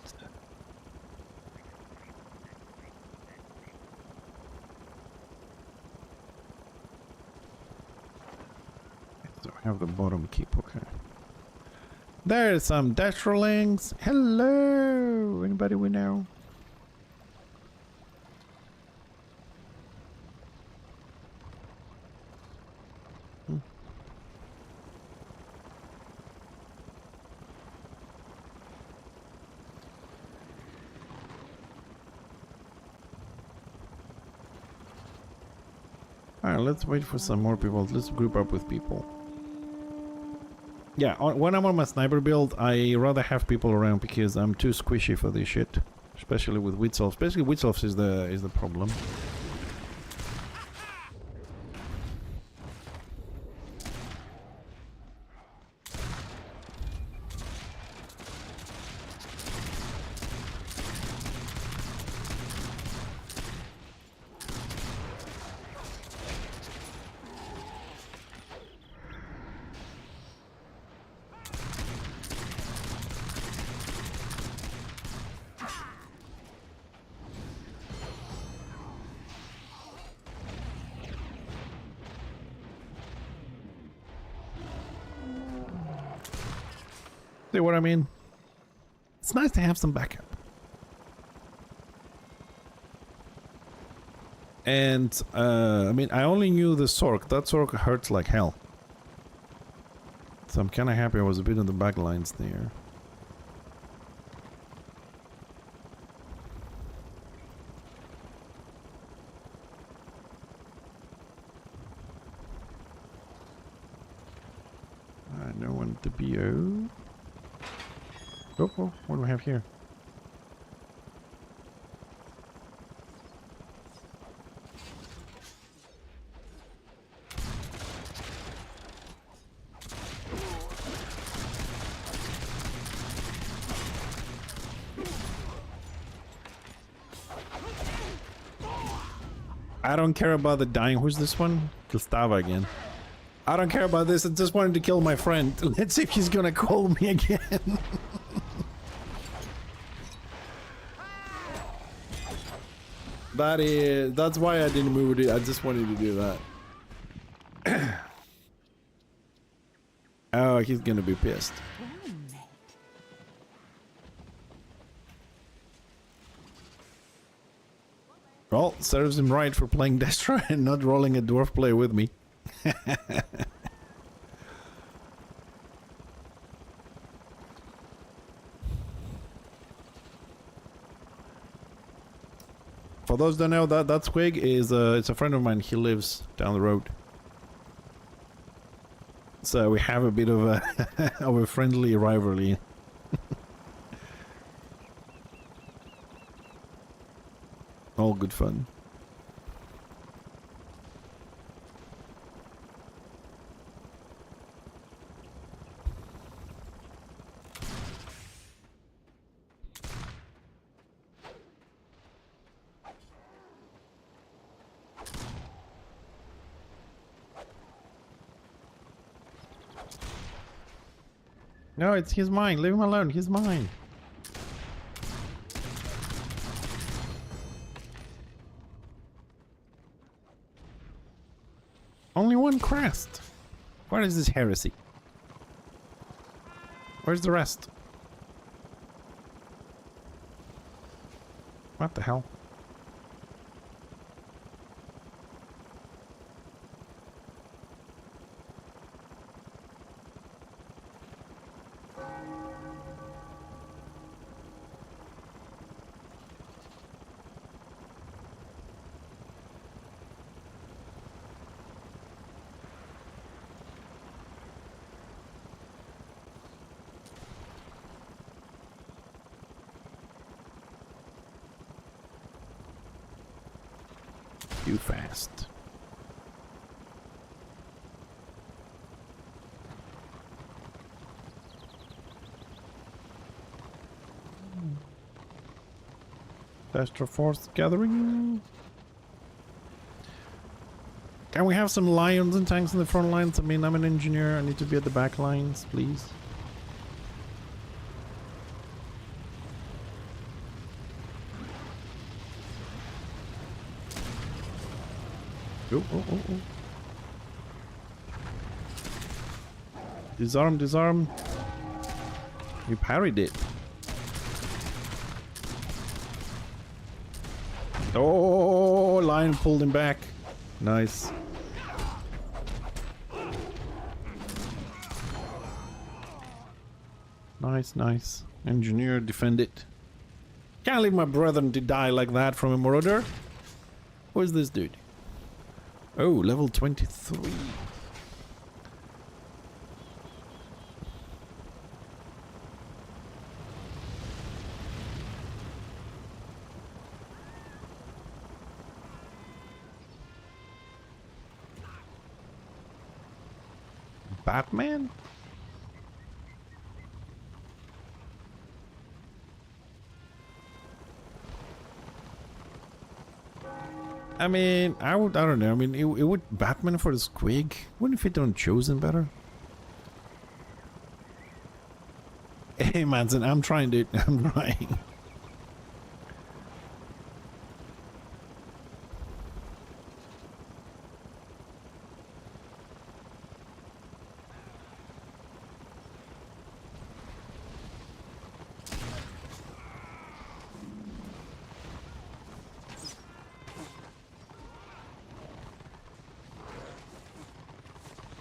So I have the bottom keep, okay. There's some Dasherlings. Hello! Anybody we know? Alright, let's wait for some more people. Let's group up with people. Yeah, when I'm on my sniper build, I rather have people around because I'm too squishy for this shit. Especially with Witzelf. Basically, Witzelf is the problem. See what I mean? It's nice to have some backup. And, I mean, I only knew the Sork. That Sork hurts like hell. So I'm kind of happy I was a bit on the back lines there. I know when to be out. Oh, what do we have here? I don't care about the dying. Who's this one? Gustava again. I don't care about this. I just wanted to kill my friend. Let's see if he's gonna call me again. That's why I didn't move it. I just wanted to do that. Oh, he's gonna be pissed. Well, serves him right for playing Destra and not rolling a dwarf play with me. For those that don't know, that Squig is it's a friend of mine. He lives down the road, so we have a bit of a of a friendly rivalry. All good fun. No, he's mine. Leave him alone. He's mine. Only one crest. What is this heresy? Where's the rest? What the hell? Too fast. Faster force gathering. Can we have some lions and tanks in the front lines? I mean, I'm an engineer. I need to be at the back lines, please. Oh, oh, oh, oh. Disarm, disarm. You parried it. Oh, lion pulled him back. Nice. Nice, nice. Engineer, defend it. Can't leave my brethren to die like that from a marauder. Who's this dude? Oh, level 23. Batman? I mean, I don't know. I mean, it would Batman for the squig. Wouldn't fit on Chosen better? Hey, Manson, I'm trying, dude. I'm trying.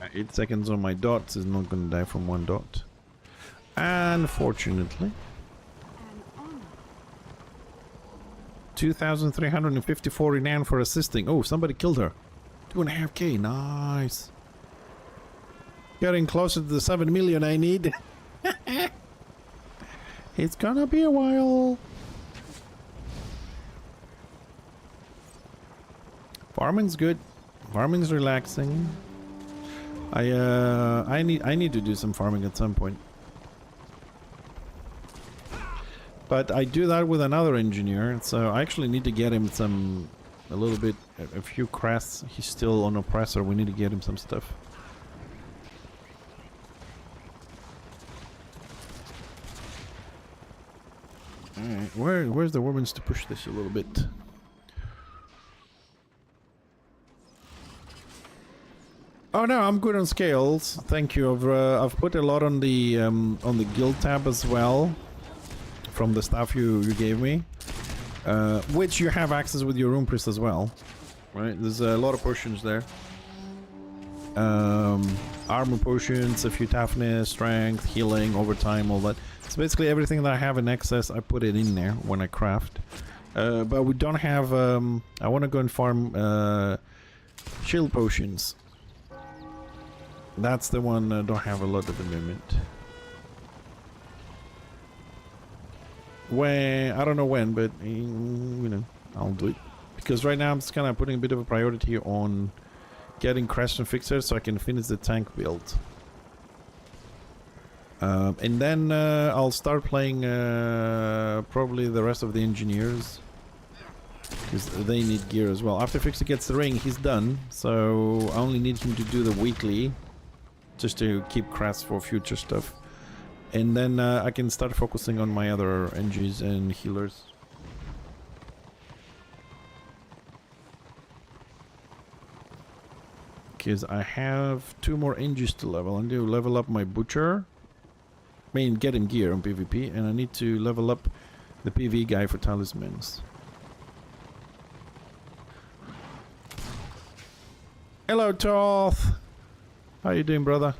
At 8 seconds on my dots is not going to die from one dot. Unfortunately. 2,354 renown for assisting. Oh, somebody killed her. 2.5k. Nice. Getting closer to the 7 million I need. It's gonna be a while. Farming's good. Farming's relaxing. I need to do some farming at some point. But I do that with another engineer, so I actually need to get him a few crests. He's still on oppressor. We need to get him some stuff. Alright, where's the women's to push this a little bit? Oh no, I'm good on scales. Thank you. I've put a lot on the guild tab as well, from the stuff you gave me, which you have access with your Rune Priest as well, right? There's a lot of potions there. Armor potions, a few toughness, strength, healing, overtime, all that. So basically everything that I have in excess, I put it in there when I craft. But we don't have. I want to go and farm shield potions. That's the one I don't have a lot at the moment. When I don't know when, but you know, I'll do it because right now I'm just kind of putting a bit of a priority on getting Crash and Fixer so I can finish the tank build. And then I'll start playing probably the rest of the engineers because they need gear as well. After Fixer gets the ring, he's done, so I only need him to do the weekly just to keep crafts for future stuff. And then I can start focusing on my other NGs and healers. Because I have 2 more NGs to level. I need to level up my butcher. I mean, get him gear on PvP. And I need to level up the PV guy for talismans. Hello, Toth. How you doing, brother?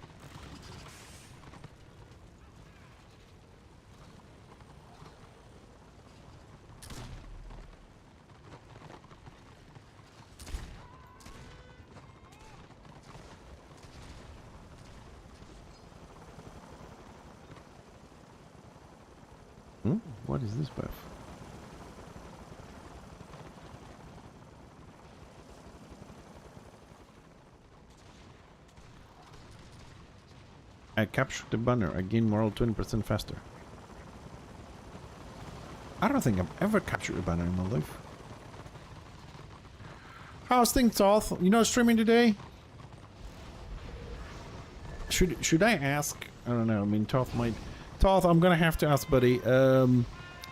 What is this buff? I captured the banner. I gain morale 20% faster. I don't think I've ever captured a banner in my life. How's things, Toth? You know, streaming today? Should I ask? I don't know. I mean, Toth might. Toth, I'm gonna have to ask, buddy.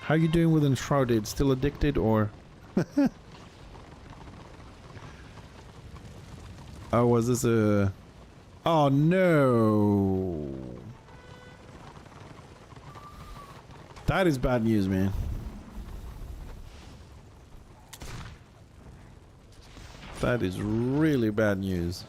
How you doing with Enshrouded? Still addicted, or? Oh, was this a? Oh no! That is bad news, man. That is really bad news.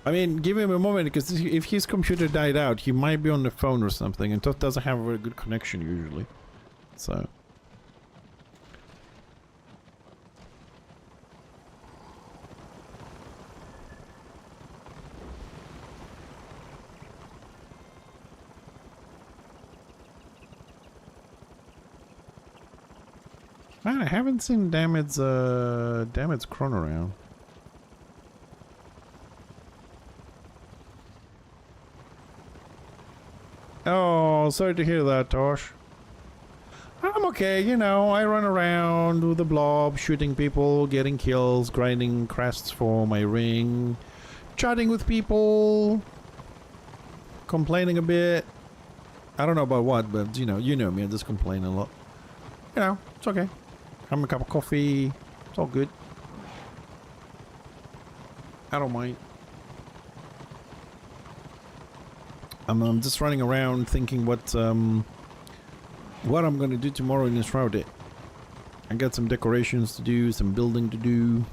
I mean, give him a moment, because if his computer died out, he might be on the phone or something, and Toth doesn't have a very good connection usually. So. Man, I haven't seen Dammed's Chron around. Oh, sorry to hear that, Tosh. I'm okay, you know, I run around with the blob, shooting people, getting kills, grinding crests for my ring, chatting with people, complaining a bit. I don't know about what, but you know me, I just complain a lot. You know, it's okay. Have a cup of coffee, it's all good. I don't mind. I'm just running around thinking what I'm gonna do tomorrow in this route. I got some decorations to do, some building to do.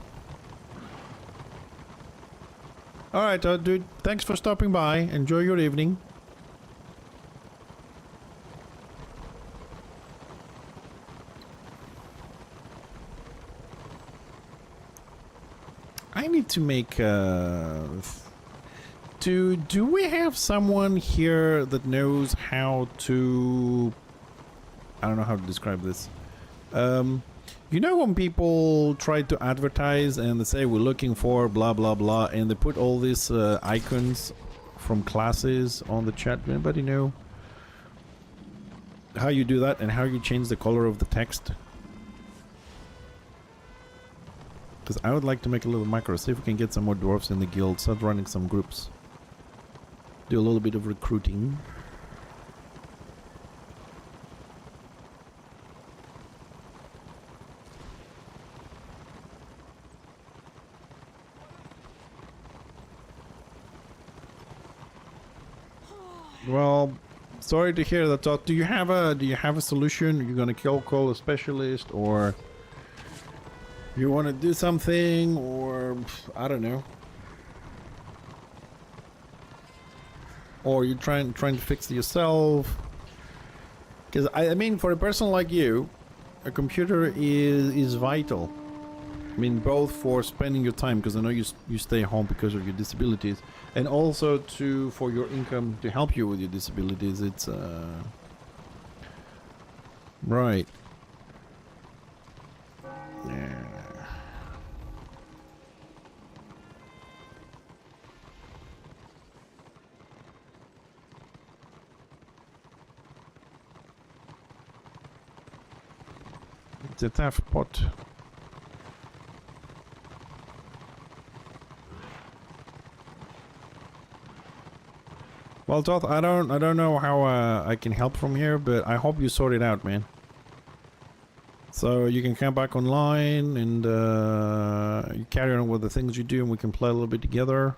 Alright, dude, thanks for stopping by. Enjoy your evening. I need to make do we have someone here that knows how to, I don't know how to describe this. You know when people try to advertise and they say we're looking for blah blah blah, and they put all these icons from classes on the chat? Anybody know how you do that and how you change the color of the text? Because I would like to make a little micro, see if we can get some more dwarves in the guild, start running some groups. Do a little bit of recruiting. Well, sorry to hear that. Do you have a solution? Are you gonna call a specialist, or you want to do something, or I don't know? Or you're trying to fix it yourself? Because I mean, for a person like you, a computer is vital. I mean, both for spending your time, because I know you stay home because of your disabilities, and also for your income to help you with your disabilities. It's right. Yeah. the theft pot. Well, Toth, I don't know how I can help from here, but I hope you sort it out, man. So you can come back online and you carry on with the things you do, and we can play a little bit together.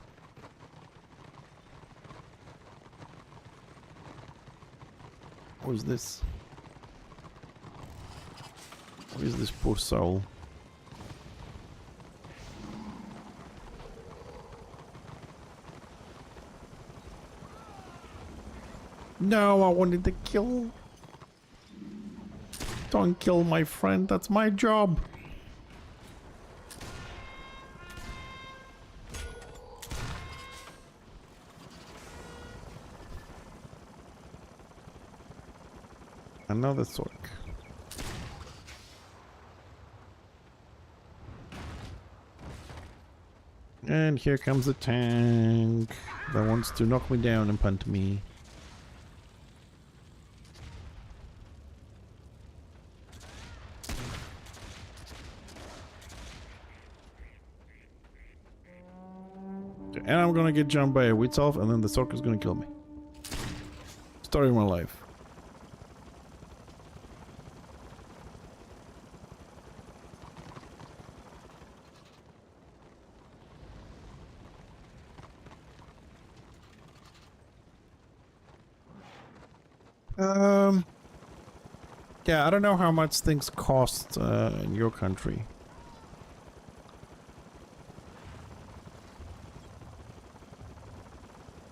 What is this? What is this poor soul? No, I wanted to kill. Don't kill my friend, that's my job. Another sork. And here comes a tank that wants to knock me down and punt me. And I'm gonna get jumped by a wheat elf, and then the sork is gonna kill me. Story of my life. Yeah, I don't know how much things cost in your country.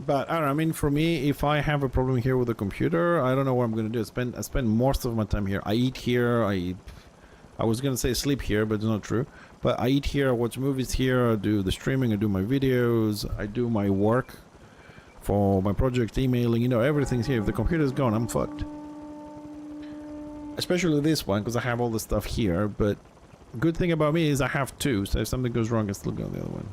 But I don't know, I mean, for me, if I have a problem here with the computer, I don't know what I'm gonna do. I spend most of my time here. I eat here, I was gonna say sleep here, but it's not true. But I eat here, I watch movies here, I do the streaming, I do my videos, I do my work for my project, emailing, you know, everything's here. If the computer's gone, I'm fucked. Especially this one, because I have all the stuff here, but good thing about me is I have two, so if something goes wrong, I still go on the other one.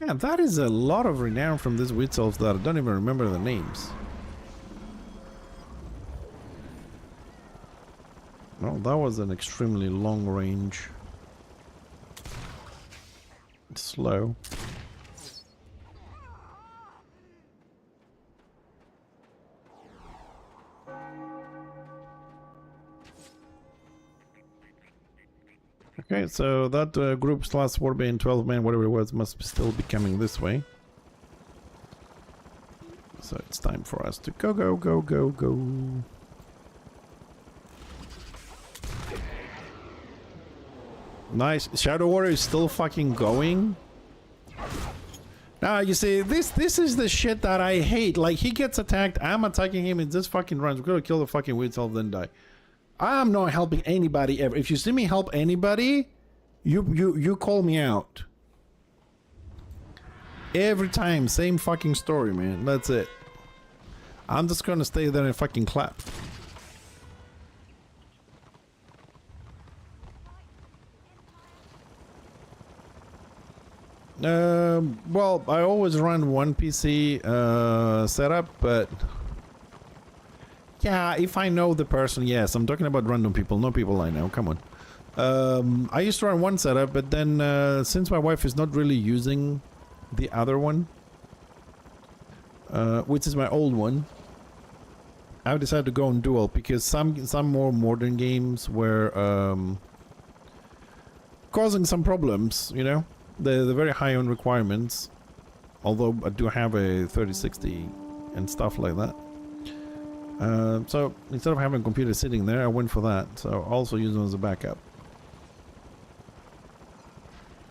Yeah, that is a lot of renown from this wheat elves that I don't even remember the names. No, that was an extremely long range. It's slow. Okay, so that group's last warband, 12 men, whatever it was, must still be coming this way. So it's time for us to go, go, go, go, go. Nice. Shadow Warrior is still fucking going. Now, you see, this is the shit that I hate. Like, he gets attacked, I'm attacking him, and just fucking runs. We're gonna kill the fucking wheat elf, then die. I'm not helping anybody ever. If you see me help anybody, you call me out. Every time, same fucking story, man. That's it. I'm just gonna stay there and fucking clap. Well, I always run one PC setup, but yeah, if I know the person, yes. I'm talking about random people, no people I know. Come on. I used to run one setup, but then since my wife is not really using the other one, which is my old one, I've decided to go on dual because some more modern games were causing some problems, you know. They're very high on requirements, although I do have a 3060 and stuff like that. So instead of having a computer sitting there, I went for that. So I also use them as a backup.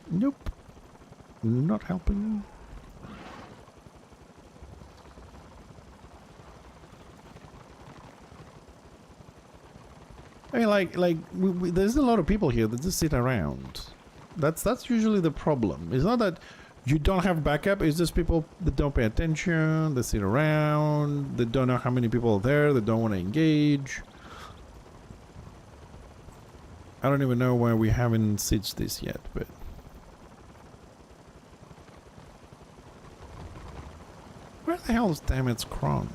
Nope. Not helping. I mean, there's a lot of people here that just sit around. That's usually the problem. It's not that you don't have backup, it's just people that don't pay attention, they sit around, they don't know how many people are there, they don't want to engage. I don't even know why we haven't sieged this yet, but... Where the hell is Damit's Kron?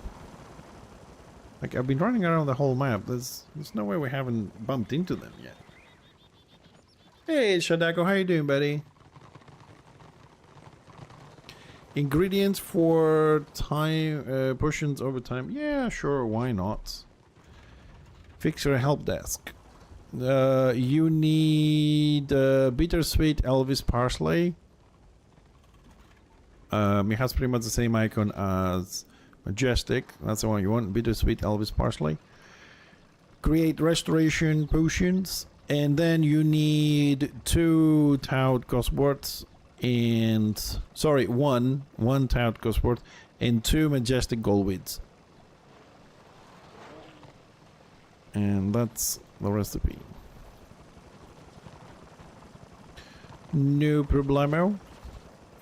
Like, I've been running around the whole map. There's no way we haven't bumped into them yet. Hey, Shadako, how you doing, buddy? Ingredients for time potions over time. Yeah, sure, why not? Fixer help desk. You need bittersweet Elvis parsley. It has pretty much the same icon as Majestic. That's the one you want. Bittersweet Elvis parsley. Create restoration potions. And then you need 2 Tout Cosworths and... Sorry, one Tout Cosworth and 2 Majestic Goldweeds. And that's the recipe. No problemo.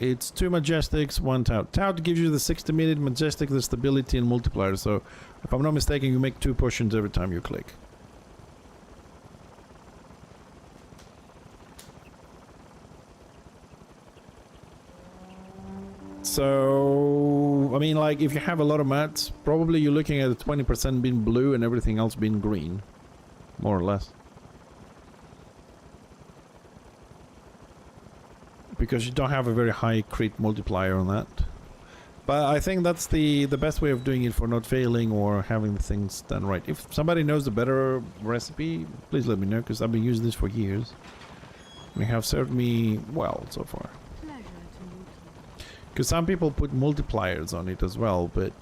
It's 2 Majestics, 1 Tout. Tout gives you the 60-minute, Majestic the stability and multiplier. So, if I'm not mistaken, you make 2 potions every time you click. So, I mean, like, if you have a lot of mats, probably you're looking at 20% being blue and everything else being green. More or less. Because you don't have a very high crit multiplier on that. But I think that's the best way of doing it for not failing or having the things done right. If somebody knows the better recipe, please let me know, because I've been using this for years. They have served me well so far. Because some people put multipliers on it as well, but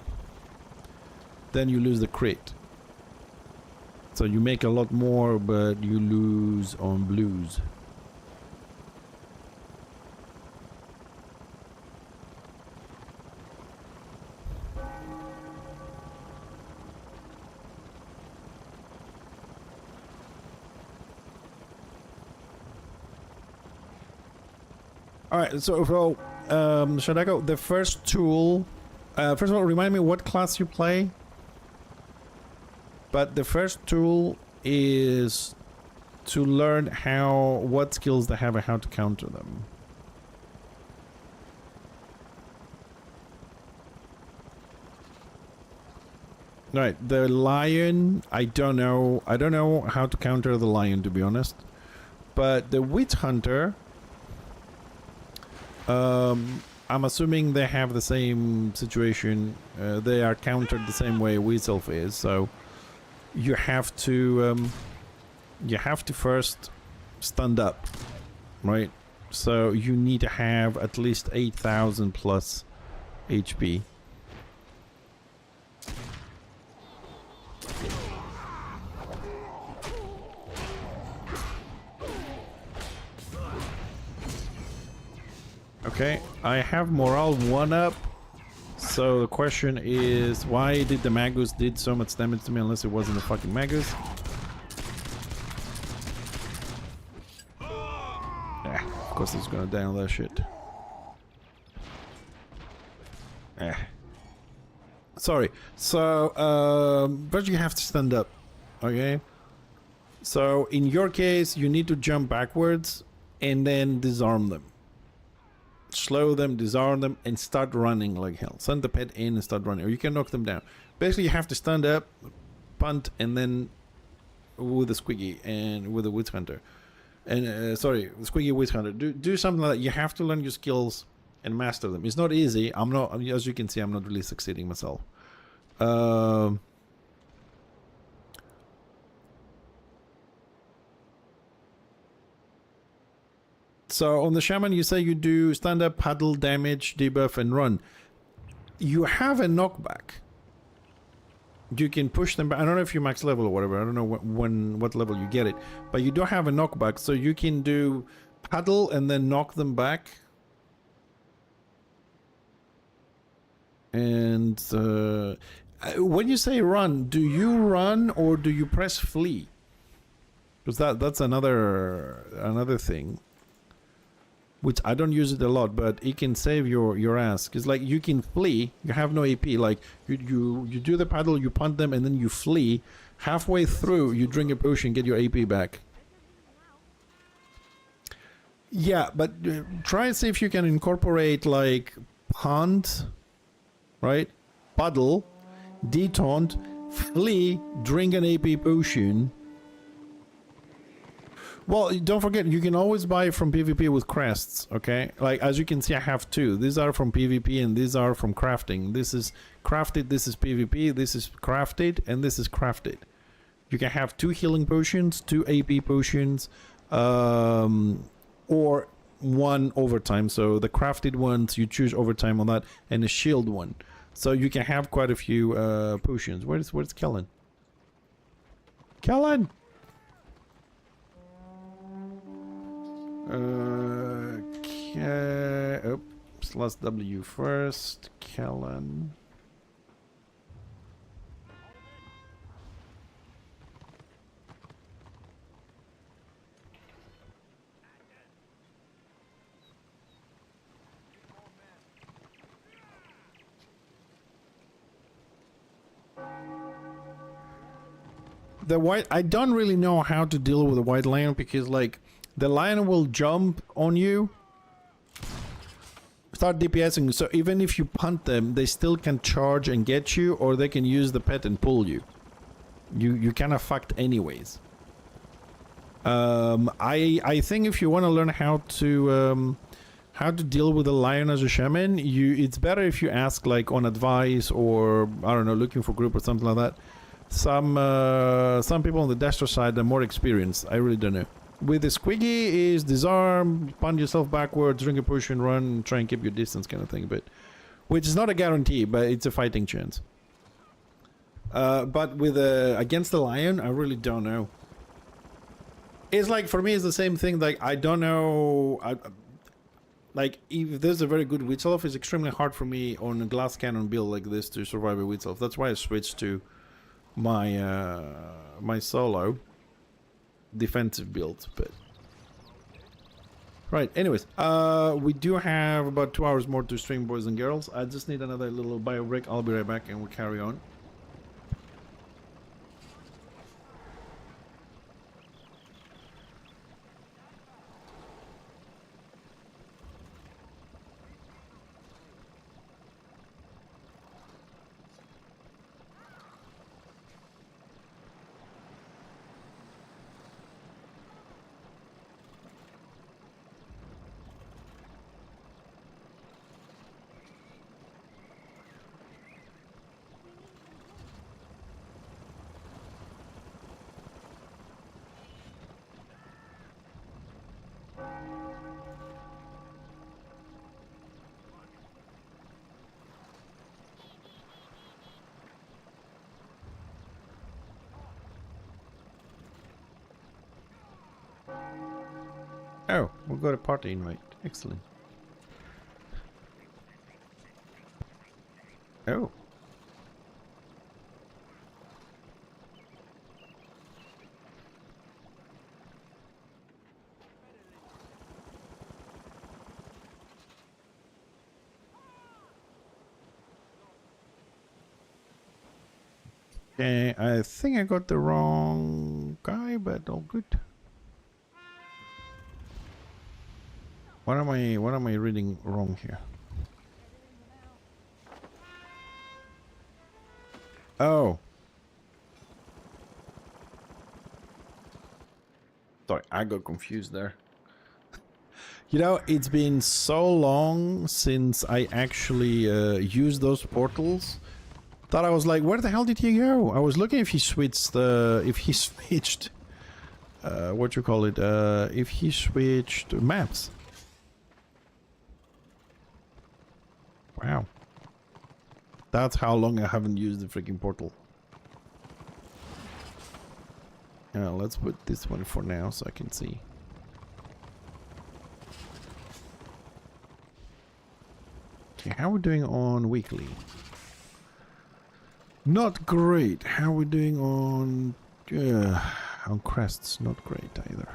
then you lose the crit. So you make a lot more, but you lose on blues. Alright, so should I go? The first tool... first of all, remind me what class you play. But the first tool is to learn what skills they have and how to counter them. Right, the lion, I don't know how to counter the lion, to be honest. But the witch hunter, I'm assuming they have the same situation. They are countered the same way Weaself is, so you have to first stand up, right? So you need to have at least 8,000 plus HP. Okay, I have morale 1 up. So the question is, why did the Magus did so much damage to me unless it wasn't the fucking Magus? Yeah, of course he's gonna die on that shit. Sorry. So, but you have to stand up. Okay? So, in your case, you need to jump backwards and then disarm them. Slow them, disarm them, and start running like hell. Send the pet in and start running, or you can knock them down. Basically, you have to stand up, punt, and then with a squiggy and with a witch hunter. And sorry, squiggy witch hunter. Do something like that. You have to learn your skills and master them. It's not easy. I'm not, as you can see, I'm not really succeeding myself. So on the shaman, you say you do stand up, paddle, damage, debuff, and run. You have a knockback. You can push them back. I don't know if you max level or whatever. I don't know what level you get it, but you do have a knockback, so you can do paddle and then knock them back. And when you say run, do you run or do you press flee? Because that's another thing. Which I don't use it a lot, but it can save your ass. Because like you can flee, you have no AP. Like you do the paddle, you punt them, and then you flee. Halfway through, you drink a potion, get your AP back. Yeah, but try and see if you can incorporate like pond, right? Puddle, detaunt, flee, drink an AP potion. Well, don't forget, you can always buy from PvP with crests, okay? Like, as you can see, I have two. These are from PvP and these are from crafting. This is crafted, this is PvP, this is crafted, and this is crafted. You can have 2 healing potions, 2 AP potions, or 1 overtime. So the crafted ones, you choose overtime on that, and a shield one. So you can have quite a few potions. Where's Kellen? Kellen! Oops, let's W first. Kellen. The white, I don't really know how to deal with the white lion because like the lion will jump on you, start DPSing, so even if you punt them, they still can charge and get you, or they can use the pet and pull you. You kind of fucked anyways. I think if you want to learn how to deal with a lion as a shaman, it's better if you ask like on advice, or I don't know, looking for group or something like that. Some people on the Destro side are more experienced. I really don't know. With the Squiggy is disarm, punt yourself backwards, drink a potion, run, try and keep your distance kind of thing. But which is not a guarantee, but it's a fighting chance. But with against the lion, I really don't know. It's like for me, it's the same thing. Like I don't know. Like if there's a very good witch elf, it's extremely hard for me on a glass cannon build like this to survive a witch elf. That's why I switched to my my solo defensive build. But right, anyways, we do have about 2 hours more to stream, boys and girls. I just need another little bio break. I'll be right back and we'll carry on. Oh, we got a party invite. Excellent. Oh. Okay, I think I got the wrong guy, but all good. What am I reading wrong here? Oh. Sorry, I got confused there. You know, it's been so long since I actually used those portals that I was like, where the hell did he go? I was looking if he switched what you call it, if he switched maps. Wow. That's how long I haven't used the freaking portal. Let's put this one for now so I can see. Okay, how are we doing on weekly? Not great. How are we doing on crests? Not great either.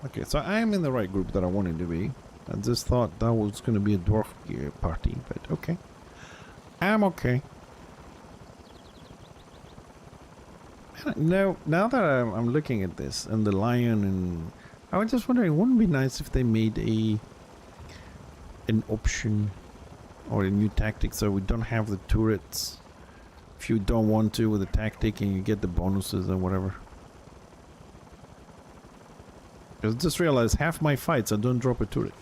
Okay, so I am in the right group that I wanted to be. I just thought that was going to be a dwarf party, but okay. I'm okay. No, now that I'm looking at this and the lion, and I was just wondering, wouldn't it be nice if they made an option or a new tactic so we don't have the turrets if you don't want to with the tactic and you get the bonuses or whatever. I just realized half my fights I don't drop a turret.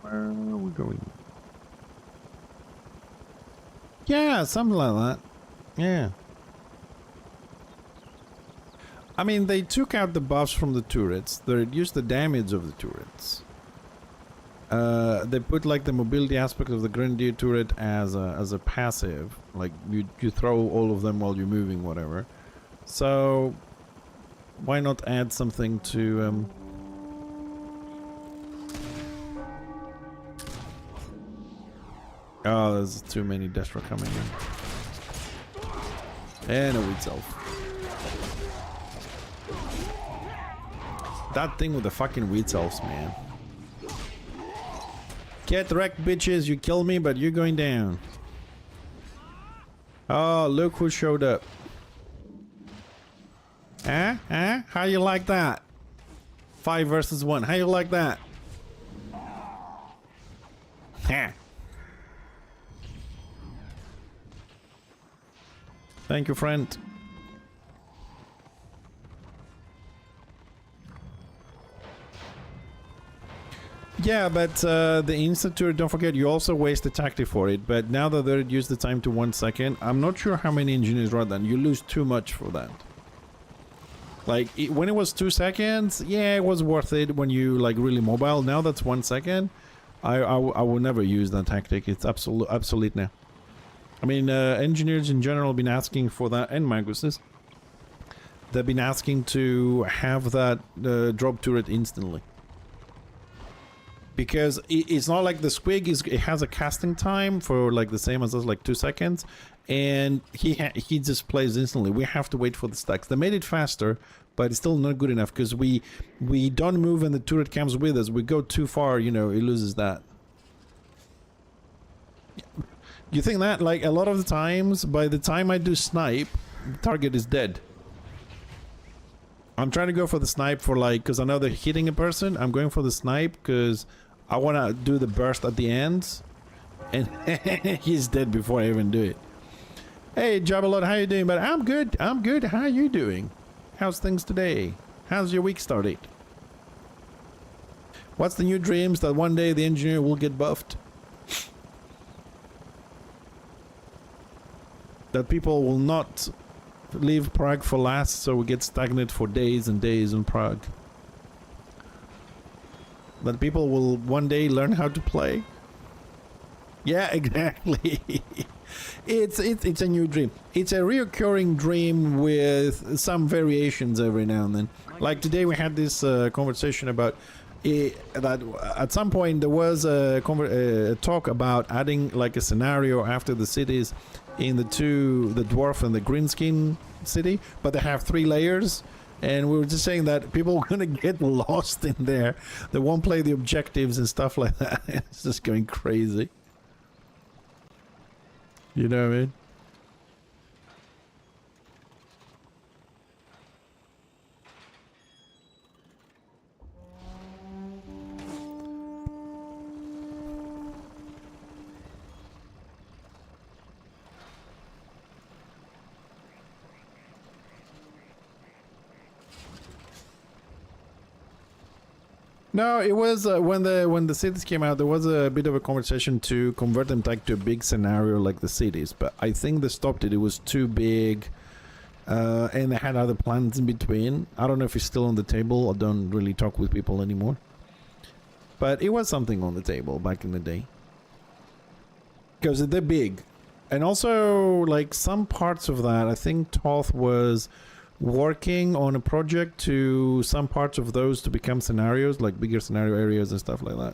Where are we going? Yeah, something like that. Yeah. I mean, they took out the buffs from the turrets. They reduced the damage of the turrets. They put like the mobility aspect of the Grenadier turret as a passive. Like you throw all of them while you're moving, whatever. So why not add something to Oh, there's too many Destra coming in. And a weed self. That thing with the fucking weed selves, man. Get wrecked, bitches. You kill me, but you're going down. Oh, look who showed up. Huh? Huh? How you like that? 5 versus 1. How you like that? Huh? Thank you, friend. Yeah, but the instant turret, don't forget, you also waste the tactic for it. But now that they reduced the time to 1 second, I'm not sure how many engineers run that. You lose too much for that. Like, when it was 2 seconds, yeah, it was worth it when you, like, really mobile. Now that's 1 second. I will never use that tactic. It's obsolete now. I mean, engineers in general have been asking for that, and Magus's. They've been asking to have that drop turret instantly. Because it's not like the squig, it has a casting time for like the same as us, like 2 seconds. And he just plays instantly. We have to wait for the stacks. They made it faster, but it's still not good enough because we don't move and the turret comes with us. We go too far, you know, it loses that. You think that, like, a lot of the times, by the time I do snipe, the target is dead. I'm trying to go for the snipe for, like, because I know they're hitting a person. I'm going for the snipe because I want to do the burst at the end. And he's dead before I even do it. Hey, Jabalot, how you doing? But I'm good. I'm good. How are you doing? How's things today? How's your week started? What's the new dreams that one day the engineer will get buffed? That people will not leave Prague for last, so we get stagnant for days and days in Prague. That people will one day learn how to play. Yeah, exactly. It's a new dream. It's a reoccurring dream with some variations every now and then. Like today we had this conversation about that at some point there was a talk about adding like a scenario after the cities in the dwarf and the greenskin city, but they have 3 layers, and we were just saying that people are gonna get lost in there. They won't play the objectives and stuff like that. It's just going crazy. You know what I mean? No, it was when the cities came out. There was a bit of a conversation to convert them like to a big scenario like the cities, but I think they stopped it. It was too big, and they had other plans in between. I don't know if it's still on the table. I don't really talk with people anymore, but it was something on the table back in the day because they're big, and also like some parts of that. I think Toth was working on a project to some parts of those to become scenarios, like bigger scenario areas and stuff like that.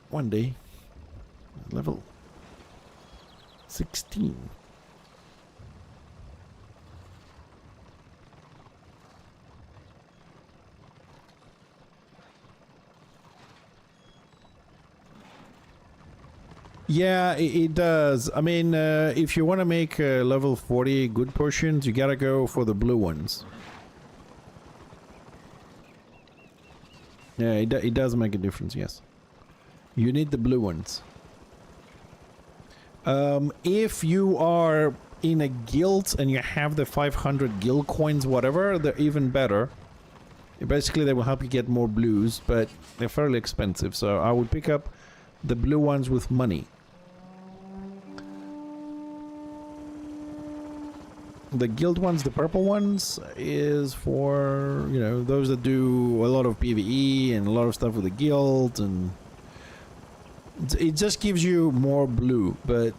One day, level 16. Yeah, it does. I mean, if you want to make level 40 good potions, you gotta go for the blue ones. Yeah, it does make a difference, yes. You need the blue ones. If you are in a guild and you have the 500 guild coins, whatever, they're even better. Basically, they will help you get more blues, but they're fairly expensive, so I would pick up the blue ones with money. The guild ones, the purple ones, is for, you know, those that do a lot of PvE and a lot of stuff with the guild, and it just gives you more blue, but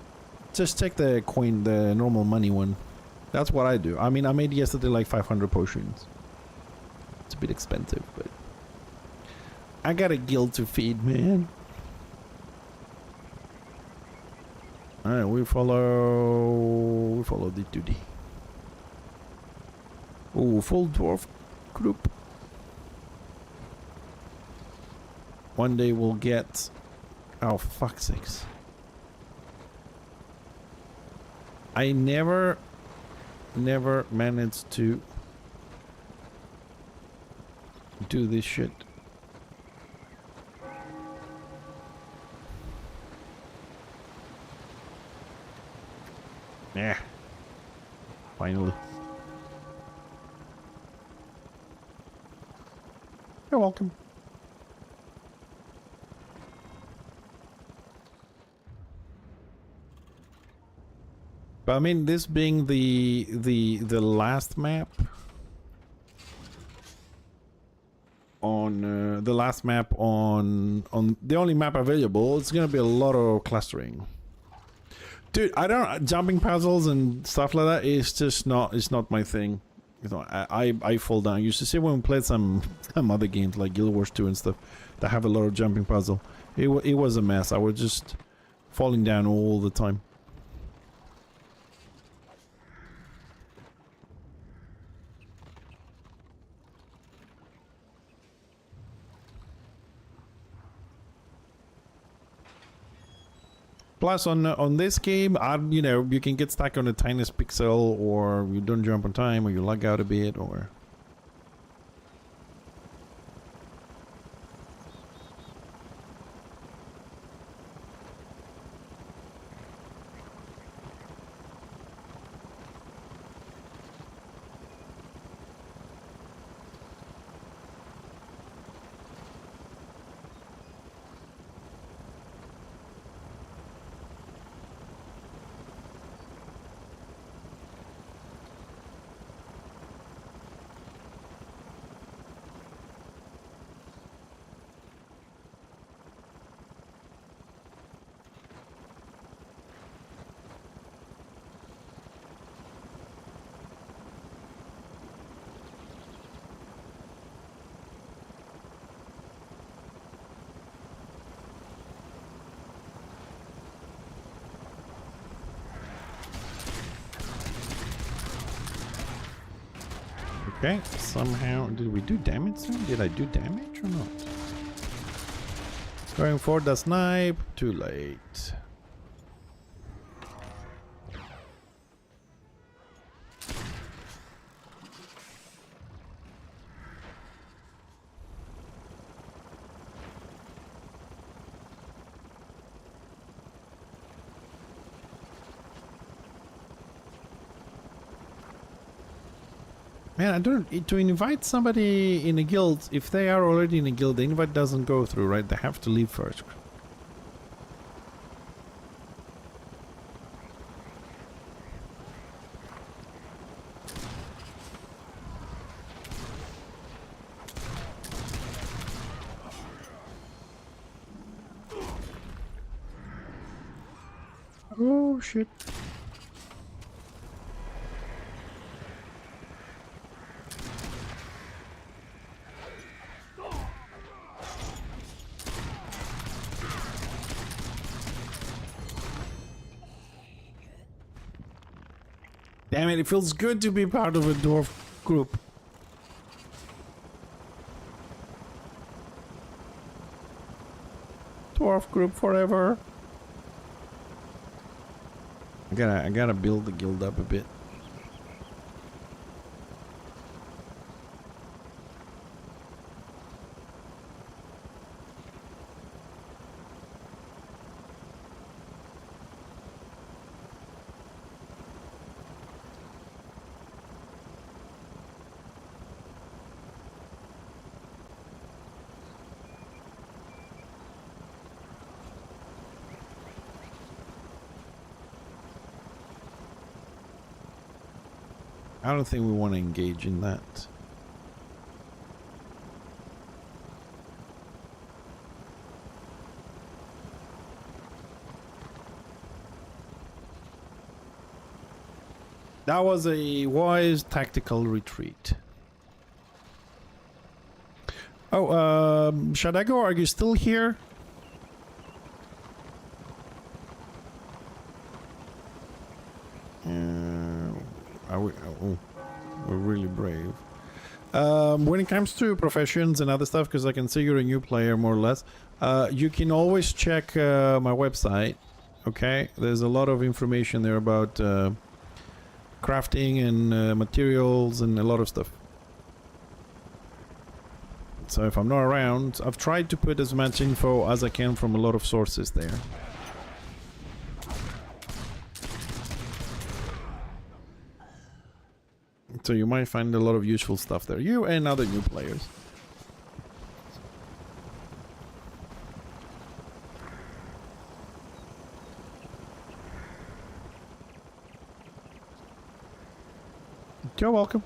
just take the coin, the normal money one. That's what I do. I mean, I made yesterday like 500 potions. It's a bit expensive, but I got a guild to feed, man. Alright, we follow the duty. Oh, full dwarf group. One day we'll get... Oh, fuck's sakes. I never managed to do this shit. Yeah. Finally. You're welcome. But I mean, this being the last map on the last map on the only map available, it's gonna be a lot of clustering. Dude, I don't jumping puzzles and stuff like that is just not, it's not my thing. You know, I fall down. I used to see when we played some other games like Guild Wars 2 and stuff that have a lot of jumping puzzle. It was a mess. I was just falling down all the time. Plus, on this game, you know, you can get stuck on the tiniest pixel, or you don't jump on time, or you lag out a bit, or... Okay, somehow... Did we do damage then? Did I do damage or not? Going for the snipe. Too late. Man, I don't... To invite somebody in a guild, if they are already in a guild, the invite doesn't go through, right? They have to leave first. Oh, shit. Damn it, it feels good to be part of a dwarf group. Dwarf group forever. I gotta build the guild up a bit. I don't think we want to engage in that. That was a wise tactical retreat. Oh, Shadago, are you still here? We're really brave. When it comes to professions and other stuff, because I can see you're a new player, more or less, you can always check my website, okay? There's a lot of information there about crafting and materials and a lot of stuff. So if I'm not around, I've tried to put as much info as I can from a lot of sources there. So you might find a lot of useful stuff there. You and other new players. You're welcome.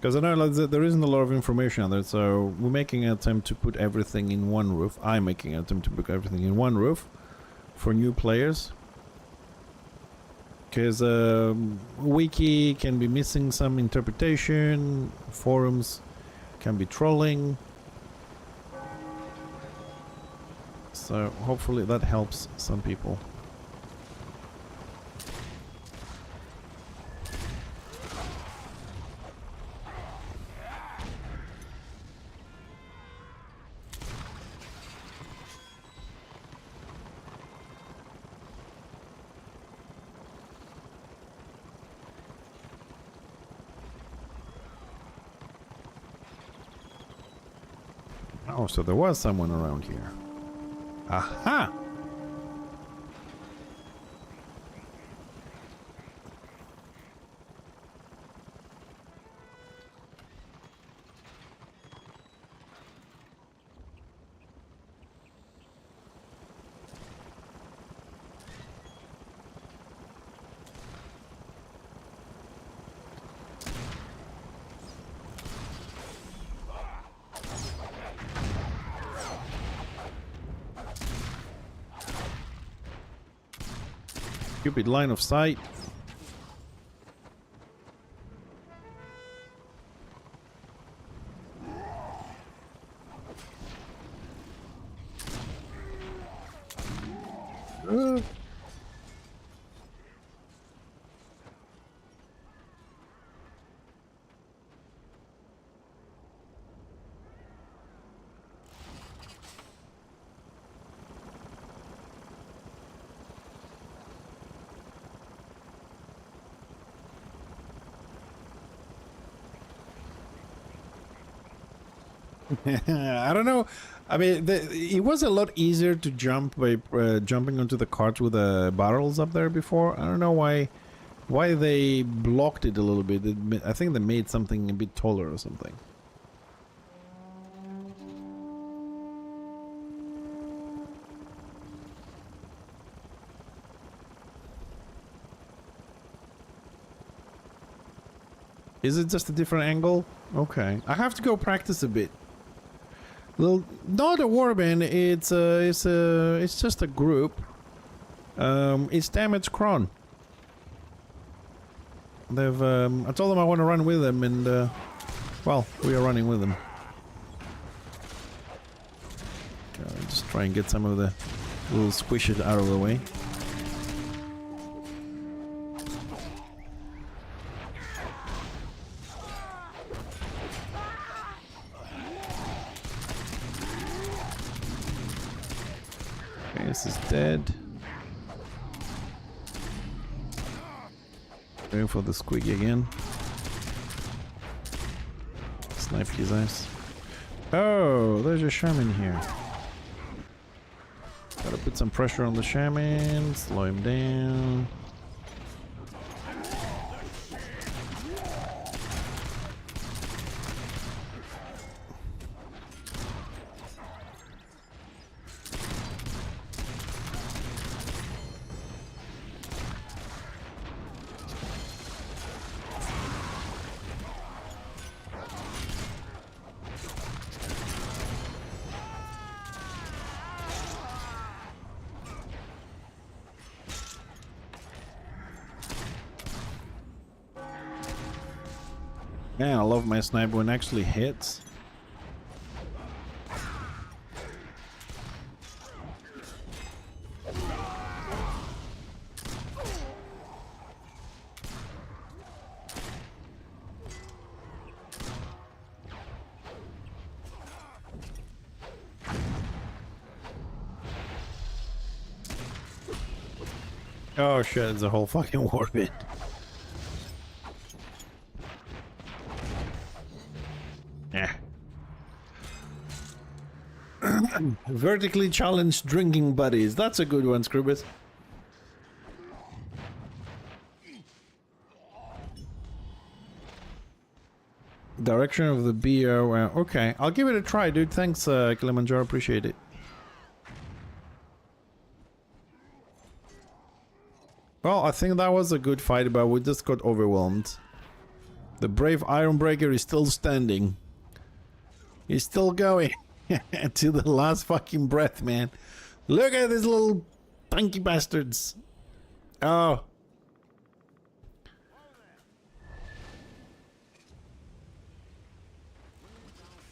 Because I know like, there isn't a lot of information on there, so we're making an attempt to put everything in one roof. I'm making an attempt to put everything in one roof for new players. Because wiki can be missing some interpretation, forums can be trolling. So hopefully that helps some people. Oh, so there was someone around here. Aha! Stupid line of sight. I don't know. I mean, it was a lot easier to jump by jumping onto the carts with the barrels up there before. I don't know why they blocked it a little bit. I think they made something a bit taller or something. Is it just a different angle? Okay, I have to go practice a bit. Well, not a warband. It's just a group. It's Damage Kron. They've I told them I want to run with them, and well, we are running with them. Okay, just try and get some of the little squishes out of the way. This is dead. Going for the squiggy again. Snipe his ass. Oh, there's a shaman here. Gotta put some pressure on the shaman, slow him down. Man, I love my sniper when it actually hits. Oh shit, it's a whole fucking warband. Yeah. Vertically challenged drinking buddies. That's a good one, Scribbus. Direction of the BO. Okay, I'll give it a try, dude. Thanks, Kilimanjaro. Appreciate it. Well, I think that was a good fight, but we just got overwhelmed. The brave Ironbreaker is still standing. He's still going to the last fucking breath, man. Look at these little punky bastards. Oh.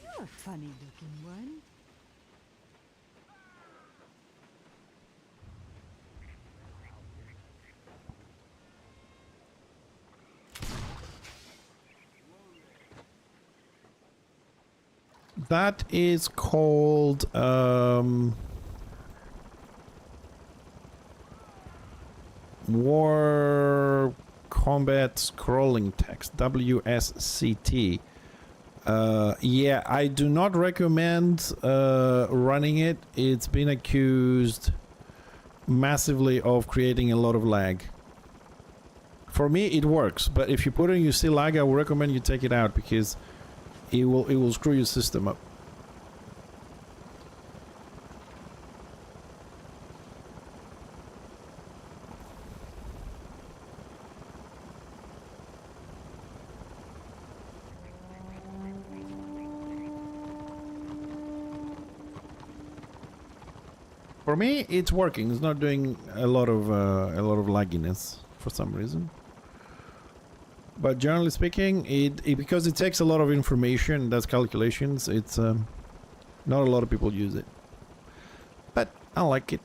You're a funny looking one. That is called War Combat Scrolling Text, WSCT. Yeah, I do not recommend running it. It's been accused massively of creating a lot of lag. For me, it works, but if you put it and you see lag, I would recommend you take it out because it will screw your system up. For me, it's working. It's not doing a lot of lagginess for some reason. But generally speaking, it because it takes a lot of information, does calculations. It's not a lot of people use it, but I like it.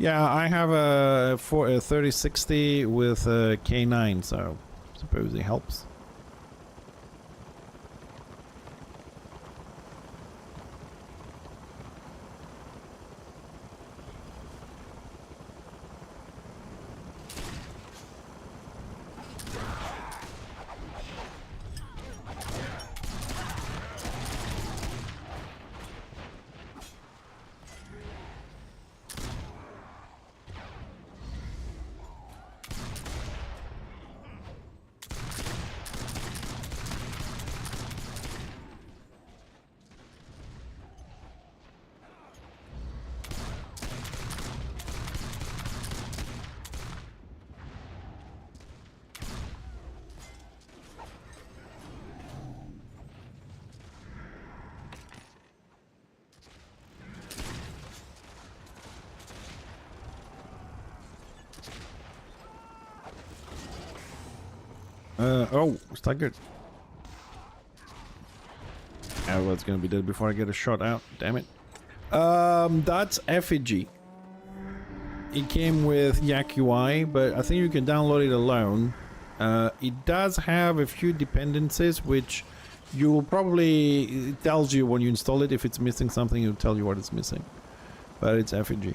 Yeah, I have a 3060 with a K9, so suppose it helps. Oh, staggered. I was gonna be dead before I get a shot out. Damn it. That's effigy. It came with Yak UI, but I think you can download it alone. It does have a few dependencies, which you will probably... It tells you when you install it if it's missing something, it'll tell you what it's missing. But it's effigy.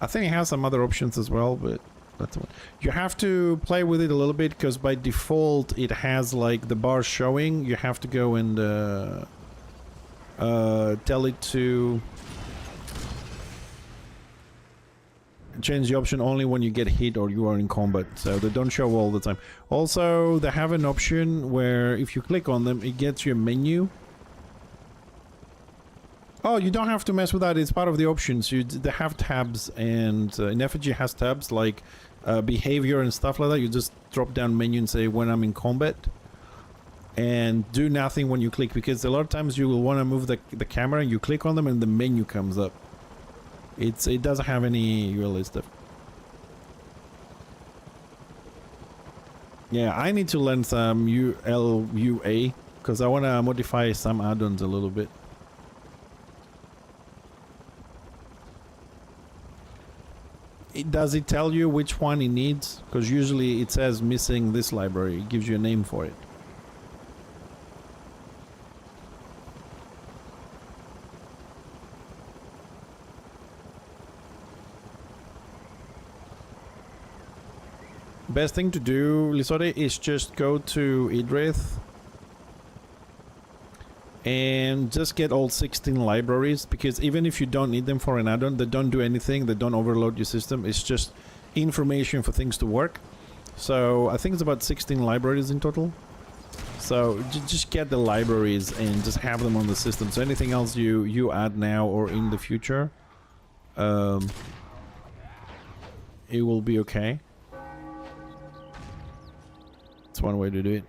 I think it has some other options as well, but that's one. You have to play with it a little bit because by default it has like the bar showing. You have to go and tell it to change the option only when you get hit or you are in combat, so they don't show all the time. Also, they have an option where if you click on them, it gets you a menu. Oh, you don't have to mess with that. It's part of the options. They have tabs, and in Effigy has tabs like behavior and stuff like that. You just drop down menu and say when I'm in combat, and do nothing when you click, because a lot of times you will want to move the camera and you click on them and the menu comes up. It doesn't have any ULA stuff. Yeah, I need to learn some ULA because I want to modify some add-ons a little bit. Does it tell you which one it needs? Because usually it says missing this library. It gives you a name for it. Best thing to do, Lisode, is just go to Idrith and just get all 16 libraries, because even if you don't need them for an add-on, they don't do anything, they don't overload your system. It's just information for things to work. So I think it's about 16 libraries in total. So just get the libraries and just have them on the system. So anything else you add now or in the future, it will be okay. It's one way to do it.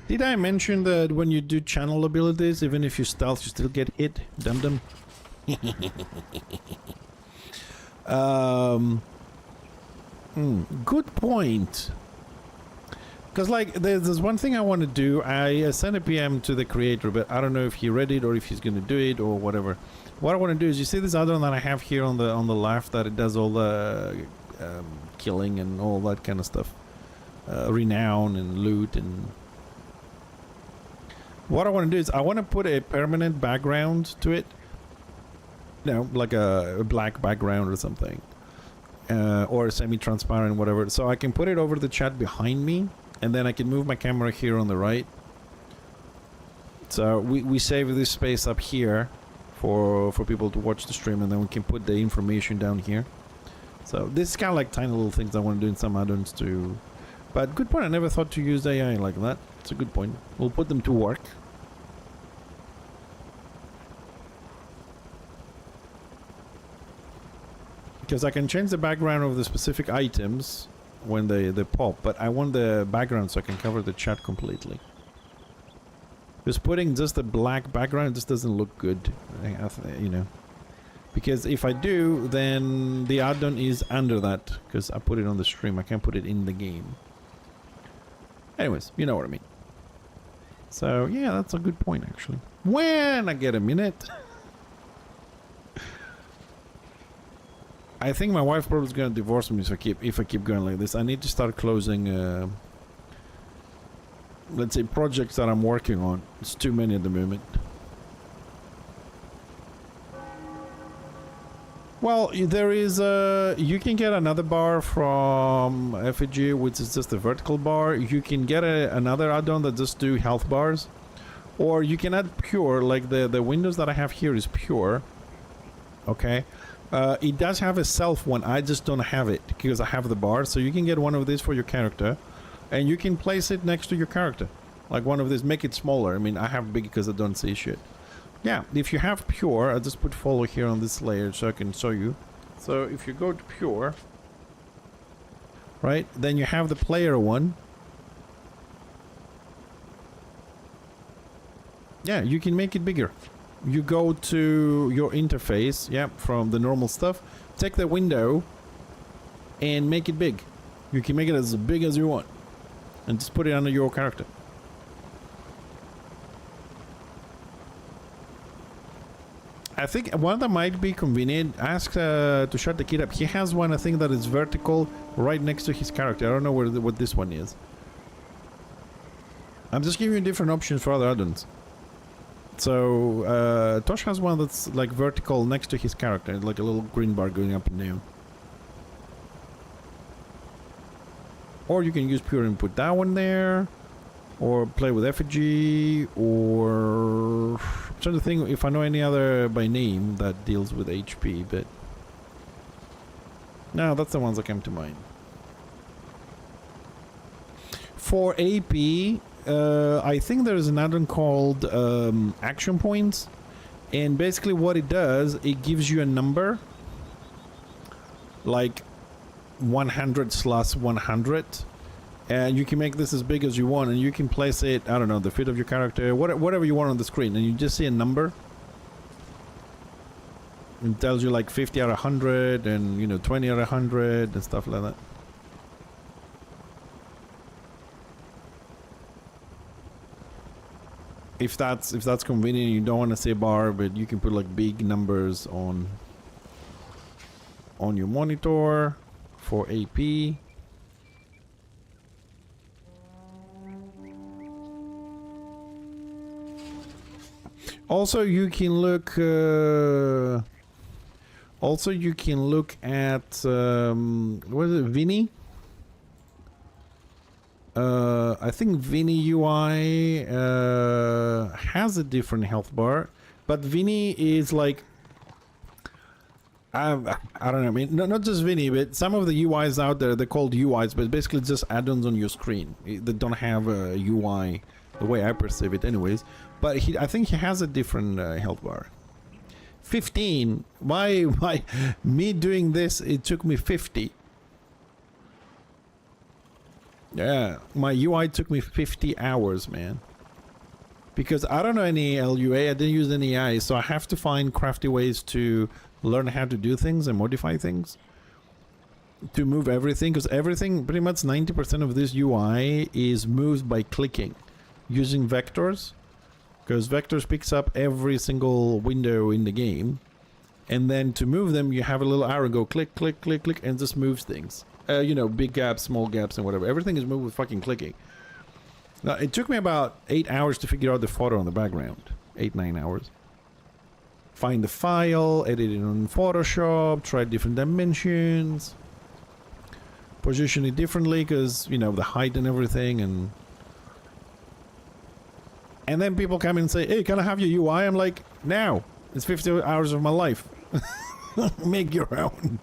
Did I mention that when you do channel abilities, even if you stealth, you still get hit? Dum-dum. Good point. Because, like, there's one thing I want to do. I sent a PM to the creator, but I don't know if he read it or if he's going to do it or whatever. What I want to do is, you see this other one that I have here on the left, that it does all the killing and all that kind of stuff. Renown and loot and... What I want to do is I want to put a permanent background to it. You know, like a black background or something. Or semi-transparent, whatever. So I can put it over the chat behind me. And then I can move my camera here on the right. So we save this space up here for people to watch the stream. And then we can put the information down here. So this is kind of like tiny little things I want to do in some add-ons too. But good point, I never thought to use AI like that. It's a good point. We'll put them to work. Because I can change the background of the specific items when they pop, but I want the background so I can cover the chat completely. Just putting just a black background just doesn't look good, you know. Because if I do, then the add-on is under that, because I put it on the stream. I can't put it in the game. Anyways, you know what I mean. So, yeah, that's a good point, actually. When I get a minute. I think my wife probably is going to divorce me if I keep going like this. I need to start closing, let's say, projects that I'm working on. It's too many at the moment. Well, there is you can get another bar from FFG, which is just a vertical bar. You can get another add-on that just do health bars, or you can add pure. Like the windows that I have here is pure. Okay, it does have a self one. I just don't have it because I have the bar. So you can get one of these for your character, and you can place it next to your character, like one of these. Make it smaller. I mean, I have big because I don't see shit. Yeah, if you have pure, I just put follow here on this layer so I can show you. So if you go to pure, right, then you have the player one. Yeah, you can make it bigger. You go to your interface, yeah, from the normal stuff, take the window and make it big. You can make it as big as you want and just put it under your character. I think one that might be convenient, ask to shut the kid up. He has one, I think, that is vertical right next to his character. I don't know what this one is. I'm just giving you different options for other add-ons. So, Tosh has one that's like vertical next to his character, like a little green bar going up and down. Or you can use pure and put that one there. Or play with effigy, or I'm trying to think if I know any other by name that deals with HP, but no, that's the ones that came to mind. For AP, I think there's an add-on called Action Points, and basically what it does, it gives you a number, like 100/100. And you can make this as big as you want, and you can place it, I don't know, the feet of your character, whatever you want on the screen, and you just see a number. It tells you like 50 out of 100, and you know, 20 out of 100, and stuff like that. If that's convenient, you don't want to say bar, but you can put like big numbers on your monitor for AP. Also, you can look. Also, you can look at what is it, Vinny? I think Vinny UI has a different health bar, but Vinny is like I don't know. I mean, not just Vinny, but some of the UIs out there, they're called UIs, but basically just add-ons on your screen. They don't have a UI the way I perceive it, anyways. But I think he has a different health bar. 15. Me doing this, it took me 50. Yeah, my UI took me 50 hours, man. Because I don't know any LUA, I didn't use any AI, so I have to find crafty ways to learn how to do things and modify things. To move everything, because everything, pretty much 90% of this UI is moved by clicking. Using vectors. Because vectors picks up every single window in the game. And then to move them, you have a little arrow, go click, click, click, click, and just moves things. You know, big gaps, small gaps, and whatever. Everything is moved with fucking clicking. Now, it took me about 8 hours to figure out the photo on the background. 8-9 hours. Find the file, edit it on Photoshop, try different dimensions. Position it differently, because, you know, the height and everything, and then people come in and say, hey, can I have your UI? I'm like, now. It's 50 hours of my life. Make your own.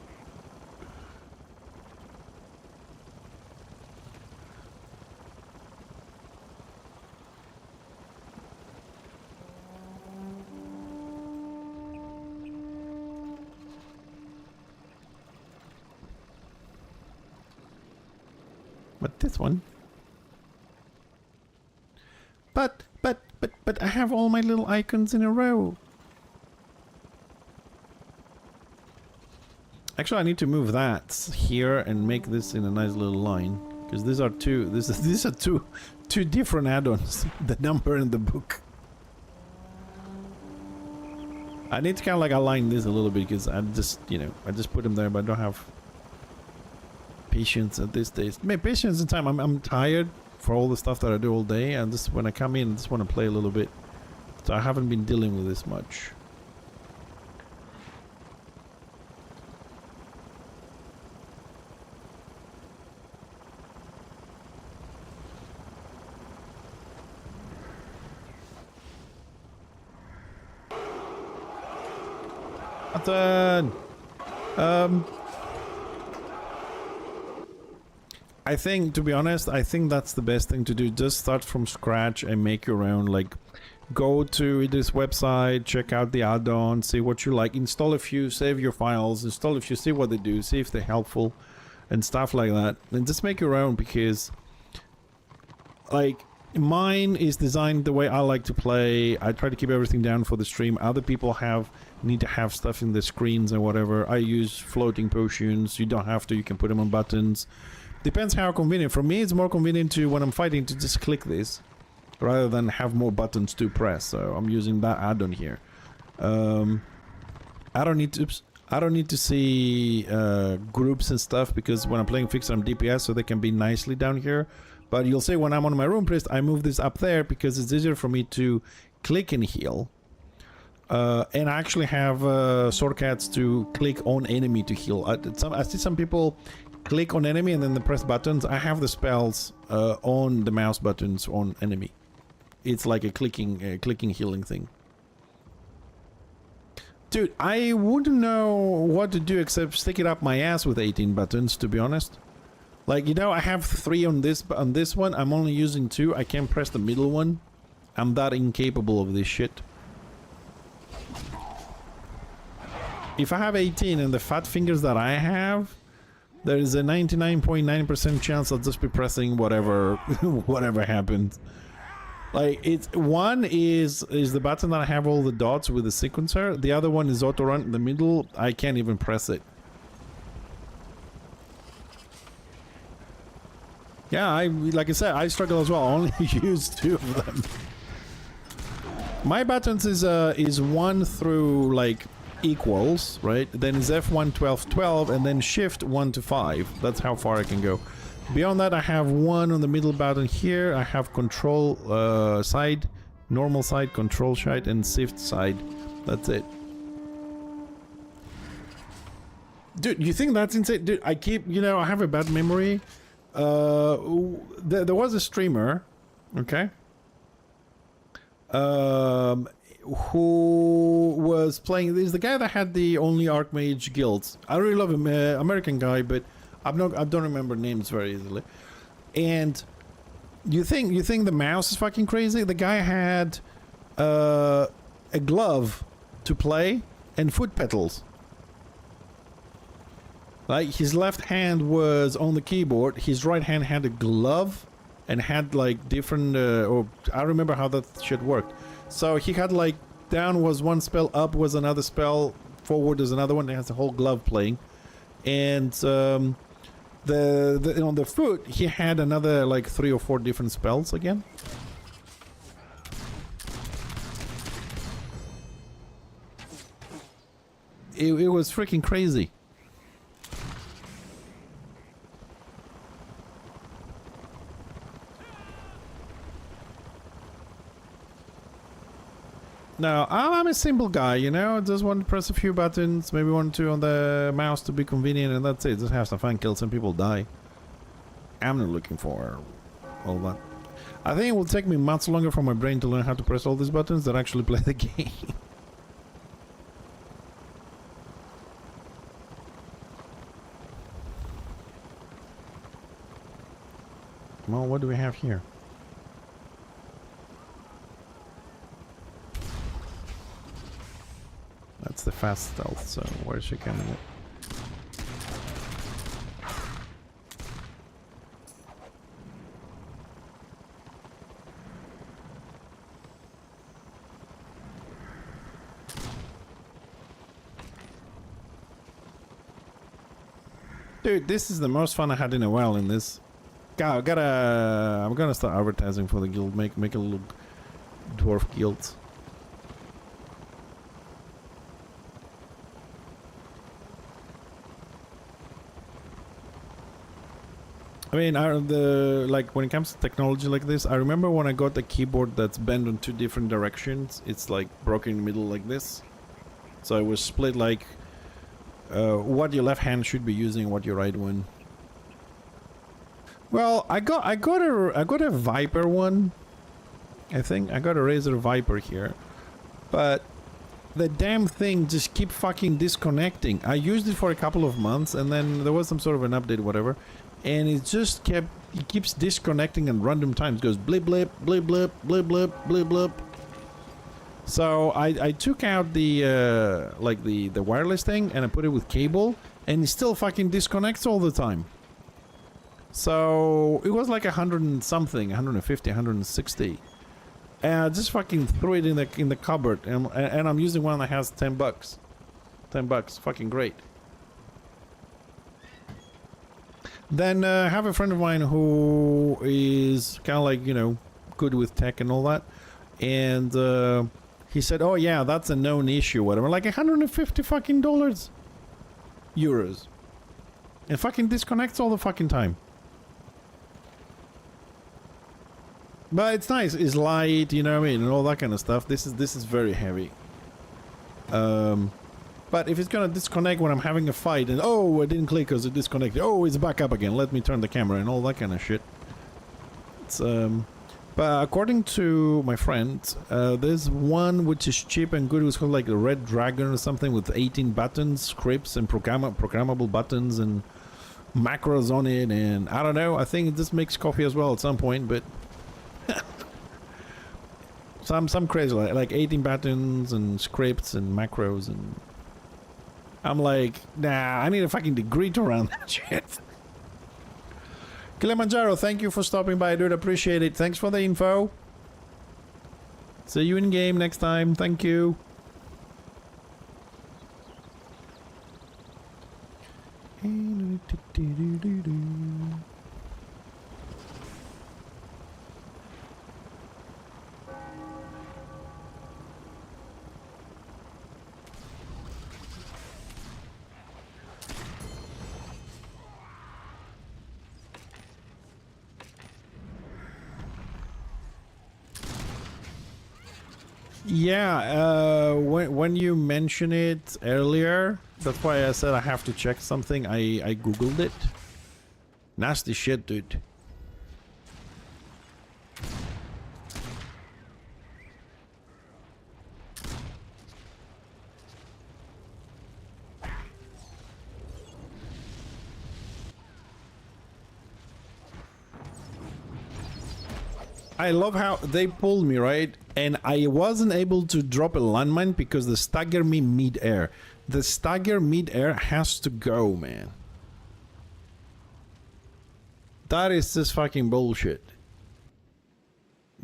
not this one. But I have all my little icons in a row. Actually, I need to move that here and make this in a nice little line, because these are two different add-ons. The number and the book. I need to kind of like align this a little bit, because I just, you know, I just put them there, but I don't have patience at this stage. I mean, patience in time. I'm tired for all the stuff that I do all day, and just when I come in, I just want to play a little bit. So I haven't been dealing with this much. I think, to be honest, I think that's the best thing to do. Just start from scratch and make your own. Like, go to this website, check out the add-ons, see what you like, install a few, save your files, install a few, see what they do, see if they're helpful, and stuff like that. And just make your own, because, like, mine is designed the way I like to play. I try to keep everything down for the stream. Other people need to have stuff in the screens or whatever. I use floating potions. You don't have to. You can put them on buttons. Depends how convenient. For me, it's more convenient to, when I'm fighting, to just click this rather than have more buttons to press. So I'm using that add-on here. I don't need to see groups and stuff, because when I'm playing Fixxer, I'm DPS, so they can be nicely down here. But you'll see when I'm on my Rune Priest, I move this up there because it's easier for me to click and heal. And I actually have shortcuts to click on enemy to heal. I see some people click on enemy and then they press buttons. I have the spells on the mouse buttons on enemy. It's like a clicking healing thing. Dude, I wouldn't know what to do except stick it up my ass with 18 buttons, to be honest. Like, you know, I have 3 on this one. I'm only using 2. I can't press the middle one. I'm that incapable of this shit. If I have 18 and the fat fingers that I have, there is a 99.9% chance I'll just be pressing whatever whatever happens. Like, it's one is the button that I have all the dots with the sequencer. The other one is auto run. In the middle, I can't even press it. Yeah, like I said, I struggle as well. I only use 2 of them. My buttons is 1 through like equals, right? Then is F1 12 12, and then Shift 1 to 5. That's how far I can go. Beyond that, I have 1 on the middle button here. I have control side, normal side, control side, and shift side. That's it. Dude, you think that's insane? Dude, I keep, you know, I have a bad memory. There was a streamer, okay, who was playing. This is the guy that had the only Archmage guilds. I really love him, American guy, but I don't remember names very easily. And you think the mouse is fucking crazy? The guy had a glove to play and foot pedals. Like, his left hand was on the keyboard, his right hand had a glove and had like different, or I remember how that shit worked. So he had like, down was one spell, up was another spell, forward is another one, it has a whole glove playing. And on the foot, he had another like 3 or 4 different spells again. It was freaking crazy. No, I'm a simple guy, you know. Just want to press a few buttons, maybe 1 or 2 on the mouse to be convenient, and that's it. Just have some fun, kill some people, die. I'm not looking for all that. I think it will take me much longer for my brain to learn how to press all these buttons than actually play the game. Well, what do we have here? That's the fast stealth, so where's she coming at? Dude, this is the most fun I had in a while in this. God, I'm gonna start advertising for the guild. Make a little dwarf guild. I mean, like when it comes to technology like this, I remember when I got a keyboard that's bent on 2 different directions. It's like broken in the middle like this. So it was split like what your left hand should be using, what your right one. Well, I got a Viper one. I think I got a Razer Viper here, but the damn thing just keep fucking disconnecting. I used it for a couple of months, and then there was some sort of an update, whatever, and it just keeps disconnecting at random times. It goes blip blip blip blip blip blip blip blip. So I took out the like the wireless thing and I put it with cable, and it still fucking disconnects all the time. So it was like 100 and something, 150, 160. And I just fucking threw it in the cupboard, and I'm using one that has $10. $10, fucking great. Then I have a friend of mine who is kind of like, you know, good with tech and all that, and he said, "Oh yeah, that's a known issue, whatever." Like 150 fucking dollars, euros, and fucking disconnects all the fucking time. But it's nice. It's light, you know what I mean, and all that kind of stuff. This is very heavy. But if it's gonna disconnect when I'm having a fight, and oh, I didn't click because it disconnected. Oh, it's back up again. Let me turn the camera and all that kind of shit. It's But according to my friend, there's one which is cheap and good. It was called like a Red Dragon or something with 18 buttons, scripts, and programmable buttons and macros on it. And I don't know. I think it just makes coffee as well at some point, but. some crazy like 18 buttons and scripts and macros, and I'm like, nah, I need a fucking degree to run that shit. Kilimanjaro, thank you for stopping by, dude. Appreciate it. Thanks for the info. See you in game next time. Thank you. Yeah, when you mentioned it earlier, that's why I said I have to check something. I googled it. Nasty shit, dude. I love how they pulled me, right? And I wasn't able to drop a landmine because they stagger me mid-air. The stagger mid-air has to go, man. That is just fucking bullshit.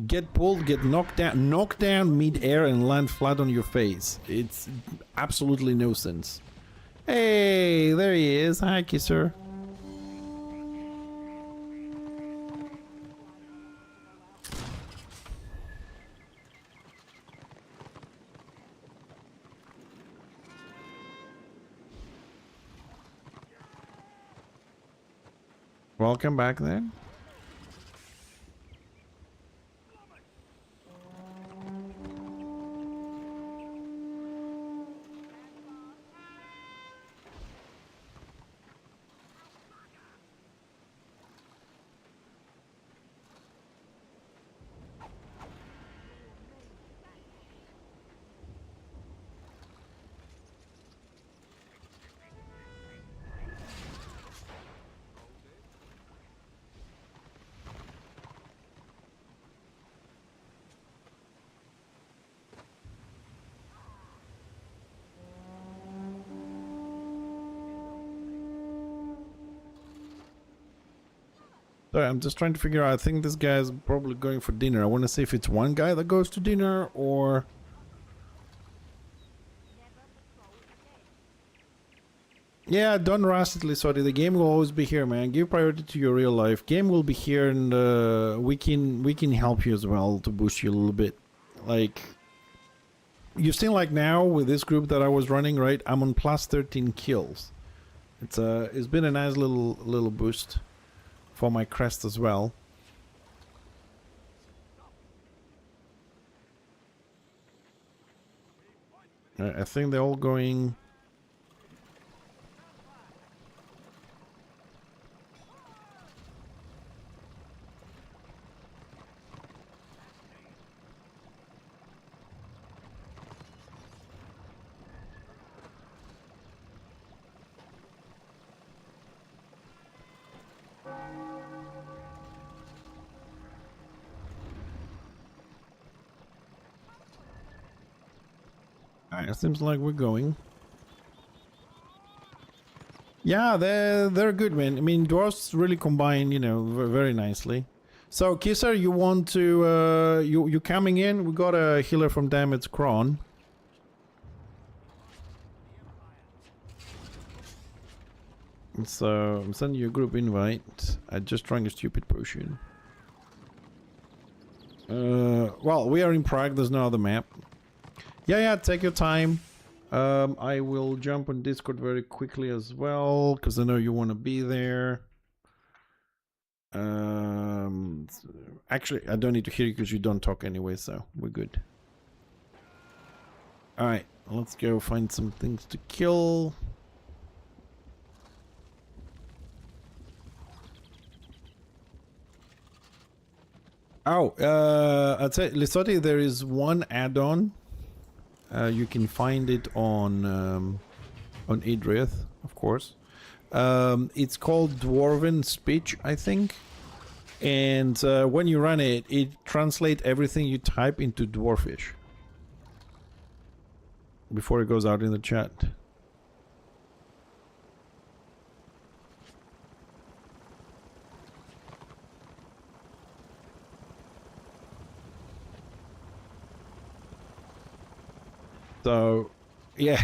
Get pulled, get knocked down mid-air and land flat on your face. It's absolutely no sense. Hey, there he is. Hi, Kisser. Welcome back then. Sorry, I'm just trying to figure out. I think this guy is probably going for dinner. I want to see if it's one guy that goes to dinner or... Yeah, don't rush it, Lisotti. The game will always be here, man. Give priority to your real life. Game will be here, and we can help you as well to boost you a little bit. Like, you've seen, like, now with this group that I was running, right? I'm on plus 13 kills. It's been a nice little boost for my crest as well. I think they're all going. It seems like we're going. Yeah, they're good, man. I mean, dwarves really combine, you know, very nicely. So, Kisser, you want to you coming in? We got a healer from Damaged Kron. So I'm sending you a group invite. I just drank a stupid potion. Well, we are in Prague. There's no other map. Yeah, take your time. I will jump on Discord very quickly as well, because I know you want to be there. Actually, I don't need to hear you because you don't talk anyway, so we're good. Alright, let's go find some things to kill. Oh, I'd say, Lisotti, there is one add-on. You can find it on Idrith, of course. It's called Dwarven Speech, I think. And when you run it, it translates everything you type into Dwarfish. Before it goes out in the chat. So, yeah,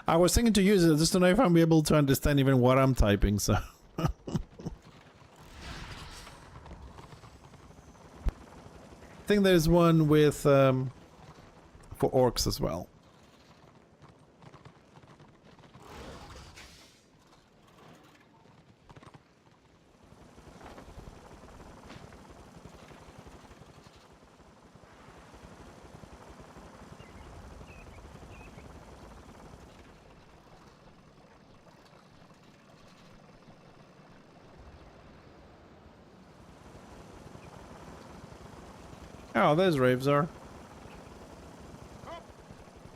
I was thinking to use it just to know if I'm able to understand even what I'm typing, so. I think there's one with, for orcs as well. Oh, there's Ravesar.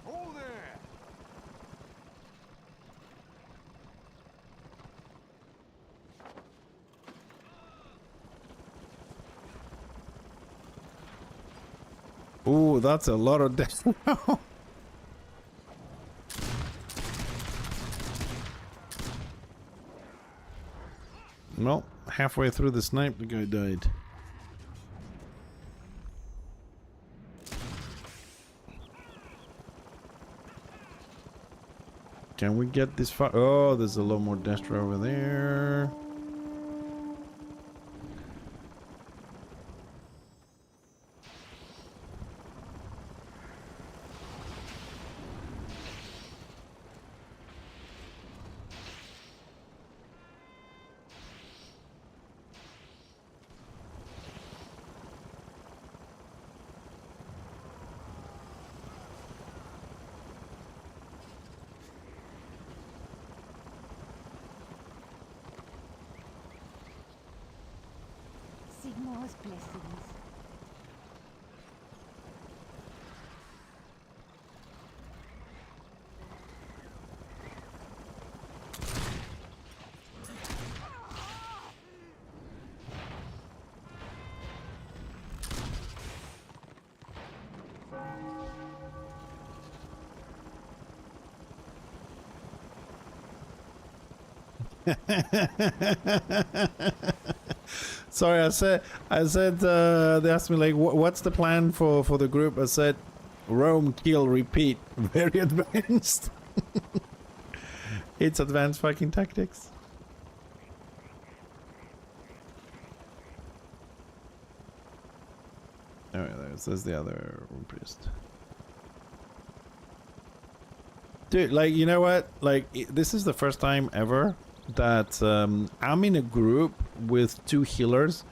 Hold there! Ooh, that's a lot of death. Well, halfway through the snipe, the guy died. Can we get this far? Oh, there's a lot more Destra over there. Sigmar's blessings. Sorry, I said they asked me like what's the plan for the group. I said roam, kill, repeat. Very advanced. It's advanced fucking tactics. Alright, there's the other rune priest. Dude, like, you know what? Like, this is the first time ever that I'm in a group with 2 healers.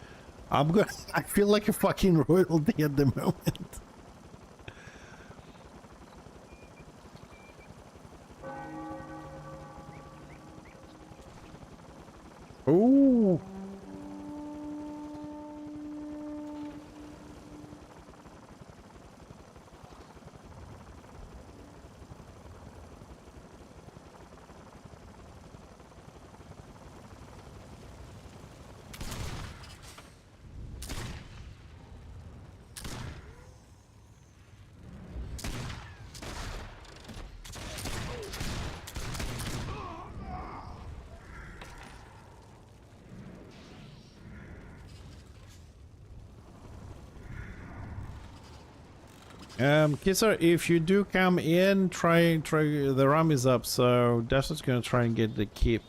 I feel like a fucking royalty at the moment. Ooh. Kisser, if you do come in, try the ram is up, so Despert's gonna try and get the keep.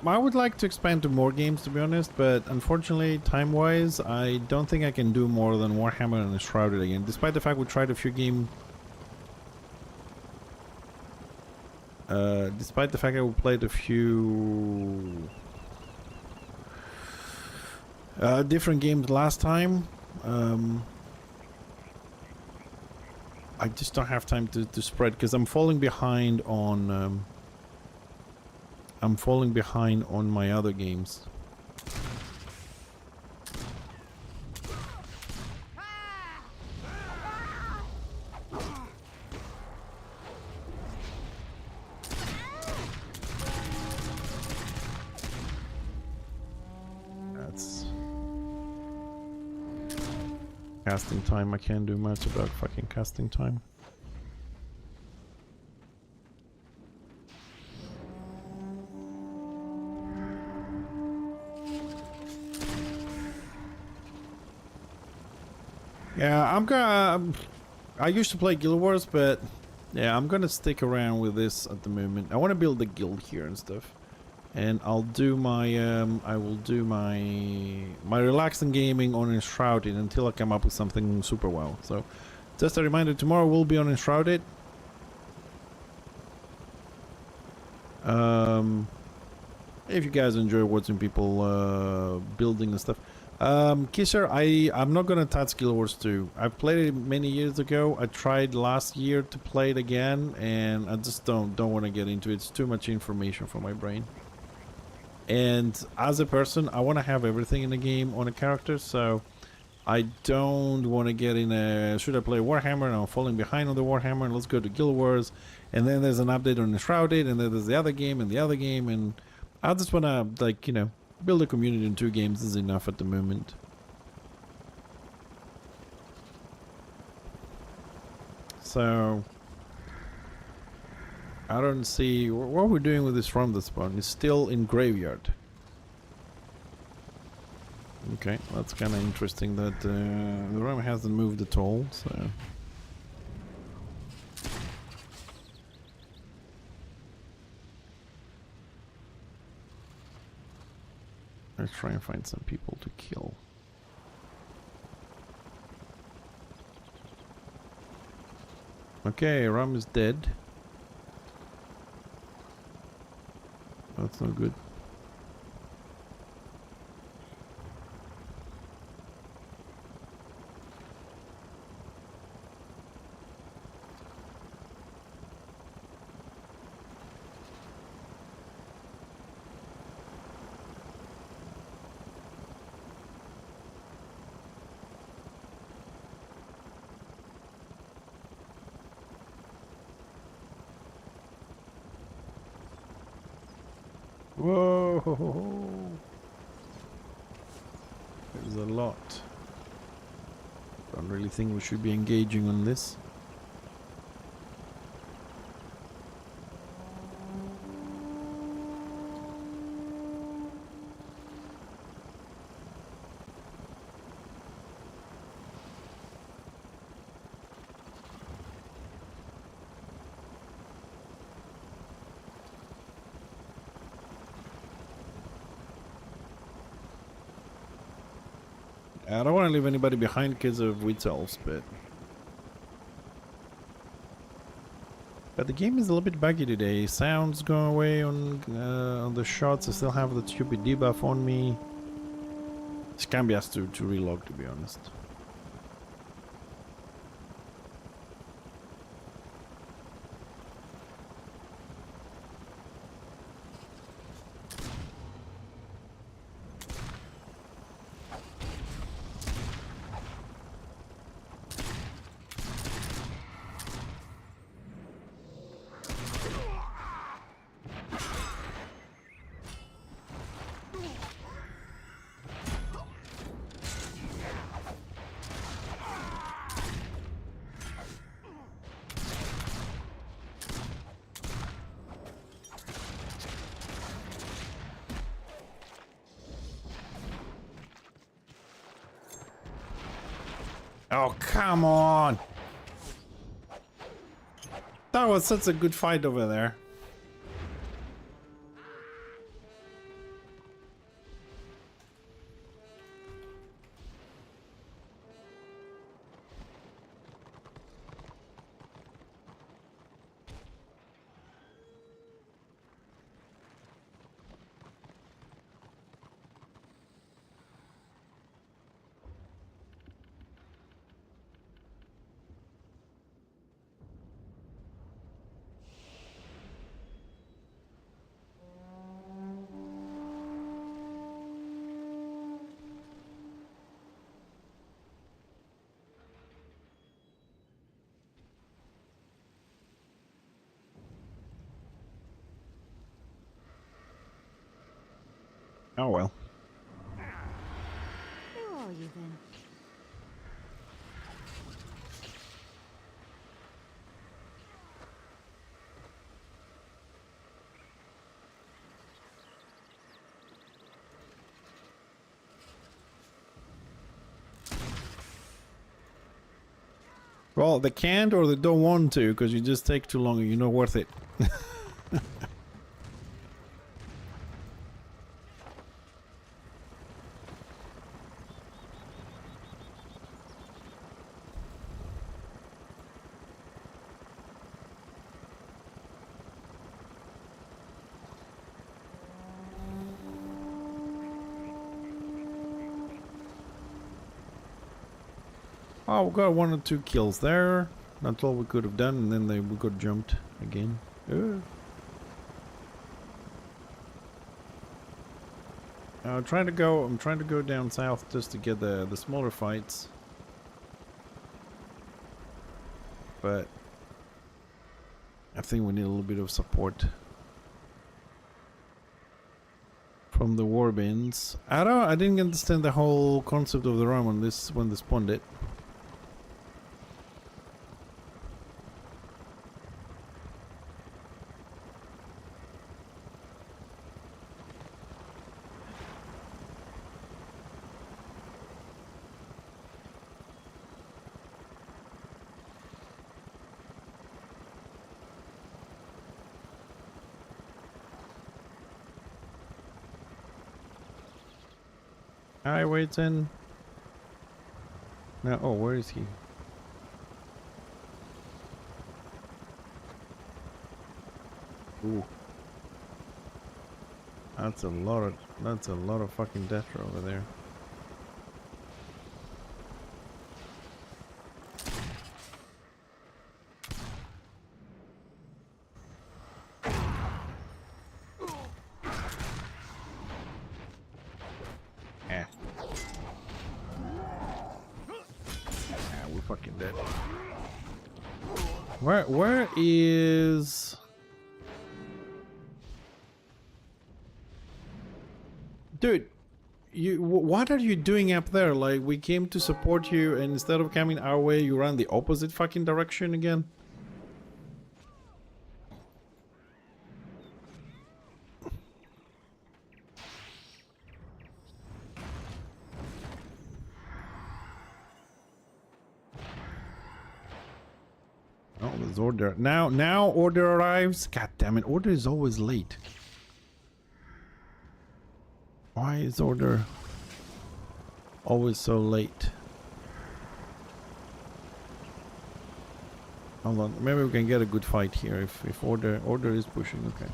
I would like to expand to more games, to be honest, but unfortunately, time-wise, I don't think I can do more than Warhammer and Shrouded again. Despite the fact we tried a few games, despite the fact that we played a few different games last time, I just don't have time to spread because I'm falling behind on. I'm falling behind on my other games. That's casting time. I can't do much about fucking casting time. Yeah, I'm gonna... I used to play Guild Wars, but... Yeah, I'm gonna stick around with this at the moment. I want to build a guild here and stuff. And I'll do my... I will do my relaxing gaming on Enshrouded until I come up with something super well. So, just a reminder, tomorrow we'll be on Enshrouded. If you guys enjoy watching people building and stuff. Kisser, I'm not gonna touch Guild Wars 2. I've played it many years ago. I tried last year to play it again, and I just don't want to get into it. It's too much information for my brain. And as a person, I want to have everything in the game on a character, so I don't want to get in a... Should I play Warhammer and I'm falling behind on the Warhammer, and let's go to Guild Wars, and then there's an update on Enshrouded, and then there's the other game and the other game, and I just want to, like, you know, build a community in 2 games is enough at the moment. So I don't see what we're doing with this rum that's spawn. It's still in graveyard. Okay, that's kind of interesting that the rum hasn't moved at all. So let's try and find some people to kill. Okay, Ram is dead. That's not good. Whoa! There's a lot. Don't really think we should be engaging on this. I don't want to leave anybody behind because of wheat elves, but the game is a little bit buggy today. Sounds go away on the shots. I still have the stupid debuff on me. This can be asked to relog, to be honest. Oh, come on! That was such a good fight over there. Oh well. Who are you then? Well, they can't or they don't want to because you just take too long and you're not worth it. Oh, we got 1 or 2 kills there. That's all we could have done, and then we got jumped again. I'm trying to go down south just to get the smaller fights. But I think we need a little bit of support from the warbins. I didn't understand the whole concept of the ROM when they spawned it. Hi, waiting. Now, oh, where is he? Ooh, that's a lot of fucking death over there. Fucking dead. Where is... Dude, what are you doing up there? Like, we came to support you, and instead of coming our way, you ran the opposite fucking direction again? Oh, there's order. Now order arrives. God damn it, order is always late. Why is order always so late? Hold on, maybe we can get a good fight here if order is pushing. Okay.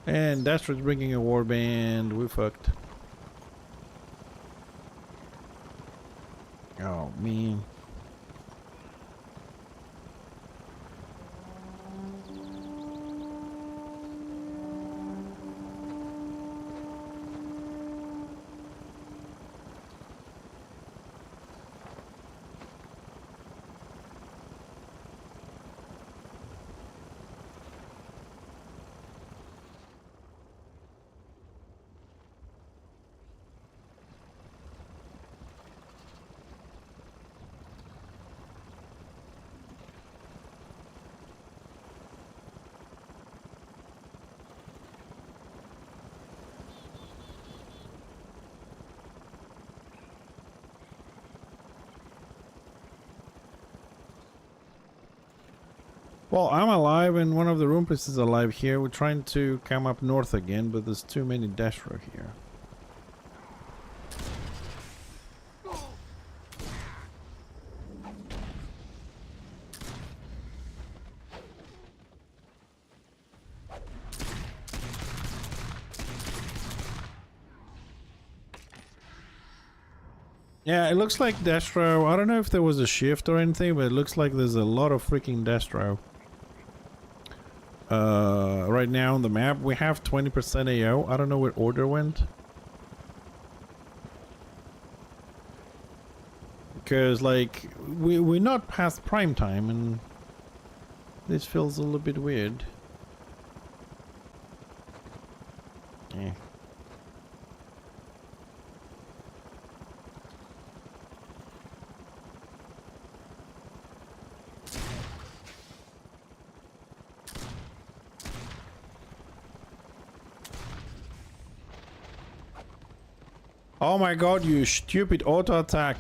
And Dastro's bringing a warband. We fucked. Oh man. Well, I'm alive and one of the Rumpus is alive here. We're trying to come up north again, but there's too many Dashro here. Yeah, it looks like Dastro. I don't know if there was a shift or anything, but it looks like there's a lot of freaking Dastro. Right now on the map, we have 20% AO. I don't know where order went. Because, like, we're not past prime time, and this feels a little bit weird. Yeah. Oh my god, you stupid auto attack.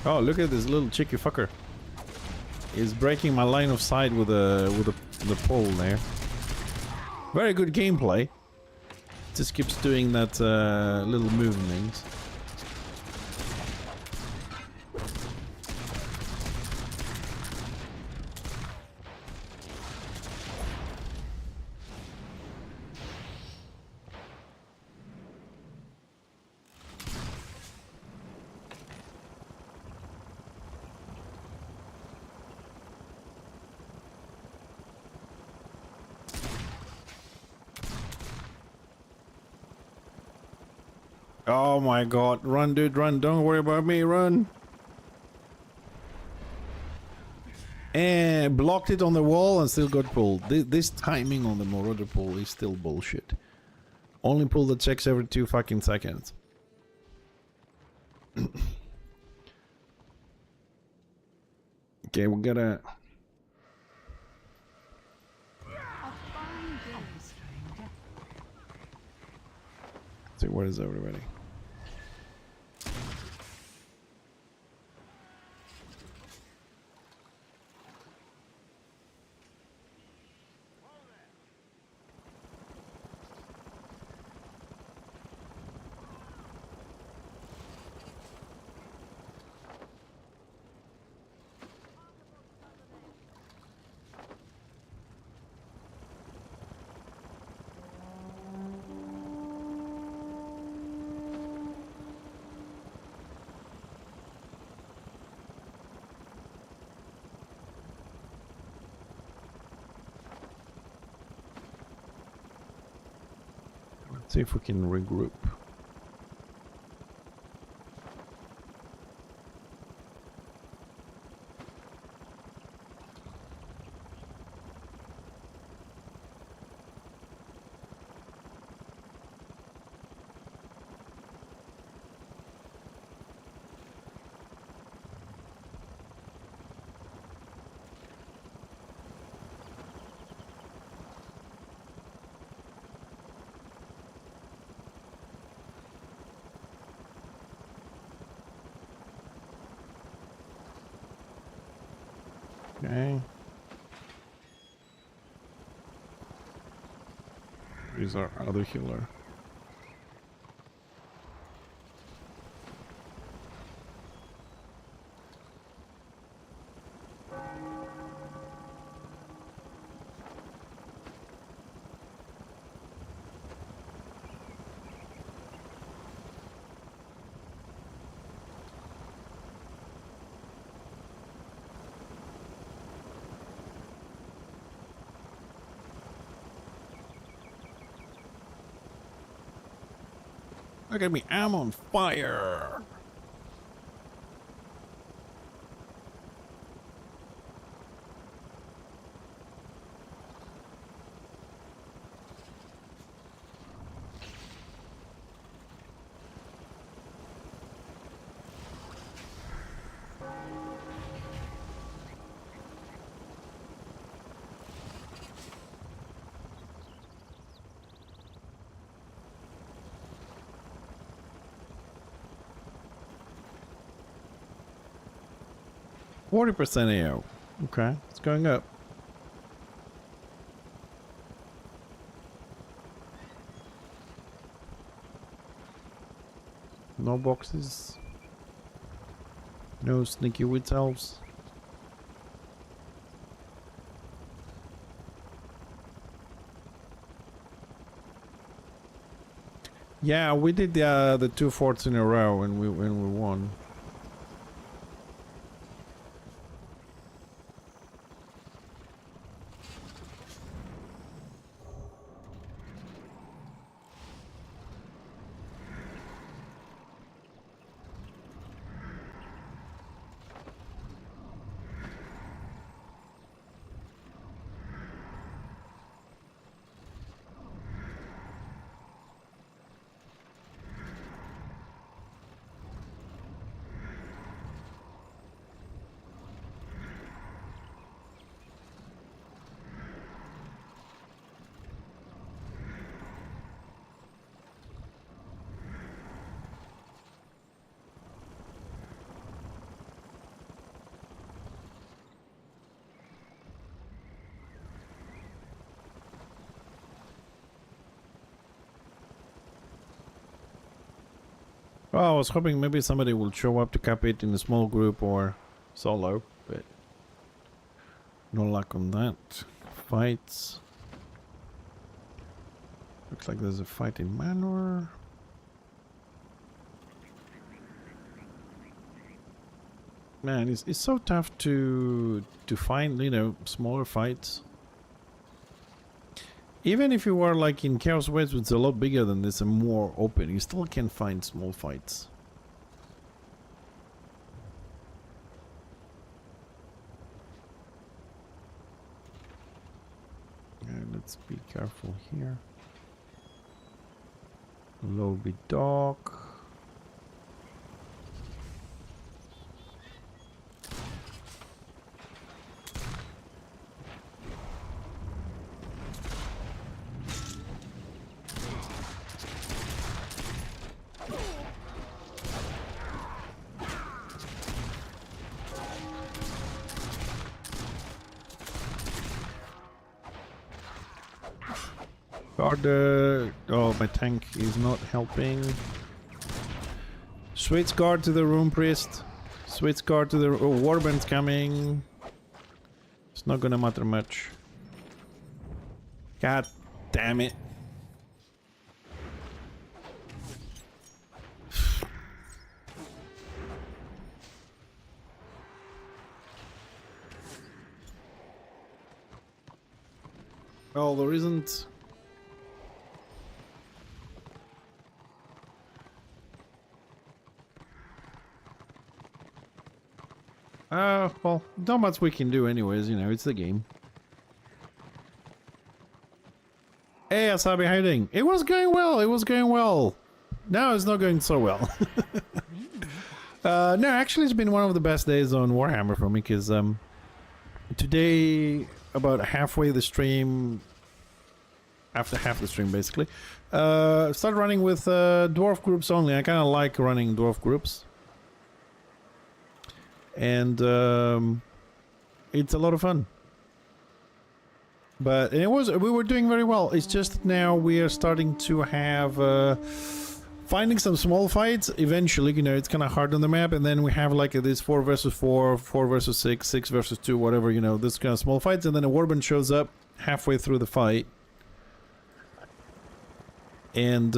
Oh, look at this little cheeky fucker. He's breaking my line of sight with the pole there. Very good gameplay. Just keeps doing that little movement. Oh my god, run dude, run, don't worry about me, run. And blocked it on the wall and still got pulled. This timing on the Marauder pull is still bullshit. Only pull the checks every 2 fucking seconds. Okay, we gotta... See, where is everybody? See if we can regroup. Okay. Here's our other healer. Look at me, I'm on fire! %, AO. Okay, it's going up. No boxes. No sneaky witch elves. Yeah, we did the 2 forts in a row and we won. Well, I was hoping maybe somebody will show up to cap it in a small group or solo, but no luck on that. Fights. Looks like there's a fight in Manor. Man, it's so tough to find, you know, smaller fights. Even if you are like in Chaos West, which is a lot bigger than this and more open, you still can find small fights. Let's be careful here. Lobby dock. Oh, my tank is not helping. Switch guard to the Rune Priest. Switch guard to the... Oh, Warband's coming. It's not gonna matter much. God damn it. Well, there isn't... well, not much we can do anyways, you know, it's the game. Hey, Asabi, how you doing? It was going well, it was going well. Now it's not going so well. No, actually it's been one of the best days on Warhammer for me, because today, about halfway the stream, after half the stream basically, started running with dwarf groups only. I kind of like running dwarf groups. And It's a lot of fun. But we were doing very well. It's just now we are starting to have finding some small fights. Eventually, you know, it's kind of hard on the map, and then we have like this 4 versus 4, 4 versus 6, 6 versus 2, whatever, you know, this kind of small fights, and then a warband shows up halfway through the fight, and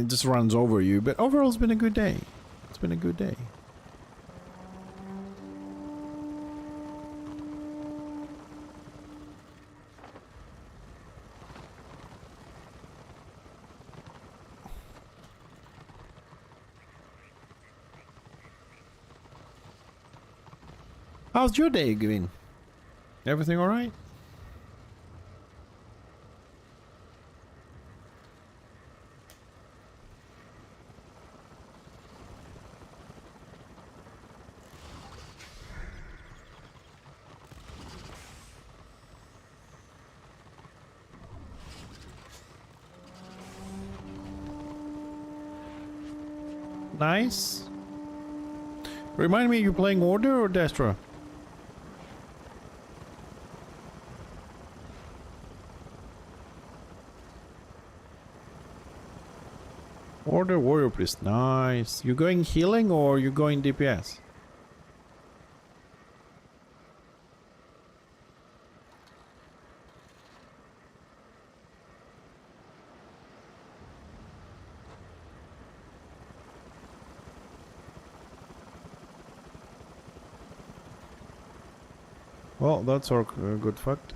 just runs over you. But overall, it's been a good day. It's been a good day. How's your day going? Everything all right? Nice. Remind me, you playing Order or Destra? Order Warrior Priest. Nice. You going healing or you going DPS? Well, that's our good fact.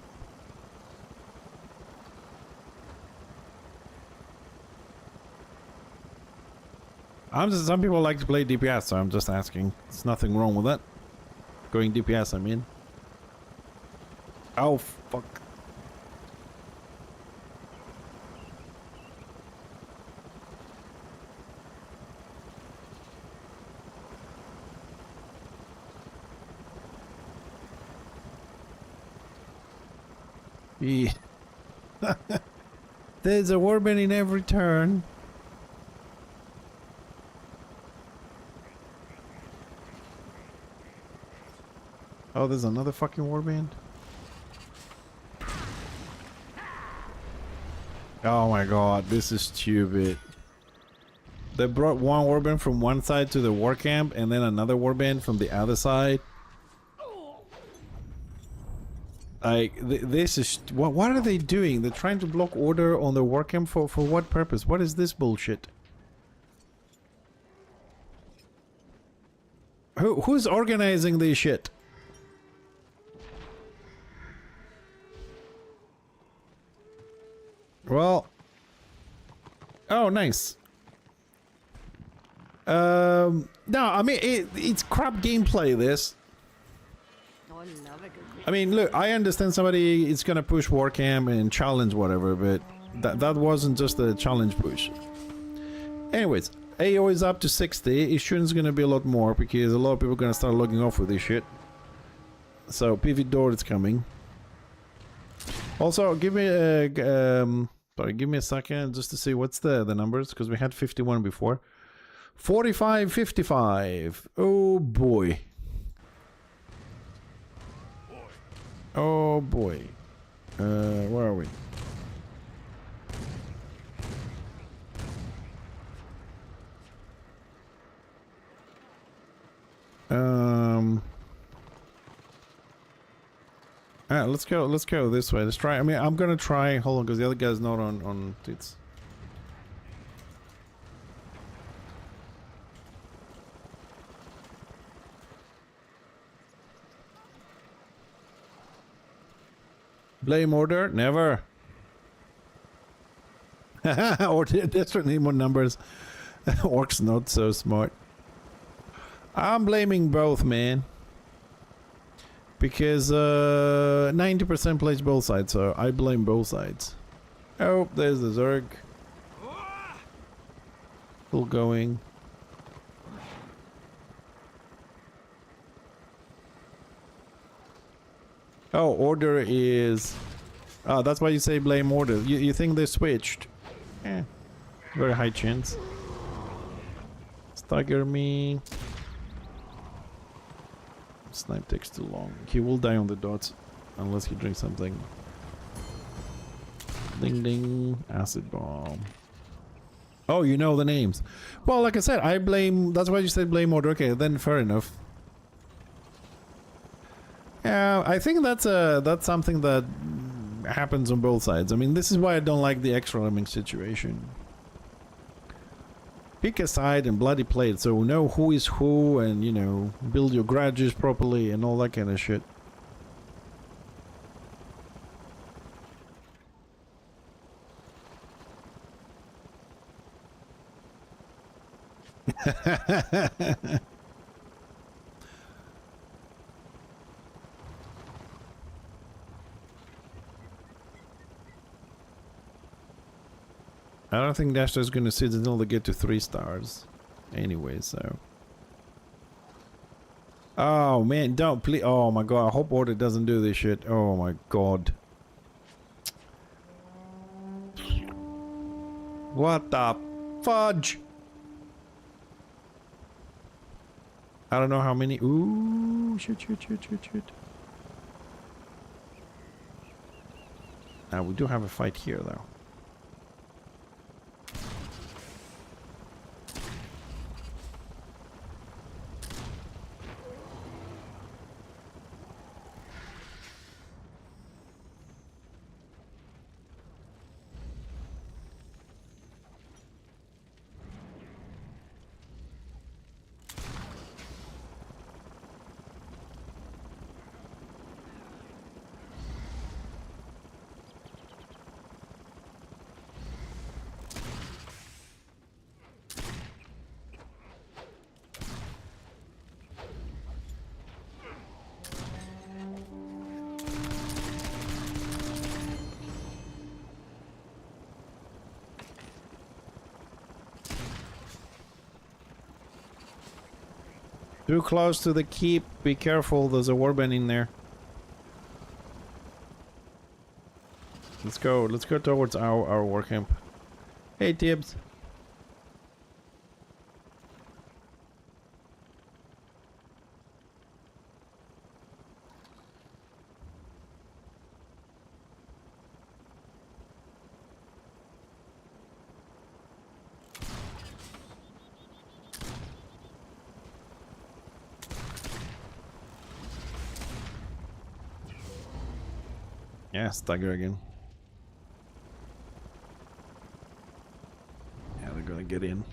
Some people like to play DPS, so I'm just asking. There's nothing wrong with that. Going DPS, I mean. Oh, fuck. Yeah. There's a warband in every turn. Oh, there's another fucking warband. Oh my god, this is stupid. They brought one warband from one side to the war camp and then another warband from the other side. Like, this is... What are they doing? They're trying to block order on the war camp for what purpose? What is this bullshit? Who's organizing this shit? Well... Oh, nice. No, I mean, it's crap gameplay, this. I mean, look, I understand somebody is gonna push Warcam and challenge whatever, but that wasn't just a challenge push. Anyways, AO is up to 60. It shouldn't gonna be a lot more because a lot of people are gonna start logging off with this shit. So PV door is coming. Also, give me a sorry, give me a second just to see what's the numbers, because we had 51 before. 45, 55. Oh boy. Oh boy. Where are we? Let's go this way. Let's try. I mean, I'm gonna try. Hold on, because the other guy's not on it's. Blame order? Never. Or desperate need more numbers. Orc's not so smart. I'm blaming both, man. Because 90% plays both sides, so I blame both sides. Oh, there's the Zerg. Still going. Oh, order is... Oh, that's why you say blame order. You think they switched? Eh, very high chance. Stagger me. Snipe takes too long. He will die on the dots unless he drinks something. Ding ding. Acid bomb. Oh, you know the names. Well, like I said, I blame... That's why you said blame order. Okay, then fair enough. Yeah, I think that's something that happens on both sides. I mean, this is why I don't like the extra lemming situation. Pick a side and bloody play it, so know who is who, and you know, build your grudges properly and all that kind of shit. I don't think Dashter is going to sit until they get to 3 stars. Anyway, so... Oh, man, don't please... Oh, my God. I hope Order doesn't do this shit. Oh, my God. What the fudge? I don't know how many... Ooh, shoot. Now, we do have a fight here, though. Too close to the keep. Be careful, there's a warband in there. Let's go towards our war camp. Hey Tibbs. Yeah, stagger again. Yeah, they're gonna get in.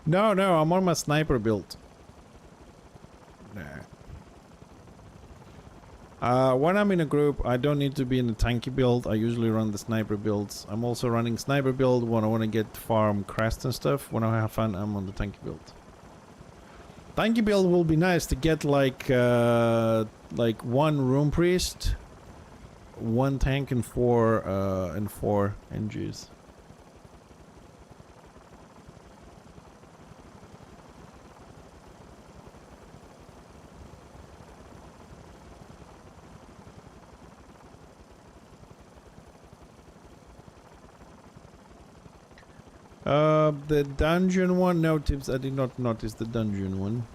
No, I'm on my sniper build. When I'm in a group, I don't need to be in a tanky build. I usually run the sniper builds. I'm also running sniper build when I want to get farm crest and stuff. When I have fun, I'm on the tanky build. Tanky build will be nice to get like one room priest, one tank, and four NGs. The dungeon one? No, Tips, I did not notice the dungeon one.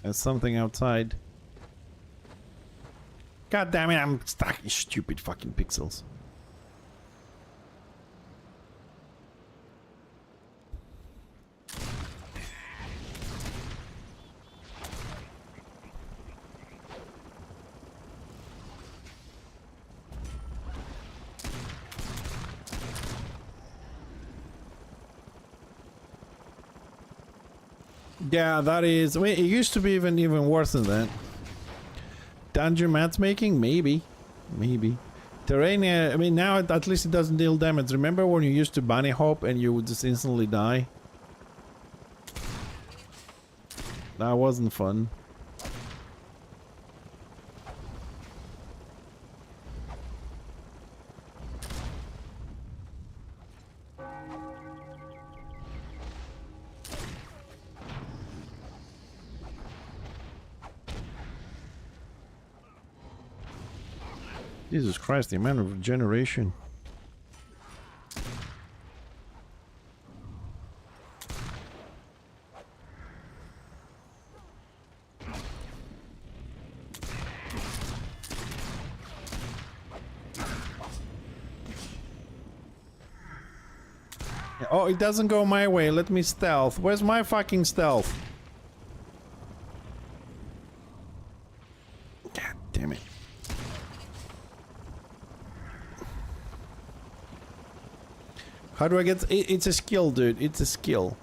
There's something outside. God damn it, I'm stuck in stupid fucking pixels. Yeah, that is... Wait, it used to be even worse than that. Dungeon matchmaking? Maybe. Terrain, I mean, now at least it doesn't deal damage. Remember when you used to bunny hop and you would just instantly die? That wasn't fun. Jesus Christ, the amount of regeneration. Oh, it doesn't go my way. Let me stealth. Where's my fucking stealth? God damn it. How do I get... It's a skill, dude. It's a skill.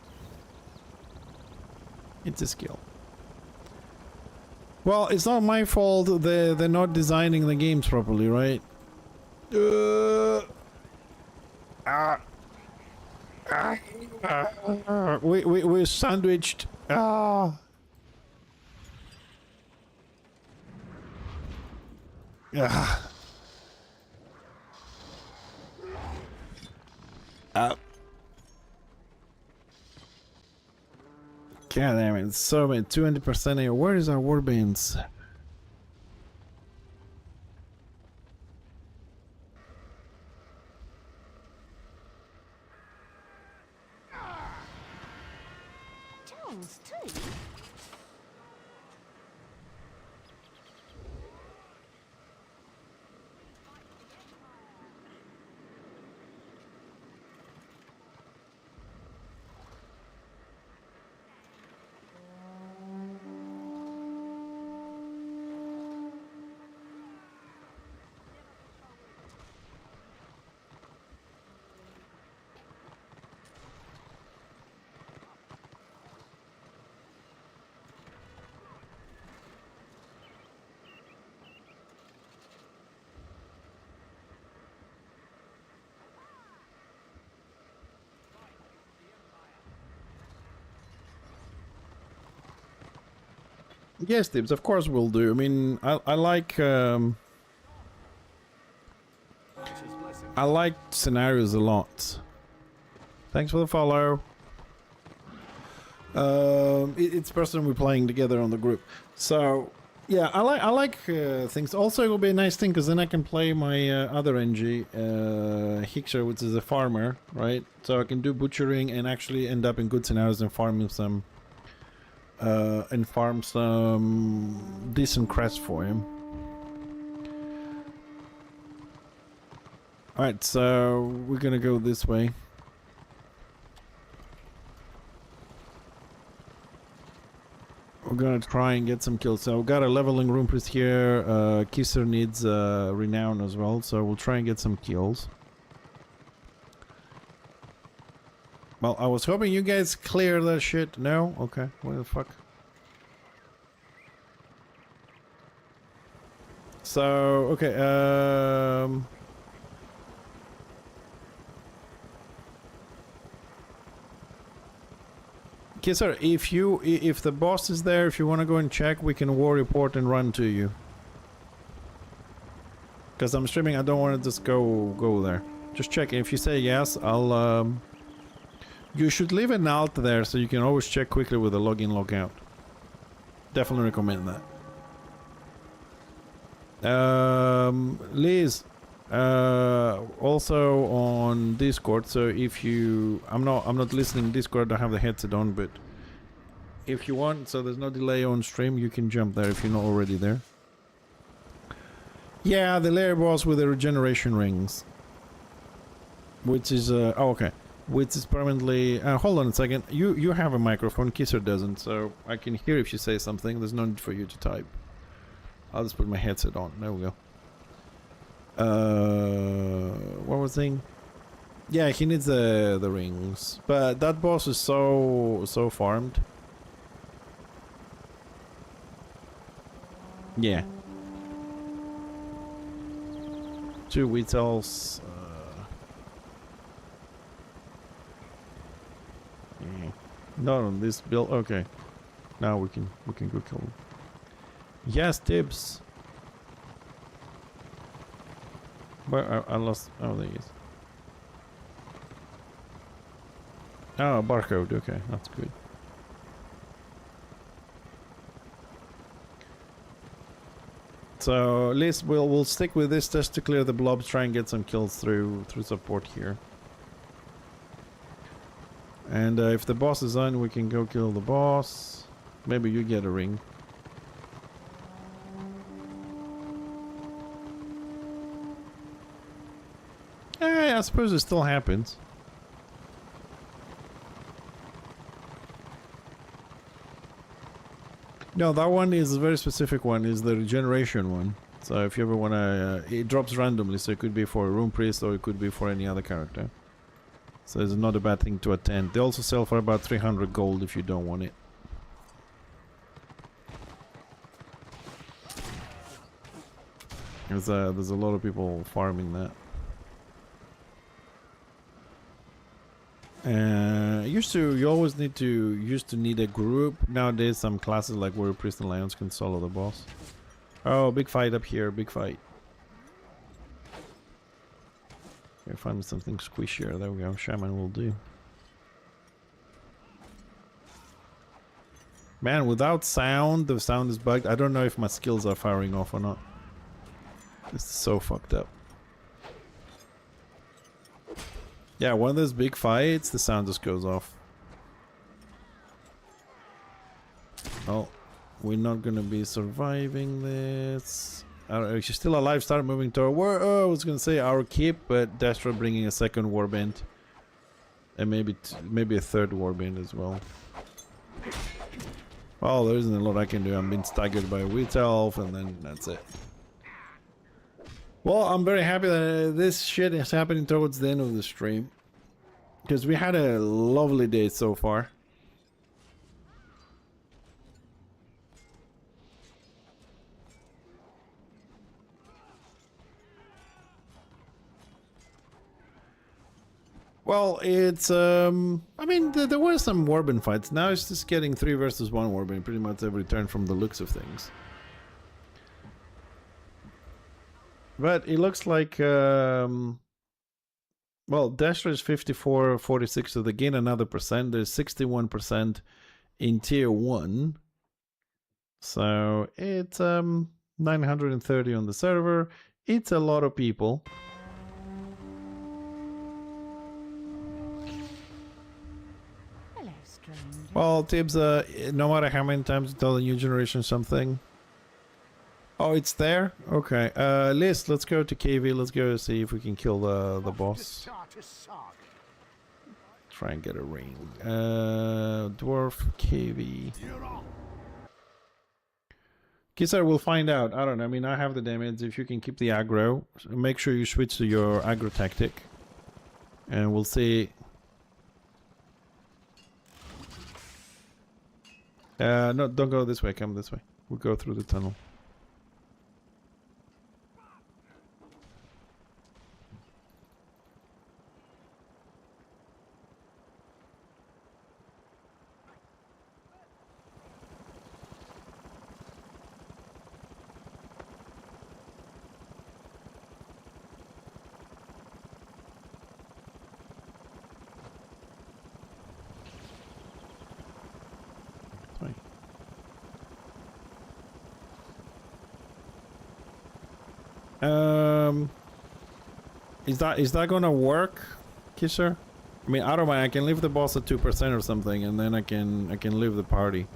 It's a skill. Well, it's not my fault they're not designing the games properly, right? We're sandwiched. Ah. Ah. God damn it, so many, 200% here. Where is our warbands? Tools too. Yes, Tibbs, of course we'll do. I mean, I like scenarios a lot. Thanks for the follow. It's person we're playing together on the group. So yeah, I like things. Also, it will be a nice thing because then I can play my other NG, Hixer, which is a farmer, right? So I can do butchering and actually end up in good scenarios and farming some. And farm some decent crests for him. Alright, so we're gonna go this way. We're gonna try and get some kills. So we've got a leveling room priest here. Kisser needs renown as well, so we'll try and get some kills. Well, I was hoping you guys clear that shit. No? Okay. What the fuck? So, okay, Kisser, if the boss is there, if you want to go and check, we can war report and run to you. Because I'm streaming, I don't want to just go there. Just check. If you say yes, I'll, you should leave an alt there so you can always check quickly with the login, logout. Definitely recommend that. Liz, also on Discord. So if you, I'm not listening Discord. I have the headset on, but if you want, so there's no delay on stream, you can jump there if you're not already there. Yeah, the lair boss with the regeneration rings, which is oh, okay. Which is permanently... hold on a second. You have a microphone. Kisser doesn't, so I can hear if you say something. There's no need for you to type. I'll just put my headset on. There we go. What was the thing? Yeah, he needs the rings. But that boss is so farmed. Yeah. 2 Weetels. Not on this build. Okay. Now we can go kill him. Yes, Tibbs. But I lost. Oh, there he is. Oh, barcode. Okay, that's good. So at least we'll stick with this just to clear the blobs. Try and get some kills through support here. And if the boss is on, we can go kill the boss. Maybe you get a ring. I suppose it still happens. No, that one is a very specific one, is the regeneration one. So if you ever wanna... it drops randomly, so it could be for a Rune Priest or it could be for any other character. So it's not a bad thing to attend. They also sell for about 300 gold if you don't want it. There's a lot of people farming that. You always used to need a group. Nowadays some classes like Warrior Priest and Lions can solo the boss. Oh, big fight up here, big fight. Okay, find something squishier. There we go. Shaman will do. Man, without sound, the sound is bugged. I don't know if my skills are firing off or not. This is so fucked up. Yeah, one of those big fights, the sound just goes off. Oh, we're not gonna be surviving this. If she's still alive, start moving toward war. Oh, I was gonna say our keep, but Destra bringing a second warband. And maybe a third warband as well. Well, there isn't a lot I can do. I'm being staggered by a wheat elf, and then that's it. Well, I'm very happy that this shit is happening towards the end of the stream. Because we had a lovely day so far. Well, it's, I mean, there were some warband fights. Now it's just getting 3 versus 1 warband pretty much every turn from the looks of things. But it looks like, well, Dasher is 54, 46, so they gain another percent. There's 61% in tier 1. So it's 930 on the server. It's a lot of people. Hello, stranger. Well, Tibbs, no matter how many times you tell the new generation something. Oh, it's there? Okay. Liz, let's go to KV. Let's go see if we can kill the boss. Try and get a ring. Dwarf, KV. Kisar, we'll find out. I don't know. I mean, I have the damage. If you can keep the aggro, make sure you switch to your aggro tactic. And we'll see. No, don't go this way. Come this way. We'll go through the tunnel. Is that gonna work, Kisser? I mean, I don't mind. I can leave the boss at 2% or something, and then I can leave the party.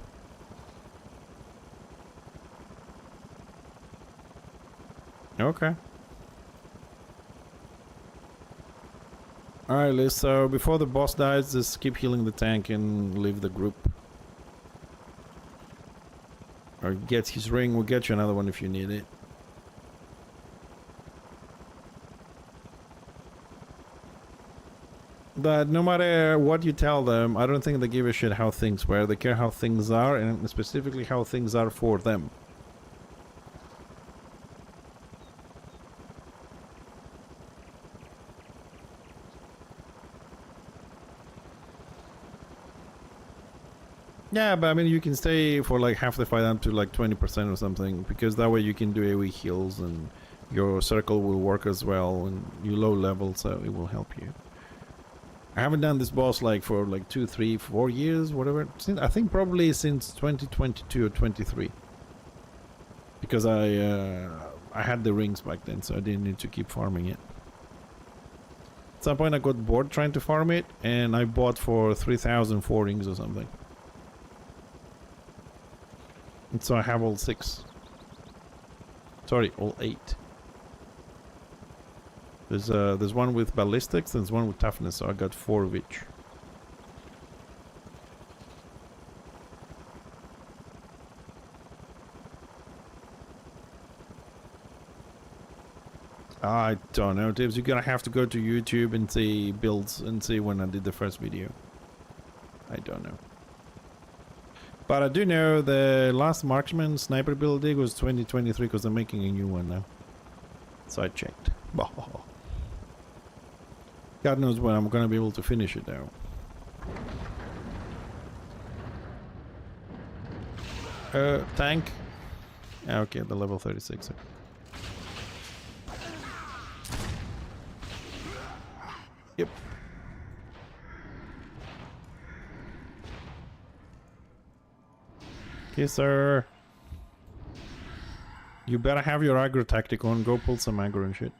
Okay. Alright, Liz, so before the boss dies, just keep healing the tank and leave the group. Or get his ring, we'll get you another one if you need it. But no matter what you tell them, I don't think they give a shit how things were. They care how things are, and specifically how things are for them. Yeah, but I mean, you can stay for like half the fight up to like 20% or something, because that way you can do AoE heals and your circle will work as well, and you low level, so it will help you. I haven't done this boss like for like 2, 3, 4 years, whatever. Since, I think probably since 2022 or 23, because I had the rings back then, so I didn't need to keep farming it. At some point I got bored trying to farm it, and I bought for 3,004 rings or something. And so I have all 6. Sorry, all 8. There's one with ballistics, there's one with toughness, so I got 4 of each. I don't know, Tibbs. You're gonna have to go to YouTube and see builds and see when I did the first video. I don't know. But I do know the last marksman sniper build dig was 2023 because they're making a new one now. So I checked. God knows when I'm gonna be able to finish it now. Tank. Okay, the level 36. Yep. Okay, sir. You better have your aggro tactic on. Go pull some aggro and shit.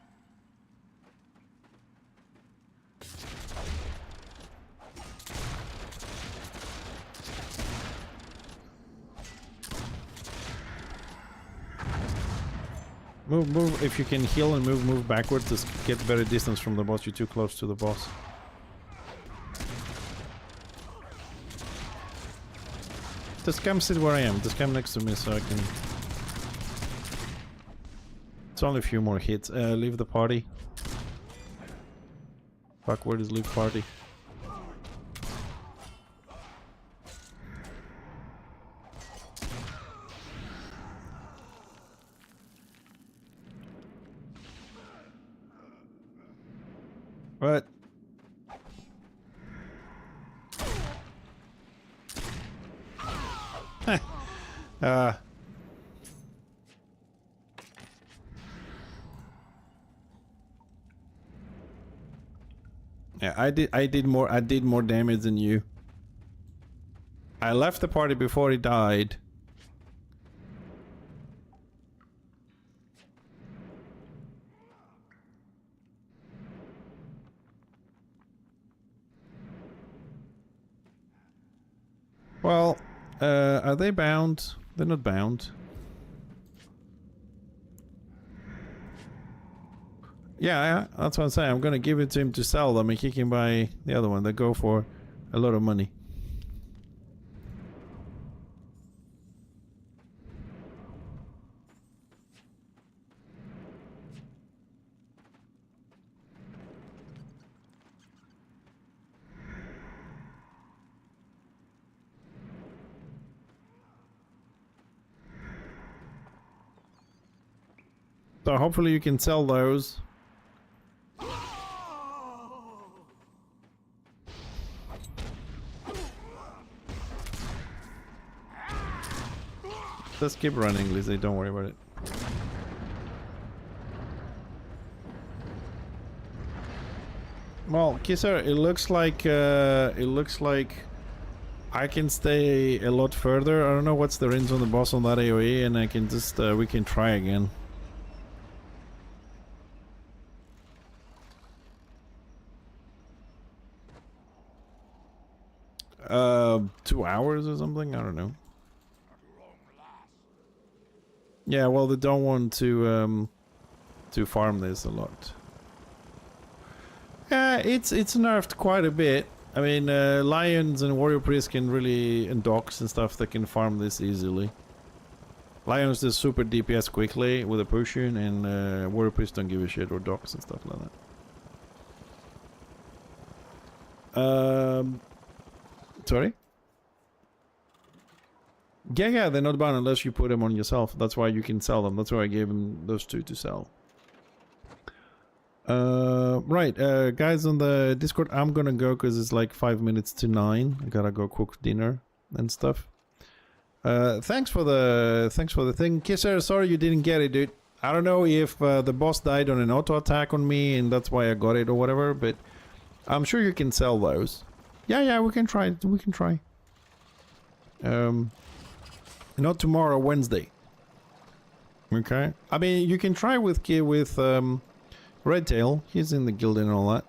Move. If you can heal and move backwards to get better distance from the boss. You're too close to the boss. Just come sit where I am. Just come next to me so I can... It's only a few more hits. Leave the party. Fuck, where does leave party? What? Yeah, I did more damage than you. I left the party before he died. Well, are they bound? They're not bound. Yeah, that's what I'm saying. I'm gonna give it to him to sell them, and he can buy the other one. They go for a lot of money. So hopefully you can sell those. Just keep running, Lizzie. Don't worry about it. Well, Kisser, it looks like I can stay a lot further. I don't know what's the range on the boss on that AoE, and I can just we can try again. Uh, 2 hours or something? I don't know. Yeah, well, they don't want to farm this a lot. Yeah, it's nerfed quite a bit. I mean, lions and warrior priests can really, and dogs and stuff, they can farm this easily. Lions does super DPS quickly with a potion, and warrior priests don't give a shit, or dogs and stuff like that. Sorry? Yeah, they're not bound unless you put them on yourself. That's why you can sell them. That's why I gave them those 2 to sell. Right, guys on the Discord, I'm gonna go because it's like 5 minutes to 9. I gotta go cook dinner. and stuff. Thanks for the thing, Kisser. Sorry you didn't get it, dude. I don't know if the boss died on an auto attack on me and that's why I got it or whatever, but I'm sure you can sell those. Yeah, we can try. We can try. Not tomorrow, Wednesday. Okay. I mean, you can try with Redtail. He's in the guild and all that.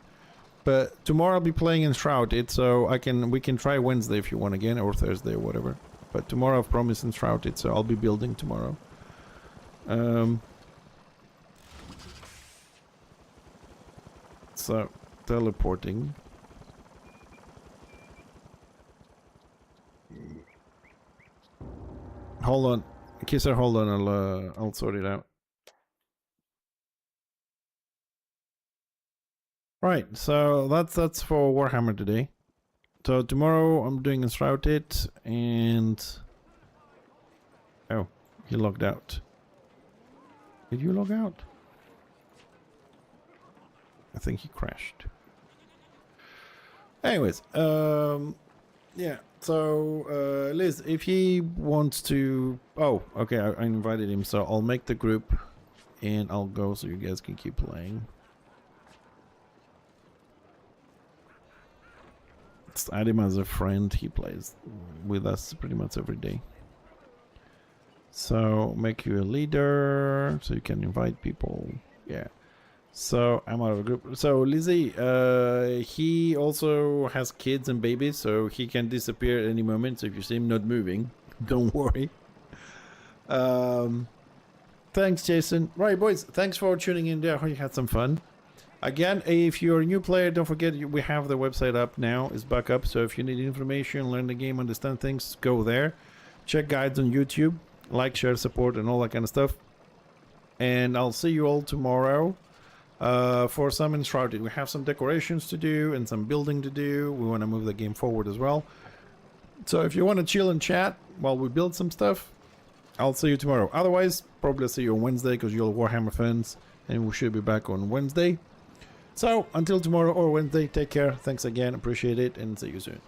But tomorrow I'll be playing in Shrouded, so we can try Wednesday if you want again, or Thursday or whatever. But tomorrow I've promised in Shrouded, so I'll be building tomorrow. So teleporting. Hold on, Kisser. Hold on. I'll sort it out. Right. So that's for Warhammer today. So tomorrow I'm doing Enshrouded and oh, he logged out. Did you log out? I think he crashed. Anyways, yeah. So Liz, if he wants to, oh, okay, I invited him, so I'll make the group and I'll go so you guys can keep playing. Let's add him as a friend. He plays with us pretty much every day. So make you a leader so you can invite people. Yeah. So I'm out of the group. So Lizzie, he also has kids and babies, so he can disappear at any moment. So if you see him not moving, don't worry. Thanks, Jason. Right, boys. Thanks for tuning in there. I hope you had some fun. Again, if you're a new player, don't forget we have the website up now. It's back up. So if you need information, learn the game, understand things, go there. Check guides on YouTube. Like, share, support, and all that kind of stuff. And I'll see you all tomorrow. For some Enshrouded, we have some decorations to do and some building to do. We want to move the game forward as well. So if you want to chill and chat while we build some stuff, I'll see you tomorrow. Otherwise, probably see you on Wednesday because you're Warhammer fans and we should be back on Wednesday. So until tomorrow or Wednesday, take care. Thanks again. Appreciate it and see you soon.